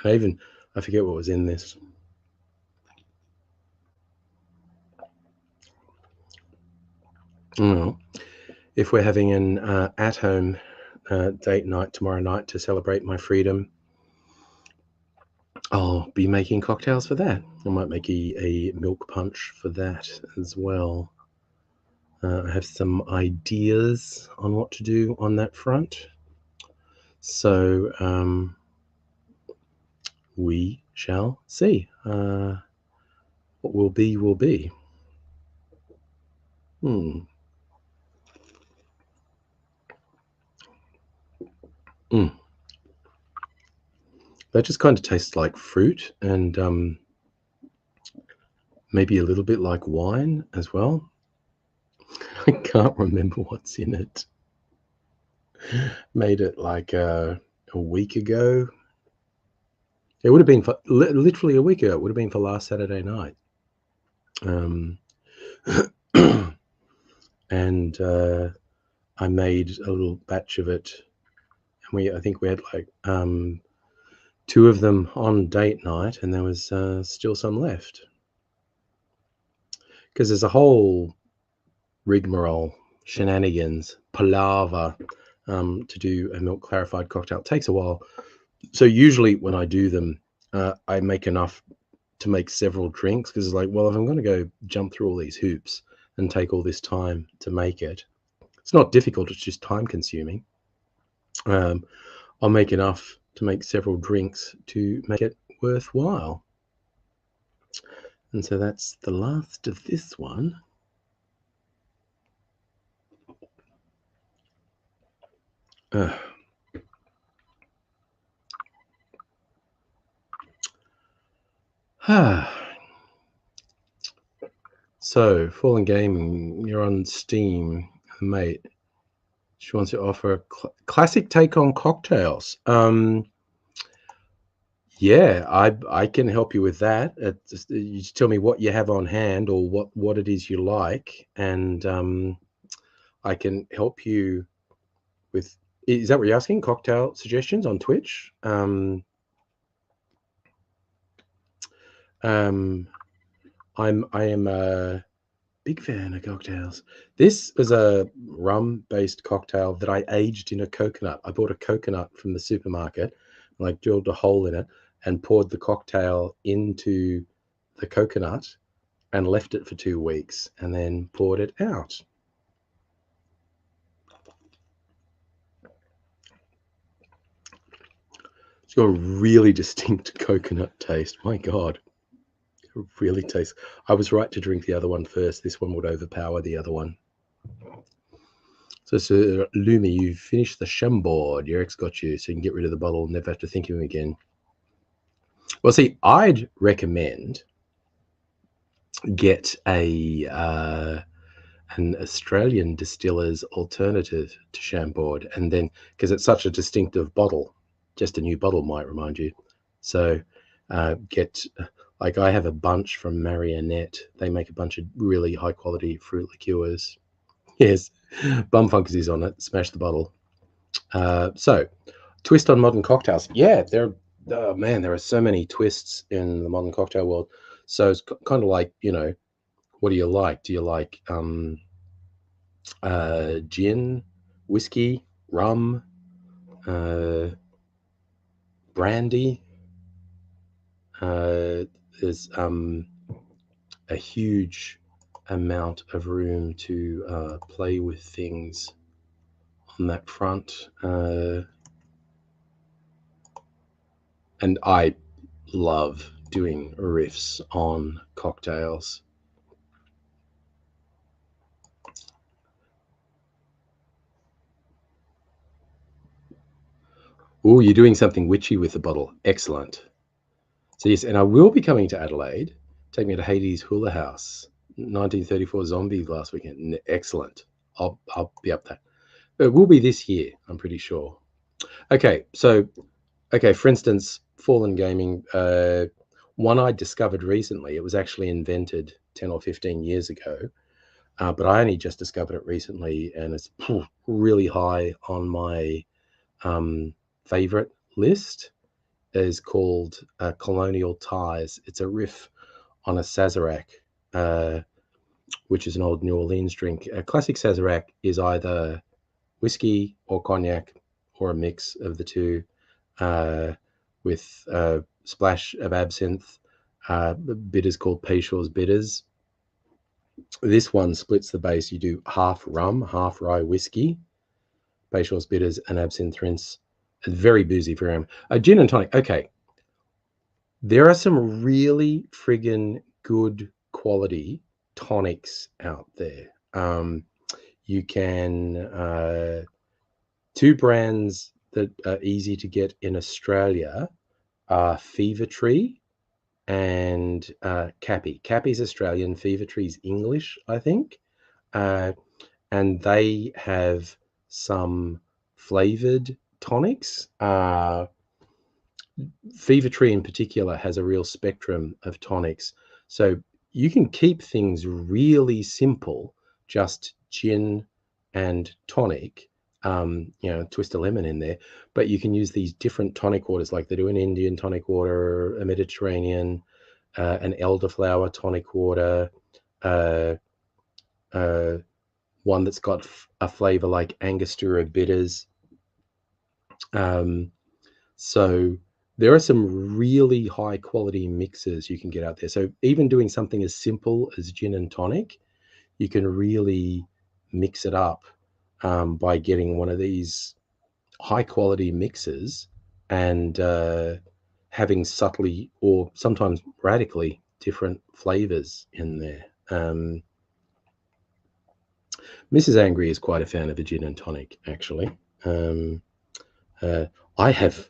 And I forget what was in this. If we're having an at-home date night tomorrow night to celebrate my freedom, I'll be making cocktails for that. I might make a milk punch for that as well. I have some ideas on what to do on that front. So we shall see. What will be, will be. That just kind of tastes like fruit and maybe a little bit like wine as well. I can't remember what's in it. Made it like a week ago. It would have been for literally a week ago. It would have been for last Saturday night. And I made a little batch of it, and I think we had like 2 of them on date night, and there was still some left. Because there's a whole rigmarole, shenanigans, palaver to do a milk clarified cocktail. It takes a while. So usually when I do them, I make enough to make several drinks because it's like, well, if I'm going to go jump through all these hoops and take all this time to make it, it's not difficult. It's just time consuming. I'll make enough to make several drinks to make it worthwhile. And so that's the last of this one. So, Fallen Gaming, you're on Steam, mate. She wants to offer a classic take on cocktails. Yeah, I can help you with that. You just tell me what you have on hand or what it is you like, and I can help you with. Is that what you're asking? Cocktail suggestions on Twitch? I am a big fan of cocktails. This was a rum-based cocktail that I aged in a coconut. I bought a coconut from the supermarket, and I drilled a hole in it and poured the cocktail into the coconut and left it for 2 weeks and then poured it out. It's got a really distinct coconut taste. My God. It really tastes. I was right to drink the other one first. This one would overpower the other one. So, Lumi, you've finished the Chambord. Your ex got you, so you can get rid of the bottle and never have to think of him again. Well, see, I'd recommend get an Australian distiller's alternative to Chambord, and then because it's such a distinctive bottle, just a new bottle might remind you. So get Like I have a bunch from Marionette. They make a bunch of really high quality fruit liqueurs. Yes, Bumfunkers is on it. Smash the bottle. So, twist on modern cocktails. Yeah, oh man, there are so many twists in the modern cocktail world. So it's kind of like, what do you like? Do you like gin, whiskey, rum, uh, brandy? There's a huge amount of room to play with things on that front. And I love doing riffs on cocktails. Oh, you're doing something witchy with the bottle. Excellent. So yes, and I will be coming to Adelaide. Take me to Hades Hula House, 1934 Zombie last weekend. Excellent. I'll be up there. It will be this year, I'm pretty sure. Okay, so for instance, Fallen Gaming, one I discovered recently. It was actually invented 10 or 15 years ago, but I only just discovered it recently, and it's really high on my favorite list. Is called Colonial Ties. It's a riff on a Sazerac, which is an old New Orleans drink. A classic Sazerac is either whiskey or cognac or a mix of the two, with a splash of absinthe, bitters called Peychaud's bitters. This one splits the base. You do half rum, half rye whiskey, Peychaud's bitters, and absinthe rinse. It's very boozy for him. A gin and tonic. Okay, there are some really friggin' good quality tonics out there. You can, two brands that are easy to get in Australia are Fever Tree and Cappy. Cappy's Australian, Fever Tree's English, I think. And they have some flavored tonics. Fever Tree in particular has a real spectrum of tonics. So you can keep things really simple, just gin and tonic, twist a lemon in there, but you can use these different tonic waters, like they do an Indian tonic water, a Mediterranean, an elderflower tonic water, one that's got a flavor like Angostura bitters. So there are some really high quality mixes you can get out there. So even doing something as simple as gin and tonic, you can really mix it up by getting one of these high quality mixes and having subtly or sometimes radically different flavors in there. Mrs. Angry is quite a fan of a gin and tonic, actually. I have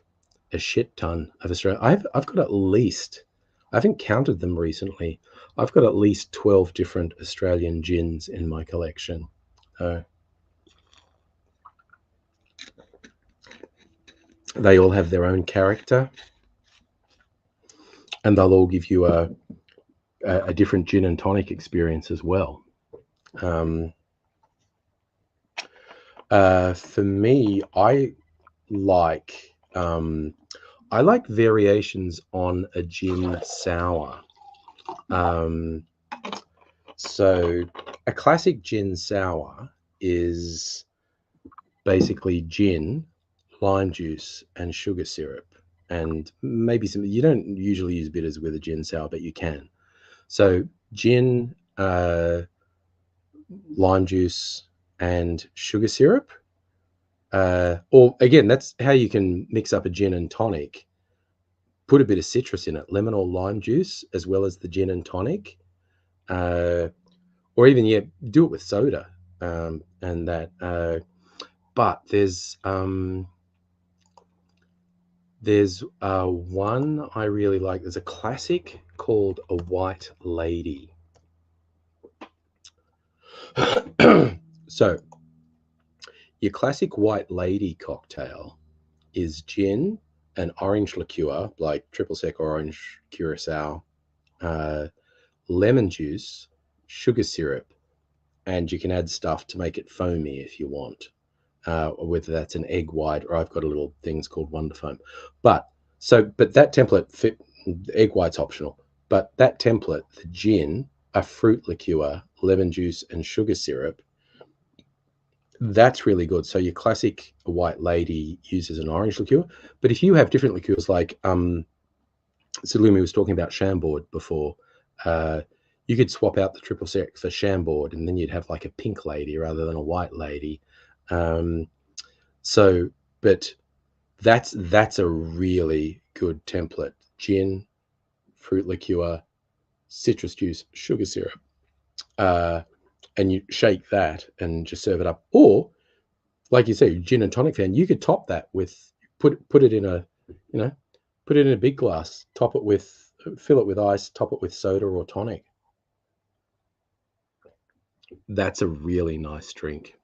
a shit ton of Australia. I've got at least, I haven't counted them recently. I've got at least 12 different Australian gins in my collection. They all have their own character, and they'll all give you a different gin and tonic experience as well. For me, I like variations on a gin sour. So a classic gin sour is basically gin, lime juice, and sugar syrup, and maybe some. You don't usually use bitters with a gin sour, but you can. So gin, lime juice, and sugar syrup. Or again, that's how you can mix up a gin and tonic. Put a bit of citrus in it, lemon or lime juice, as well as the gin and tonic. Or even, do it with soda, and that. But there's one I really like. There's a classic called A White Lady. So your classic White Lady cocktail is gin and orange liqueur, like triple sec orange curacao, lemon juice, sugar syrup, and you can add stuff to make it foamy if you want. Whether that's an egg white or I've got a little things called Wonder Foam. But that template fit. The egg white's optional, but that template, the gin, a fruit liqueur, lemon juice, and sugar syrup, that's really good. So your classic white lady uses an orange liqueur, but if you have different liqueurs, like Salumi was talking about Chambord before, you could swap out the triple sec for Chambord, and then you'd have like a pink lady rather than a white lady. But that's a really good template: gin, fruit liqueur, citrus juice, sugar syrup, and you shake that and just serve it up. Or, like you say, gin and tonic fan, you could top that with put it in a, put it in a big glass, fill it with ice, top it with soda or tonic. That's a really nice drink.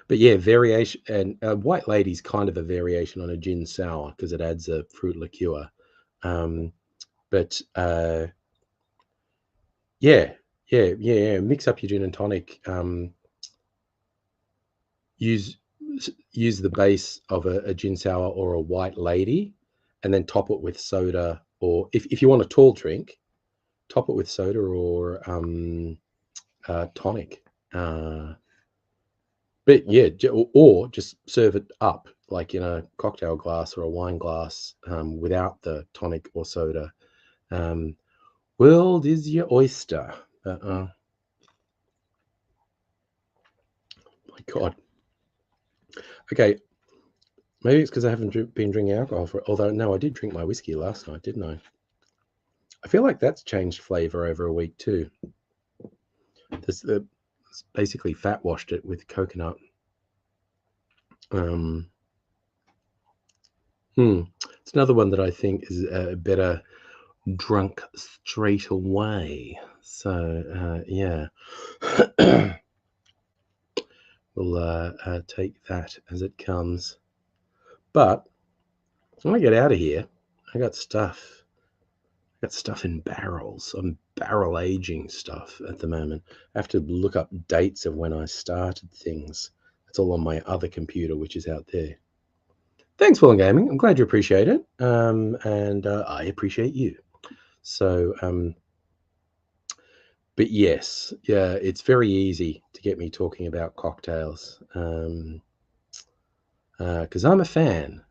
But yeah, variation, and white lady's kind of a variation on a gin sour because it adds a fruit liqueur. But yeah, mix up your gin and tonic. Use the base of a gin sour or a white lady, and then top it with soda. Or if you want a tall drink, top it with soda or tonic. But yeah, or just serve it up like in a cocktail glass or a wine glass without the tonic or soda. World is your oyster. My God. Okay, maybe it's because I haven't been drinking alcohol although no, I did drink my whiskey last night, didn't I? I feel like that's changed flavor over a week too. It's basically fat washed it with coconut. It's another one that I think is better drunk straight away. So yeah, we'll take that as it comes. But when I get out of here, I got stuff. I got stuff in barrels. I'm barrel aging stuff at the moment. I have to look up dates of when I started things. It's all on my other computer, which is out there. Thanks, Fallen Gaming. I'm glad you appreciate it, and I appreciate you. So, but yes, yeah, it's very easy to get me talking about cocktails because I'm a fan.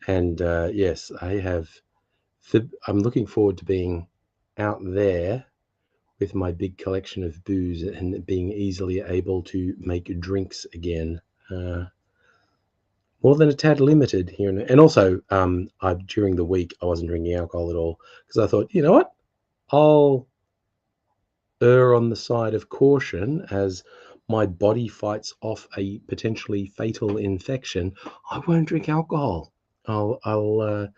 And yes, I'm looking forward to being out there with my big collection of booze and being easily able to make drinks again. More than a tad limited here, and also during the week I wasn't drinking alcohol at all because I thought, you know what, I'll err on the side of caution as my body fights off a potentially fatal infection. I won't drink alcohol. I'll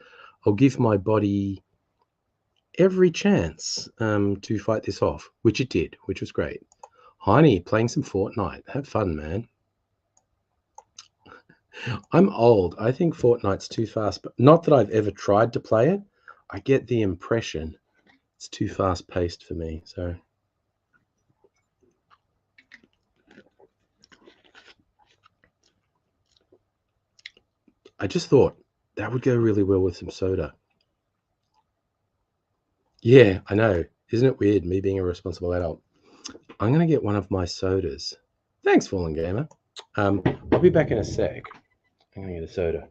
give my body every chance to fight this off, which it did, which was great. Heine, playing some Fortnite. Have fun, man. I'm old. I think Fortnite's too fast, but not that I've ever tried to play it. I get the impression it's too fast paced for me. So I just thought that would go really well with some soda. Yeah, I know. Isn't it weird, me being a responsible adult? I'm going to get one of my sodas. Thanks, Fallen Gamer. I'll be back in a sec. I'm going to get a soda.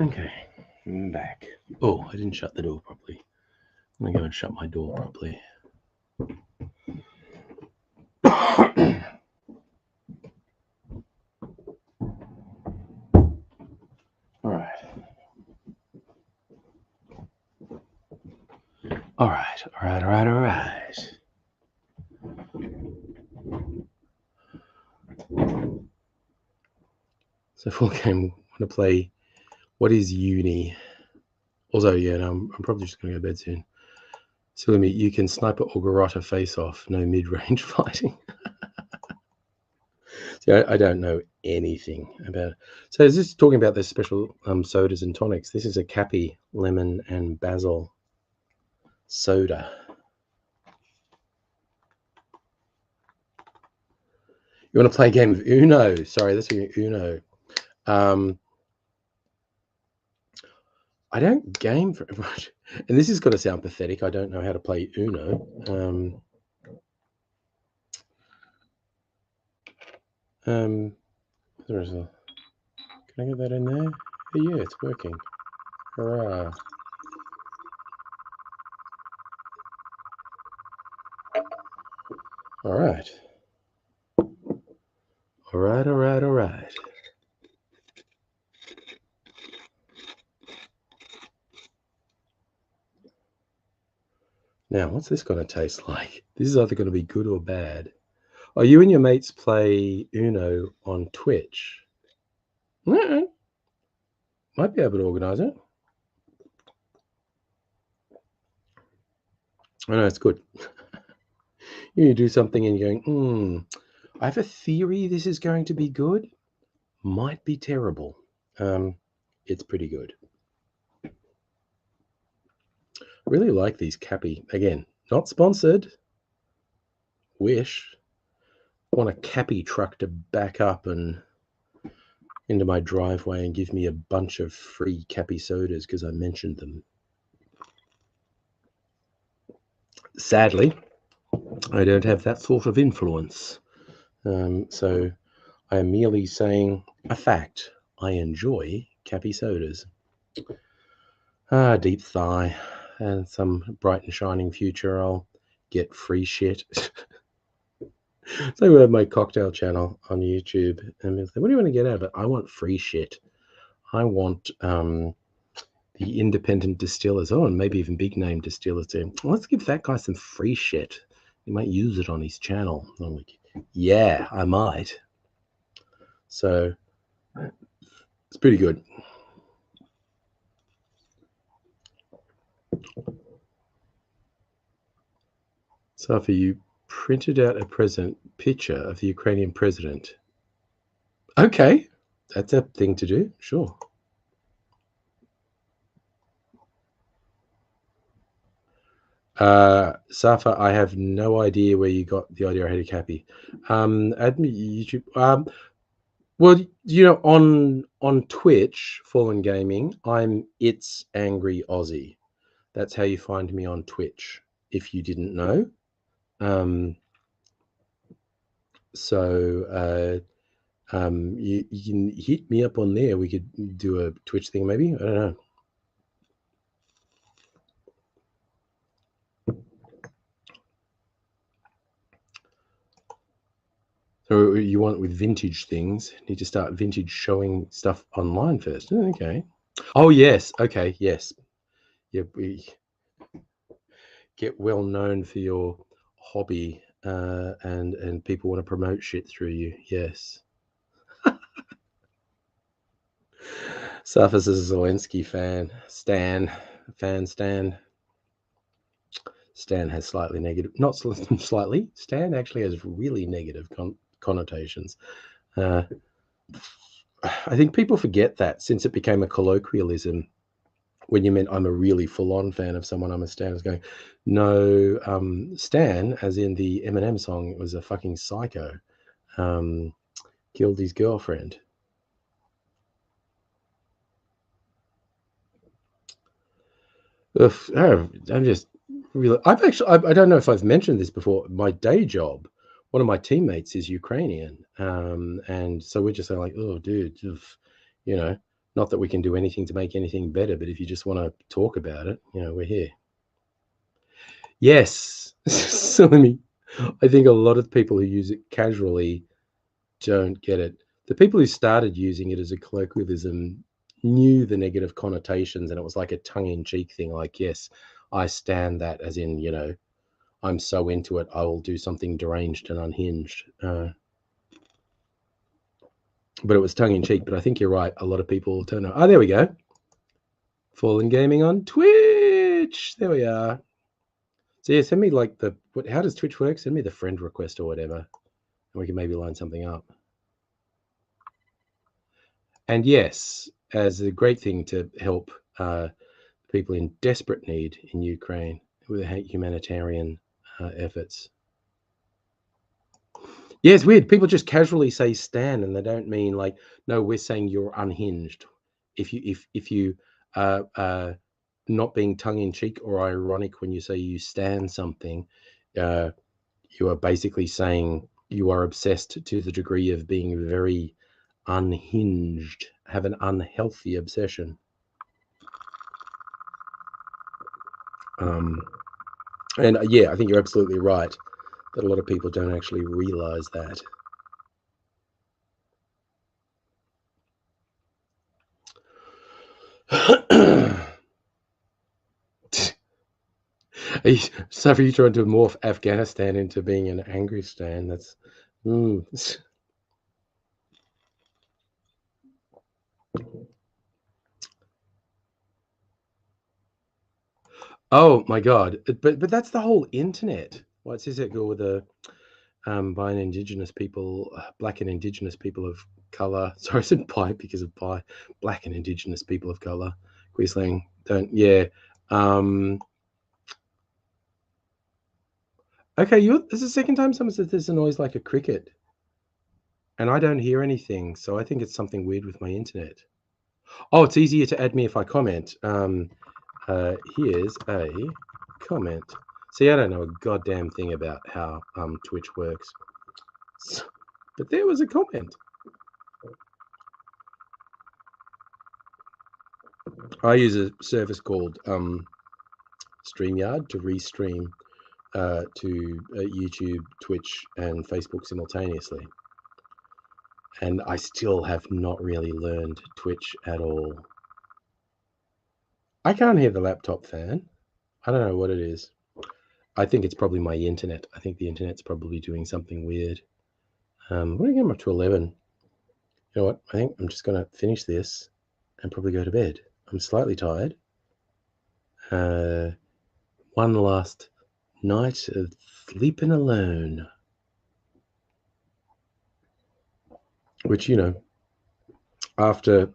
Okay, I'm back. Oh, I didn't shut the door properly. I'm going to go and shut my door properly. All right. So full game, want to play What is Uni? Also, yeah, no, I'm probably just going to go to bed soon. Silly me, you can sniper or garrote face off, no mid-range fighting. See, I don't know anything about it. So is this talking about the special sodas and tonics? This is a Cappy lemon and basil soda. You want to play a game of Uno? Sorry, that's Uno. I don't game very much, and this is going to sound pathetic. I don't know how to play Uno. There is a. Can I get that in there? Oh, yeah, it's working. Hurrah! All right. All right. Now, what's this going to taste like? This is either going to be good or bad. Oh, you and your mates play Uno on Twitch. Might be able to organise it. I know, it's good. You do something and you're going, I have a theory this is going to be good. Might be terrible. It's pretty good. Really like these Cappy. Again, not sponsored. Wish. I want a Cappy truck to back up and into my driveway and give me a bunch of free Cappy sodas because I mentioned them. Sadly, I don't have that sort of influence. So I am merely saying a fact. I enjoy Cappy sodas. Deep thigh. And some bright and shining future, I'll get free shit. So we have my cocktail channel on YouTube, and like, what do you want to get out of it? I want free shit. I want the independent distillers, and maybe even big name distillers too. Let's give that guy some free shit. He might use it on his channel. I'm like, yeah, I might. So it's pretty good. Safi, you printed out a picture of the Ukrainian president. Okay, that's a thing to do, sure. Safa, I have no idea where you got the idea I had a Cappy. Add me YouTube. Well, you know, on Twitch, Fallen Gaming, I'm It's Angry Aussie. That's how you find me on Twitch, if you didn't know. You can hit me up on there. We could do a Twitch thing, maybe. I don't know. So you want with vintage things? Need to start vintage showing stuff online first. Okay. Oh yes. Okay. Yes. Yeah. We get well known for your hobby, and people want to promote shit through you. Yes. Surface is a Zelensky fan. Stan. Stan has slightly negative, not slightly. Stan actually has really negative connotations. I think people forget that since it became a colloquialism. When you meant I'm a really full-on fan of someone, I'm a Stan. I was going, no, Stan, as in the Eminem song, was a fucking psycho. Killed his girlfriend. I'm just really. I don't know if I've mentioned this before. My day job, one of my teammates is Ukrainian, and so we're just like, oh, dude, you know, Not that we can do anything to make anything better, but if you just want to talk about it, we're here. Yes. So I think a lot of people who use it casually don't get it. The people who started using it as a colloquialism knew the negative connotations, and it was like a tongue-in-cheek thing, like, yes, I stand that, as in, I'm so into it, I will do something deranged and unhinged. But it was tongue-in-cheek. But I think you're right. A lot of people turn out. Oh, there we go. Fallen Gaming on Twitch. There we are. So yeah, send me like how does Twitch work? Send me the friend request or whatever, and we can maybe line something up. And yes, as a great thing to help people in desperate need in Ukraine with humanitarian efforts. Yeah, it's weird. People just casually say "stan" and they don't mean like, no, we're saying you're unhinged. If you not being tongue in cheek or ironic when you say you stan something, you are basically saying you are obsessed to the degree of being very unhinged, have an unhealthy obsession. And yeah, I think you're absolutely right that a lot of people don't actually realize that. So for you trying to morph Afghanistan into being an angry stan, that's Oh my God! But that's the whole internet. What's this it go with the by an Indigenous people, Black and Indigenous people of color. Sorry, I said by because of by Black and Indigenous people of color. Queensland don't. Yeah. Okay, this is the second time someone says there's a noise like a cricket, and I don't hear anything. So I think it's something weird with my internet. Oh, it's easier to add me if I comment. Here's a comment. See, I don't know a goddamn thing about how Twitch works, but there was a comment. I use a service called StreamYard to restream to YouTube, Twitch, and Facebook simultaneously. And I still have not really learned Twitch at all. I can't hear the laptop fan. I don't know what it is. I think it's probably my internet. I think the internet's probably doing something weird. What are I'm up to 11? You know what? I think I'm just going to finish this and probably go to bed. I'm slightly tired. One last night of sleeping alone. Which, after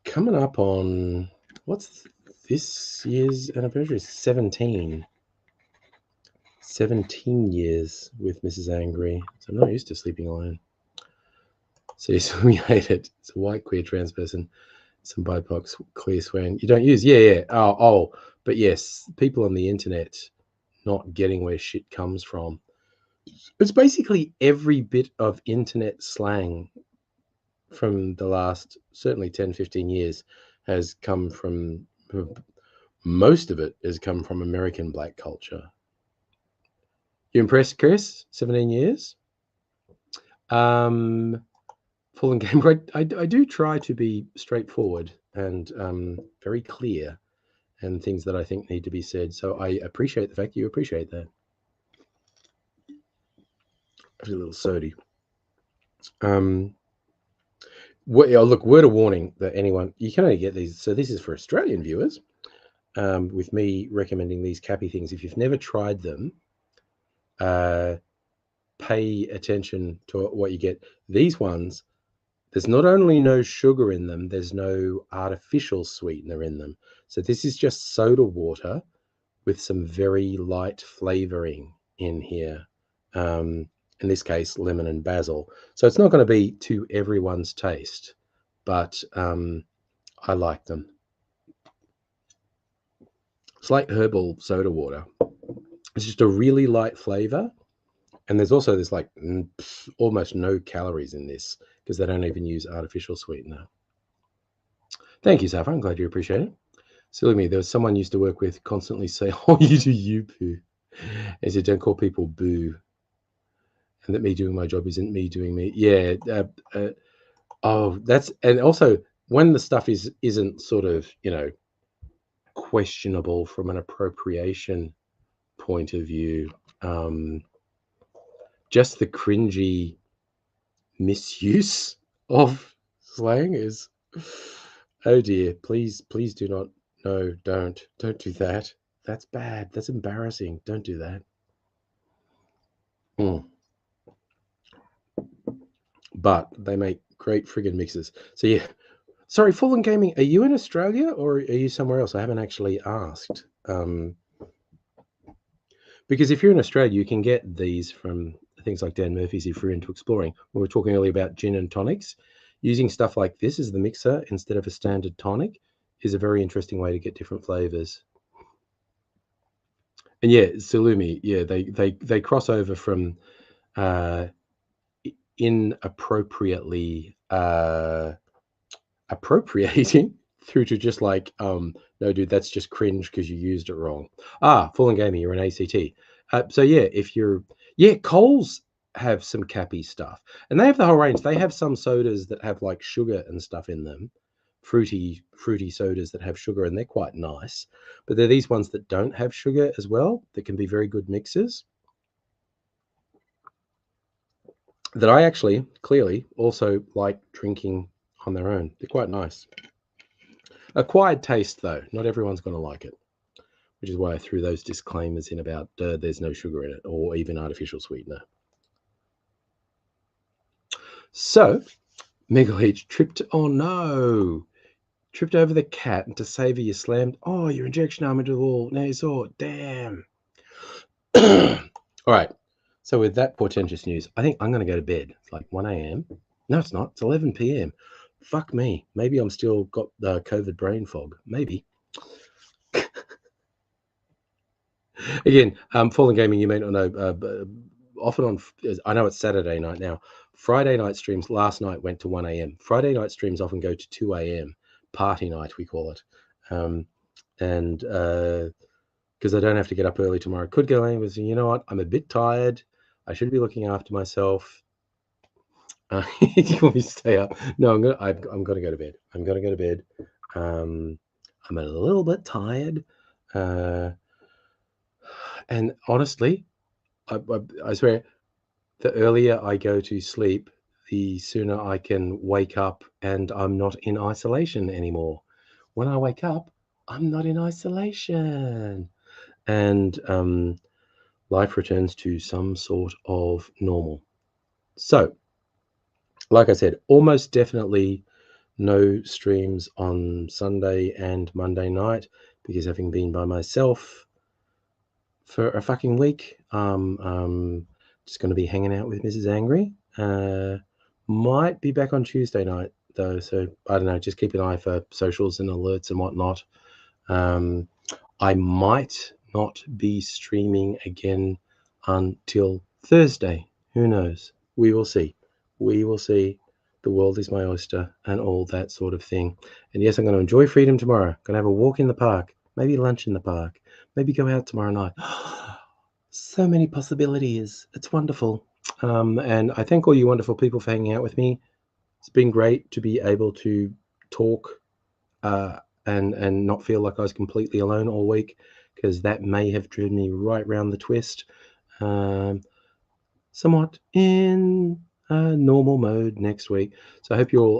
coming up on, what's this year's anniversary? 17 years with Mrs. Angry. So I'm not used to sleeping alone. So we hate it. It's a white queer trans person, some BIPOC queer swearing. You don't use, yeah. Oh, but yes, people on the internet not getting where shit comes from. It's basically every bit of internet slang from the last certainly 10, 15 years has come from, most of it has come from American Black culture. You impressed, Chris? 17 years? Fallen Gamer, I do try to be straightforward and very clear and things that I think need to be said. So I appreciate the fact you appreciate that. A little sody. Look, word of warning that anyone, you can only get these. So this is for Australian viewers, with me recommending these Cappy things. If you've never tried them, pay attention to what you get. These ones, there's not only no sugar in them, there's no artificial sweetener in them. So this is just soda water with some very light flavoring in here. In this case, lemon and basil. So it's not going to be to everyone's taste, but I like them. It's like herbal soda water. It's just a really light flavor. And there's also this like almost no calories in this because they don't even use artificial sweetener. Thank you, Safa. I'm glad you appreciate it. Silly me, there was someone used to work with constantly say, "Oh, you do you poo," and said, "Don't call people boo," and that me doing my job isn't me doing me. Yeah. That's, and also when the stuff isn't sort of, you know, questionable from an appropriation point of view, just the cringy misuse of slang is, oh dear, please do not, no, don't do that. That's bad, that's embarrassing, don't do that. But they make great friggin' mixes. So yeah, sorry, Fallen Gaming, are you in Australia or are you somewhere else? I haven't actually asked. Because if you're in Australia, you can get these from things like Dan Murphy's if you're into exploring. We were talking earlier about gin and tonics. Using stuff like this as the mixer instead of a standard tonic is a very interesting way to get different flavors. And yeah, Salumi, yeah, they cross over from inappropriately appropriating through to just like, no, dude, that's just cringe because you used it wrong. Fallen Gaming, you're an ACT. So yeah, if you're, yeah, Coles have some cappy stuff, and they have the whole range. They have some sodas that have like sugar and stuff in them, fruity sodas that have sugar, and they're quite nice. But there are these ones that don't have sugar as well that can be very good mixes. That I actually clearly also like drinking on their own. They're quite nice. Acquired taste, though. Not everyone's going to like it, which is why I threw those disclaimers in about there's no sugar in it or even artificial sweetener. So, Mega H tripped. Oh no! Tripped over the cat, and to save her, you slammed. Oh, your injection arm into the wall. Now you saw. Damn. All right. So with that portentous news, I think I'm going to go to bed. It's like 1 a.m. No, it's not. It's 11 p.m. Fuck me. Maybe I'm still got the COVID brain fog. Maybe. Again, Fallen Gaming, you may not know, often on, I know it's Saturday night now. Friday night streams last night went to 1 a.m. Friday night streams often go to 2 a.m. Party night, we call it. And because I don't have to get up early tomorrow. Could go in with, you know what, I'm a bit tired. I should be looking after myself. You want me to stay up? No, I'm going to go to bed. I'm going to go to bed. I'm a little bit tired. And honestly, I swear, the earlier I go to sleep, the sooner I can wake up and I'm not in isolation anymore. When I wake up, I'm not in isolation. And life returns to some sort of normal. So, like I said, almost definitely no streams on Sunday and Monday night because having been by myself for a fucking week, just going to be hanging out with Mrs. Angry. Might be back on Tuesday night though, so I don't know. Just keep an eye for socials and alerts and whatnot. I might not be streaming again until Thursday. Who knows? We will see. We will see. The world is my oyster and all that sort of thing. And yes, I'm going to enjoy freedom tomorrow. Going to have a walk in the park, maybe lunch in the park, maybe go out tomorrow night. So many possibilities. It's wonderful. And I thank all you wonderful people for hanging out with me. It's been great to be able to talk and not feel like I was completely alone all week, because that may have driven me right round the twist. Somewhat in normal mode next week. So I hope you all